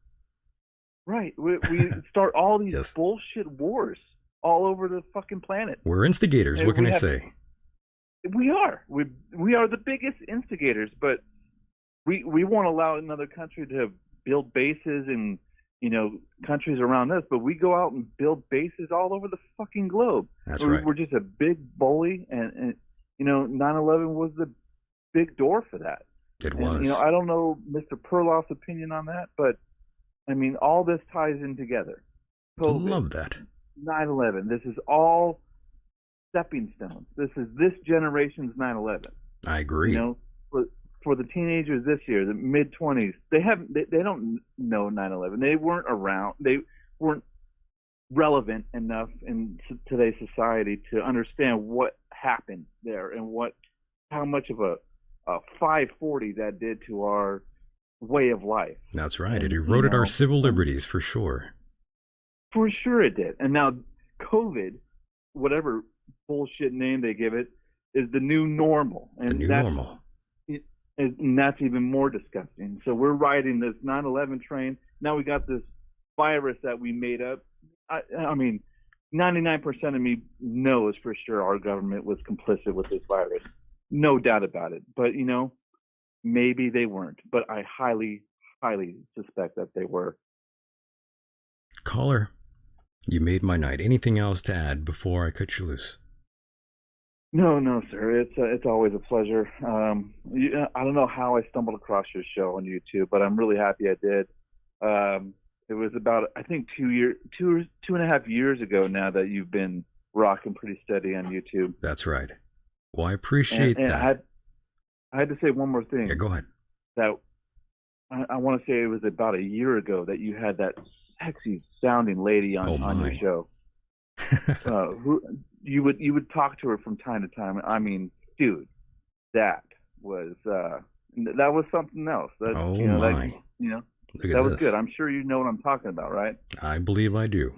Right. We start all these bullshit wars all over the fucking planet.
We're instigators. What can I say?
We are. We are the biggest instigators, but we won't allow another country to build bases in, you know, countries around us, but we go out and build bases all over the fucking globe.
That's right.
We're just a big bully, and you know, 9/11 was the big door for that.
It was.
You know, I don't know Mr. Perloff's opinion on that, but I mean, all this ties in together. COVID,
love that.
9/11. This is all stepping stones. This is this generation's 9/11.
I agree.
You know, for the teenagers this year, the mid-20s, they don't know 9/11. They weren't around. They weren't relevant enough in today's society to understand what happened there and how much of a 540 that did to our way of life.
That's right. It eroded our civil liberties for sure.
For sure it did. And now COVID, whatever bullshit name they give it, is the new normal. And
the new normal.
And that's even more disgusting. So we're riding this 9/11 train. Now we got this virus that we made up. I mean, 99% of me knows for sure our government was complicit with this virus. No doubt about it. But, you know, maybe they weren't. But I highly, highly suspect that they were.
Caller, you made my night. Anything else to add before I cut you loose?
No, sir. It's always a pleasure. I don't know how I stumbled across your show on YouTube, but I'm really happy I did. It was about, I think, 2.5 years ago now that you've been rocking pretty steady on YouTube.
That's right. Well, I appreciate that.
I had to say one more thing.
Yeah, go ahead.
That I want to say it was about a year ago that you had that sexy sounding lady on your show. Who you would talk to her from time to time. I mean, dude, that was something else. That,
oh
you know,
my!
that, you know,
Look
that
at
was
this.
good. I'm sure you know what I'm talking about, right?
I believe I do.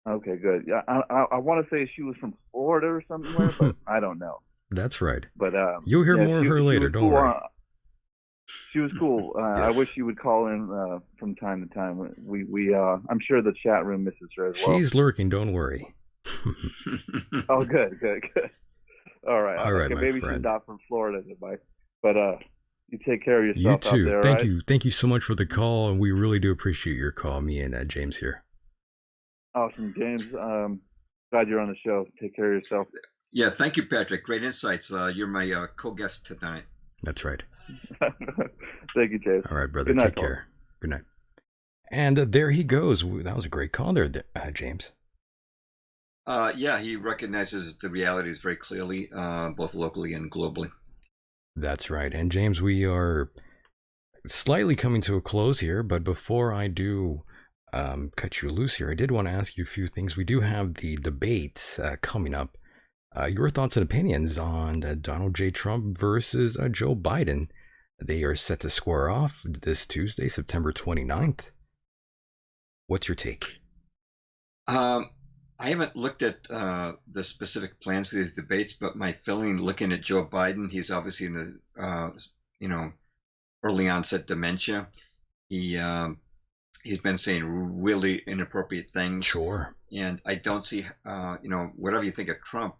Okay, good. Yeah, I want to say she was from Florida or somewhere, but I don't know.
That's right.
But
you'll hear more of her later. Don't worry.
She was cool.
Yes.
I wish you would call in from time to time. We I'm sure the chat room misses her as well.
She's lurking. Don't worry.
Oh, good. All right.
All right,
okay,
my
maybe
friend.
she's not from Florida, but you take care of
You
yourself out
too.
there.
Thank
right?
you. Thank you so much for the call, and we really do appreciate your call. Me and James here.
Awesome, James. Glad you're on the show. Take care of yourself.
Yeah, thank you, Patrick. Great insights. You're my co-guest tonight.
That's right.
Thank you, James.
All right, brother.
Good night,
Take care. Good night. And there he goes. That was a great call there, James.
Yeah, he recognizes the realities very clearly, both locally and globally.
That's right. And James, we are slightly coming to a close here, but before I do cut you loose here, I did want to ask you a few things. We do have the debate coming up. Your thoughts and opinions on Donald J. Trump versus Joe Biden. They are set to square off this Tuesday, September 29th. What's your take?
I haven't looked at the specific plans for these debates, but my feeling, looking at Joe Biden, he's obviously in the early onset dementia. He's been saying really inappropriate things.
Sure.
And I don't see, whatever you think of Trump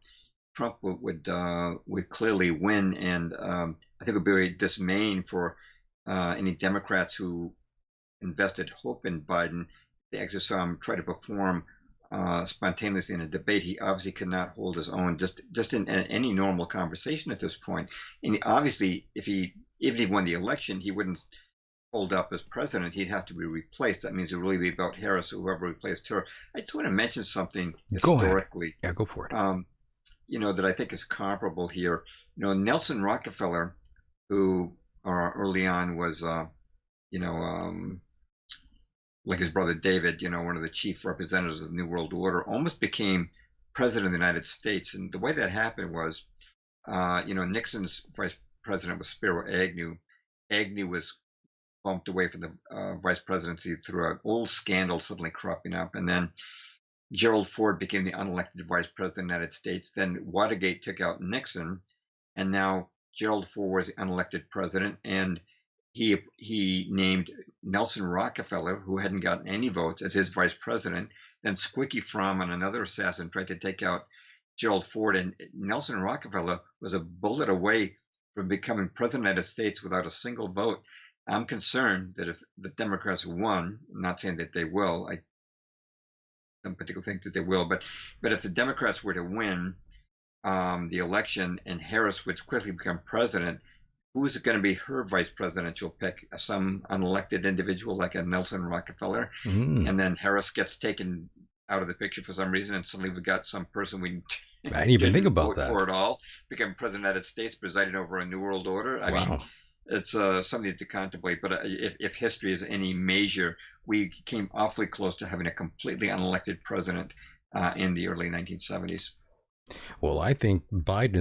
would clearly win, and I think it would be very dismaying for any Democrats who invested hope in Biden. They actually saw him try to perform spontaneously in a debate. He obviously could not hold his own just in any normal conversation at this point. And obviously, even if he won the election, he wouldn't hold up as president. He'd have to be replaced. That means it would really be about Harris or whoever replaced her. I just want to mention something historically.
Yeah, go for it.
That I think is comparable here. Nelson Rockefeller, who early on was, like his brother David, one of the chief representatives of the New World Order, almost became president of the United States. And the way that happened was, Nixon's vice president was Spiro Agnew. Agnew was bumped away from the vice presidency through an old scandal suddenly cropping up. And then Gerald Ford became the unelected vice president of the United States. Then Watergate took out Nixon, and now Gerald Ford was the unelected president, and he named Nelson Rockefeller, who hadn't gotten any votes, as his vice president. Then Squeaky Fromm and another assassin tried to take out Gerald Ford, and Nelson Rockefeller was a bullet away from becoming president of the United States without a single vote. I'm concerned that if the Democrats won, I'm not saying that they will, I don't particularly think that they will, but if the Democrats were to win the election and Harris would quickly become president, who's going to be her vice presidential pick? Some unelected individual like a Nelson Rockefeller, and then Harris gets taken out of the picture for some reason, and suddenly we got some person we
I didn't even think about
vote
that
for at all, become president of the United States, presiding over a new world order. I mean, it's something to contemplate. But if history is any measure, we came awfully close to having a completely unelected president in the early 1970s.
Well, I think Biden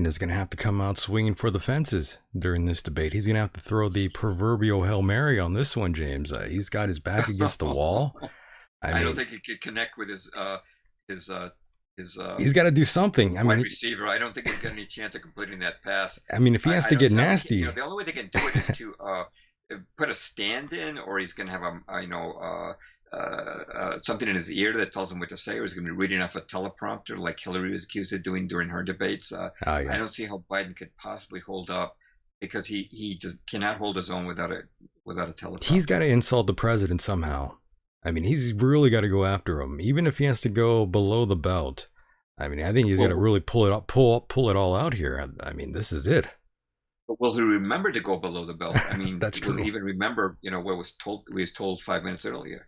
is going to have to come out swinging for the fences during this debate. He's going to have to throw the proverbial Hail Mary on this one, James. He's got his back against the wall. I don't
think he could connect with his
he's got to do something. I mean,
receiver. I don't think he's got any chance of completing that pass.
I mean, if he has to get nasty,
the only way they can do it is to put a stand-in, or he's going to have something in his ear that tells him what to say, or he's going to be reading off a teleprompter like Hillary was accused of doing during her debates. I don't see how Biden could possibly hold up, because he just cannot hold his own without a teleprompter.
He's got to insult the president somehow. I mean, he's really got to go after him, even if he has to go below the belt. I mean, I think he's got to really pull it all out here. I mean, this is it.
But will he remember to go below the belt? I mean,
that's true.
Will he even remember, what was told 5 minutes earlier?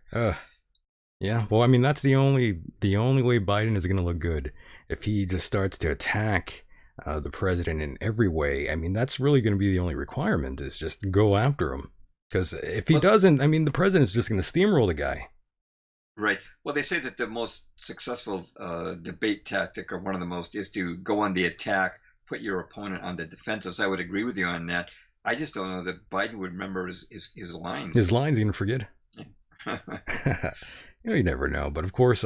Yeah. Well, I mean, that's the only way Biden is going to look good, if he just starts to attack the president in every way. I mean, that's really going to be the only requirement, is just go after him. Because if he doesn't, I mean, the president's just going to steamroll the guy.
Right. Well, they say that the most successful debate tactic, or one of the most, is to go on the attack, put your opponent on the defensive. So I would agree with you on that. I just don't know that Biden would remember his lines.
His lines, you're going to forget? You never know. But of course,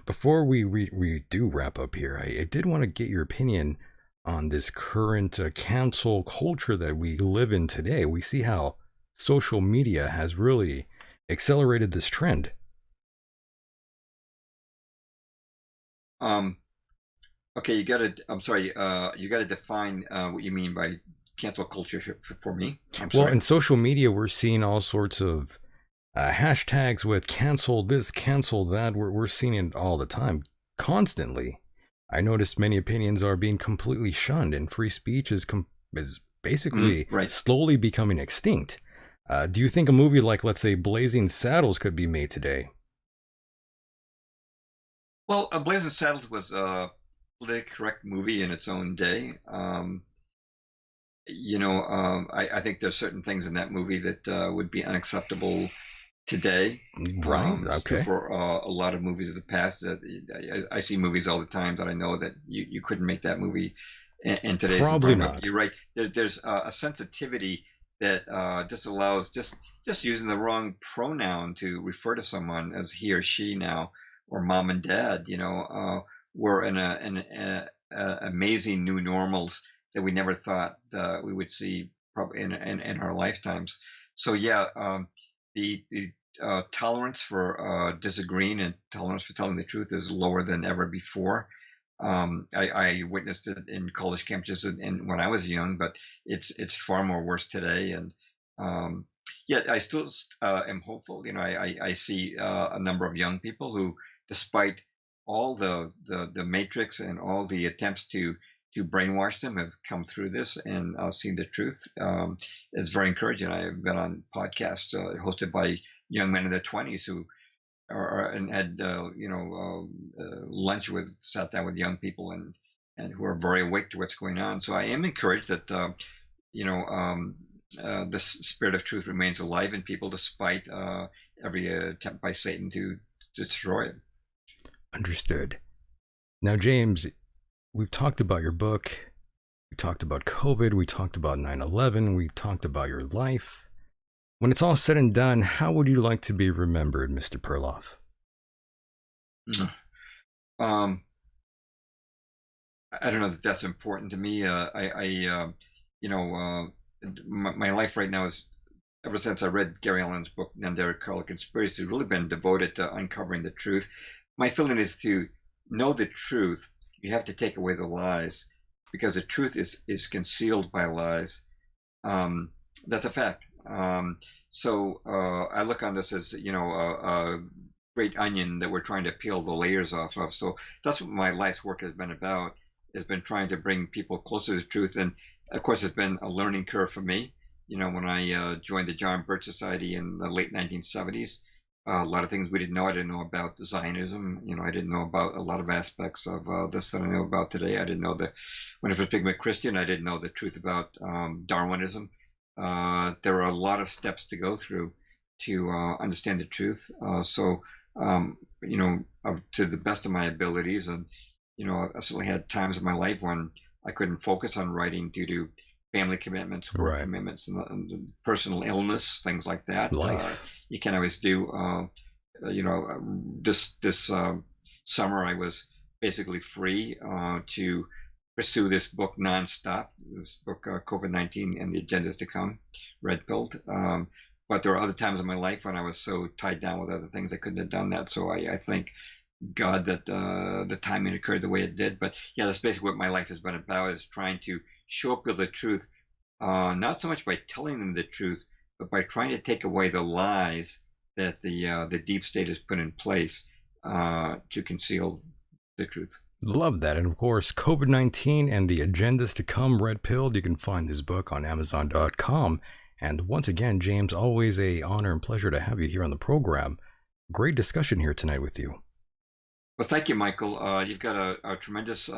before we do wrap up here, I did want to get your opinion on this current cancel culture that we live in today. We see how social media has really accelerated this trend.
Um, okay, you got to. I'm sorry. You got to define what you mean by cancel culture for me. I'm
Well,
sorry.
in social media, we're seeing all sorts of hashtags with cancel this, cancel that. We're seeing it all the time, constantly. I noticed many opinions are being completely shunned, and free speech is basically
Right.
slowly becoming extinct. Do you think a movie like, let's say, Blazing Saddles could be made today?
Well, Blazing Saddles was a politically correct movie in its own day. I think there's certain things in that movie that would be unacceptable today.
Right.
It's true
Okay.
for a lot of movies of the past. That I see movies all the time that I know that you couldn't make that movie in today's
Probably
environment.
not.
You're right. There's a sensitivity that disallows just using the wrong pronoun to refer to someone as he or she now, or mom and dad. We're in a amazing new normals that we never thought we would see probably in our lifetimes. So yeah, the tolerance for disagreeing and tolerance for telling the truth is lower than ever before. I witnessed it in college campuses and when I was young, but it's far more worse today. And yet I still am hopeful. I see a number of young people who, despite all the matrix and all the attempts to brainwash them, have come through this and seen the truth. It's very encouraging. I've been on podcasts hosted by young men in their 20s who and had lunch with, sat down with young people and who are very awake to what's going on. So I am encouraged that the spirit of truth remains alive in people despite every attempt by Satan to destroy it.
Understood. Now, James, we've talked about your book. We talked about COVID. We talked about 9/11. We talked about your life. When it's all said and done, how would you like to be remembered, Mr. Perloff?
I don't know that that's important to me. My life right now is, ever since I read Gary Allen's book, Nandera Carla Conspiracy, has really been devoted to uncovering the truth. My feeling is to know the truth, you have to take away the lies, because the truth is concealed by lies. That's a fact. So I look on this as a great onion that we're trying to peel the layers off of. So that's what my life's work has been about. Has been trying to bring people closer to the truth, and of course, it's been a learning curve for me. When I joined the John Birch Society in the late 1970s, a lot of things we didn't know. I didn't know about Zionism. I didn't know about a lot of aspects of this that I know about today. I didn't know that when I first became a Christian, I didn't know the truth about Darwinism. There are a lot of steps to go through to understand the truth. To the best of my abilities, and I certainly had times in my life when I couldn't focus on writing due to family commitments, work commitments, and personal illness, things like that.
Life.
You can't always do. This summer I was basically free to pursue this book nonstop. This book, COVID-19 and the Agendas to Come, red pilled. But there are other times in my life when I was so tied down with other things I couldn't have done that. So I think God that the timing occurred the way it did. But yeah, that's basically what my life has been about, is trying to show people the truth, not so much by telling them the truth, but by trying to take away the lies that the deep state has put in place to conceal the truth.
Love that. And of course, COVID-19 and the Agendas to Come, red pilled. You can find this book on Amazon.com. And once again, James, always a honor and pleasure to have you here on the program. Great discussion here tonight with you.
Well, thank you, Michael. You've got a tremendous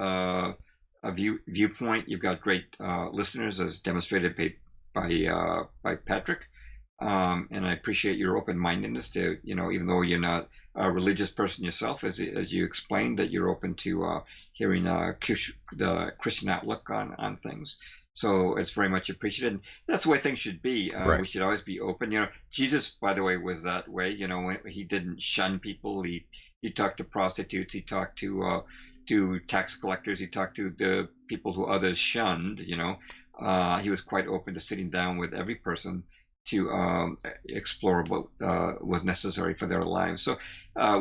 viewpoint. You've got great listeners, as demonstrated by Patrick. And I appreciate your open-mindedness to, even though you're not a religious person yourself, as you explained, that you're open to hearing the Christian outlook on things. So it's very much appreciated. And that's the way things should be. We should always be open. Jesus, by the way, was that way. When he didn't shun people. He talked to prostitutes. He talked to tax collectors. He talked to the people who others shunned. He was quite open to sitting down with every person explore what was necessary for their lives. So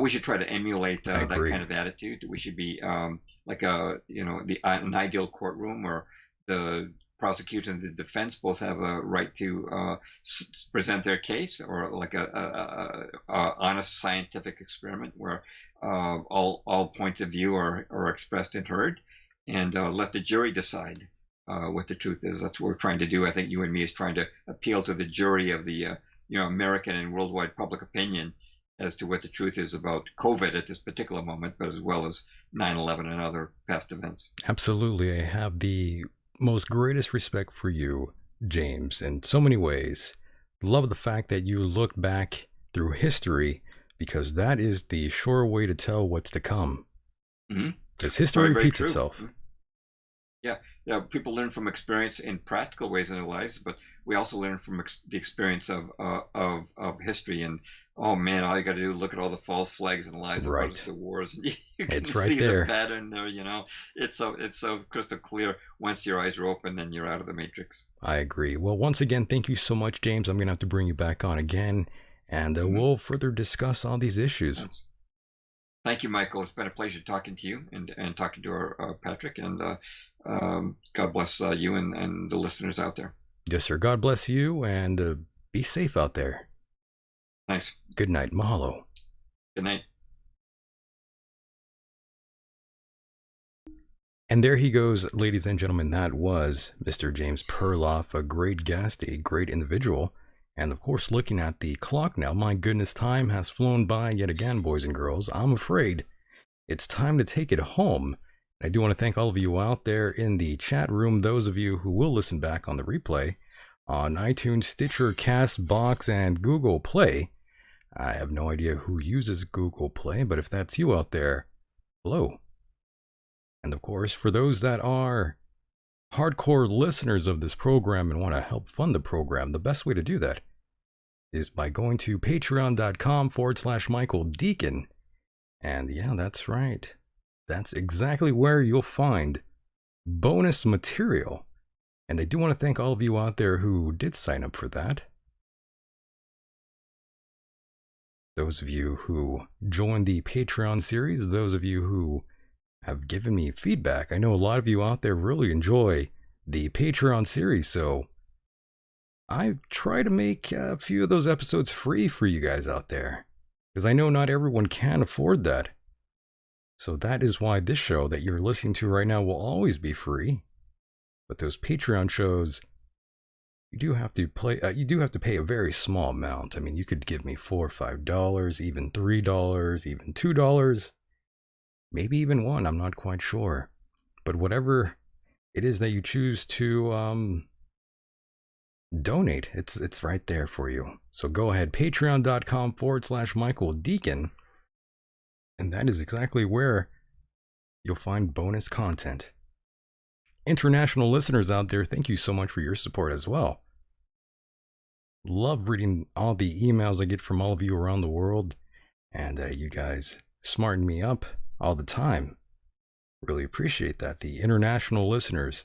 we should try to emulate that kind of attitude. We should be like an ideal courtroom where the prosecution and the defense both have a right to present their case, or like a honest scientific experiment where all points of view are expressed and heard, and let the jury decide what the truth is. That's what we're trying to do. I think You and Me is trying to appeal to the jury of the American and worldwide public opinion as to what the truth is about COVID at this particular moment, but as well as 9/11 and other past events.
Absolutely. I have the most greatest respect for you, James, in so many ways. Love the fact that you look back through history, because that is the sure way to tell what's to come. Because history repeats itself.
Yeah, people learn from experience in practical ways in their lives, but we also learn from the experience of history. And oh man, all you got to do is look at all the false flags and lies about the wars, and you can see the pattern there. It's so crystal clear. Once your eyes are open, then you're out of the matrix.
I agree. Well, once again, thank you so much, James. I'm gonna have to bring you back on again, and we'll further discuss all these issues.
Thank you, Michael. It's been a pleasure talking to you and talking to our Patrick, and God bless you and the listeners out there.
Yes, sir. God bless you, and be safe out there.
Thanks.
Good night. Mahalo.
Good night.
And there he goes, ladies and gentlemen. That was Mr. James Perloff, a great guest, a great individual. And of course, looking at the clock now, my goodness, time has flown by yet again, boys and girls. I'm afraid it's time to take it home. I do want to thank all of you out there in the chat room, those of you who will listen back on the replay on iTunes, Stitcher, CastBox, and Google Play. I have no idea who uses Google Play, but if that's you out there, hello. And of course, for those that are hardcore listeners of this program and want to help fund the program, the best way to do that is by going to patreon.com/Michael Decon. And yeah, that's right. That's exactly where you'll find bonus material. And I do want to thank all of you out there who did sign up for that. Those of you who joined the Patreon series, those of you who have given me feedback. I know a lot of you out there really enjoy the Patreon series, so I try to make a few of those episodes free for you guys out there, because I know not everyone can afford that. So that is why this show that you're listening to right now will always be free. But those Patreon shows, you do have to pay a very small amount. I mean, you could give me $4 or $5, even $3, even $2, maybe even $1. I'm not quite sure. But whatever it is that you choose to donate, it's right there for you. So go ahead, patreon.com/Michael Decon. And that is exactly where you'll find bonus content. International listeners out there, thank you so much for your support as well. Love reading all the emails I get from all of you around the world. And you guys smarten me up all the time. Really appreciate that. The international listeners,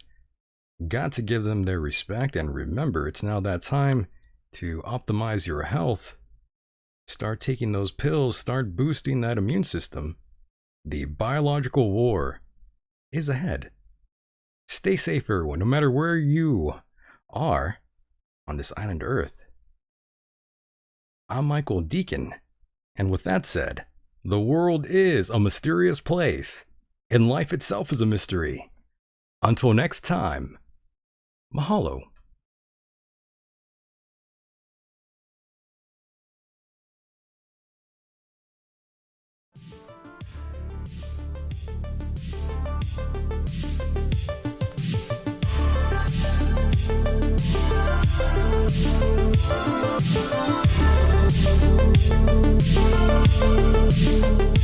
got to give them their respect. And remember, it's now that time to optimize your health. Start taking those pills, start boosting that immune system. The biological war is ahead. Stay safe, everyone, no matter where you are on this island Earth. I'm Michael Decon, and with that said, the world is a mysterious place, and life itself is a mystery. Until next time, mahalo. Thank you.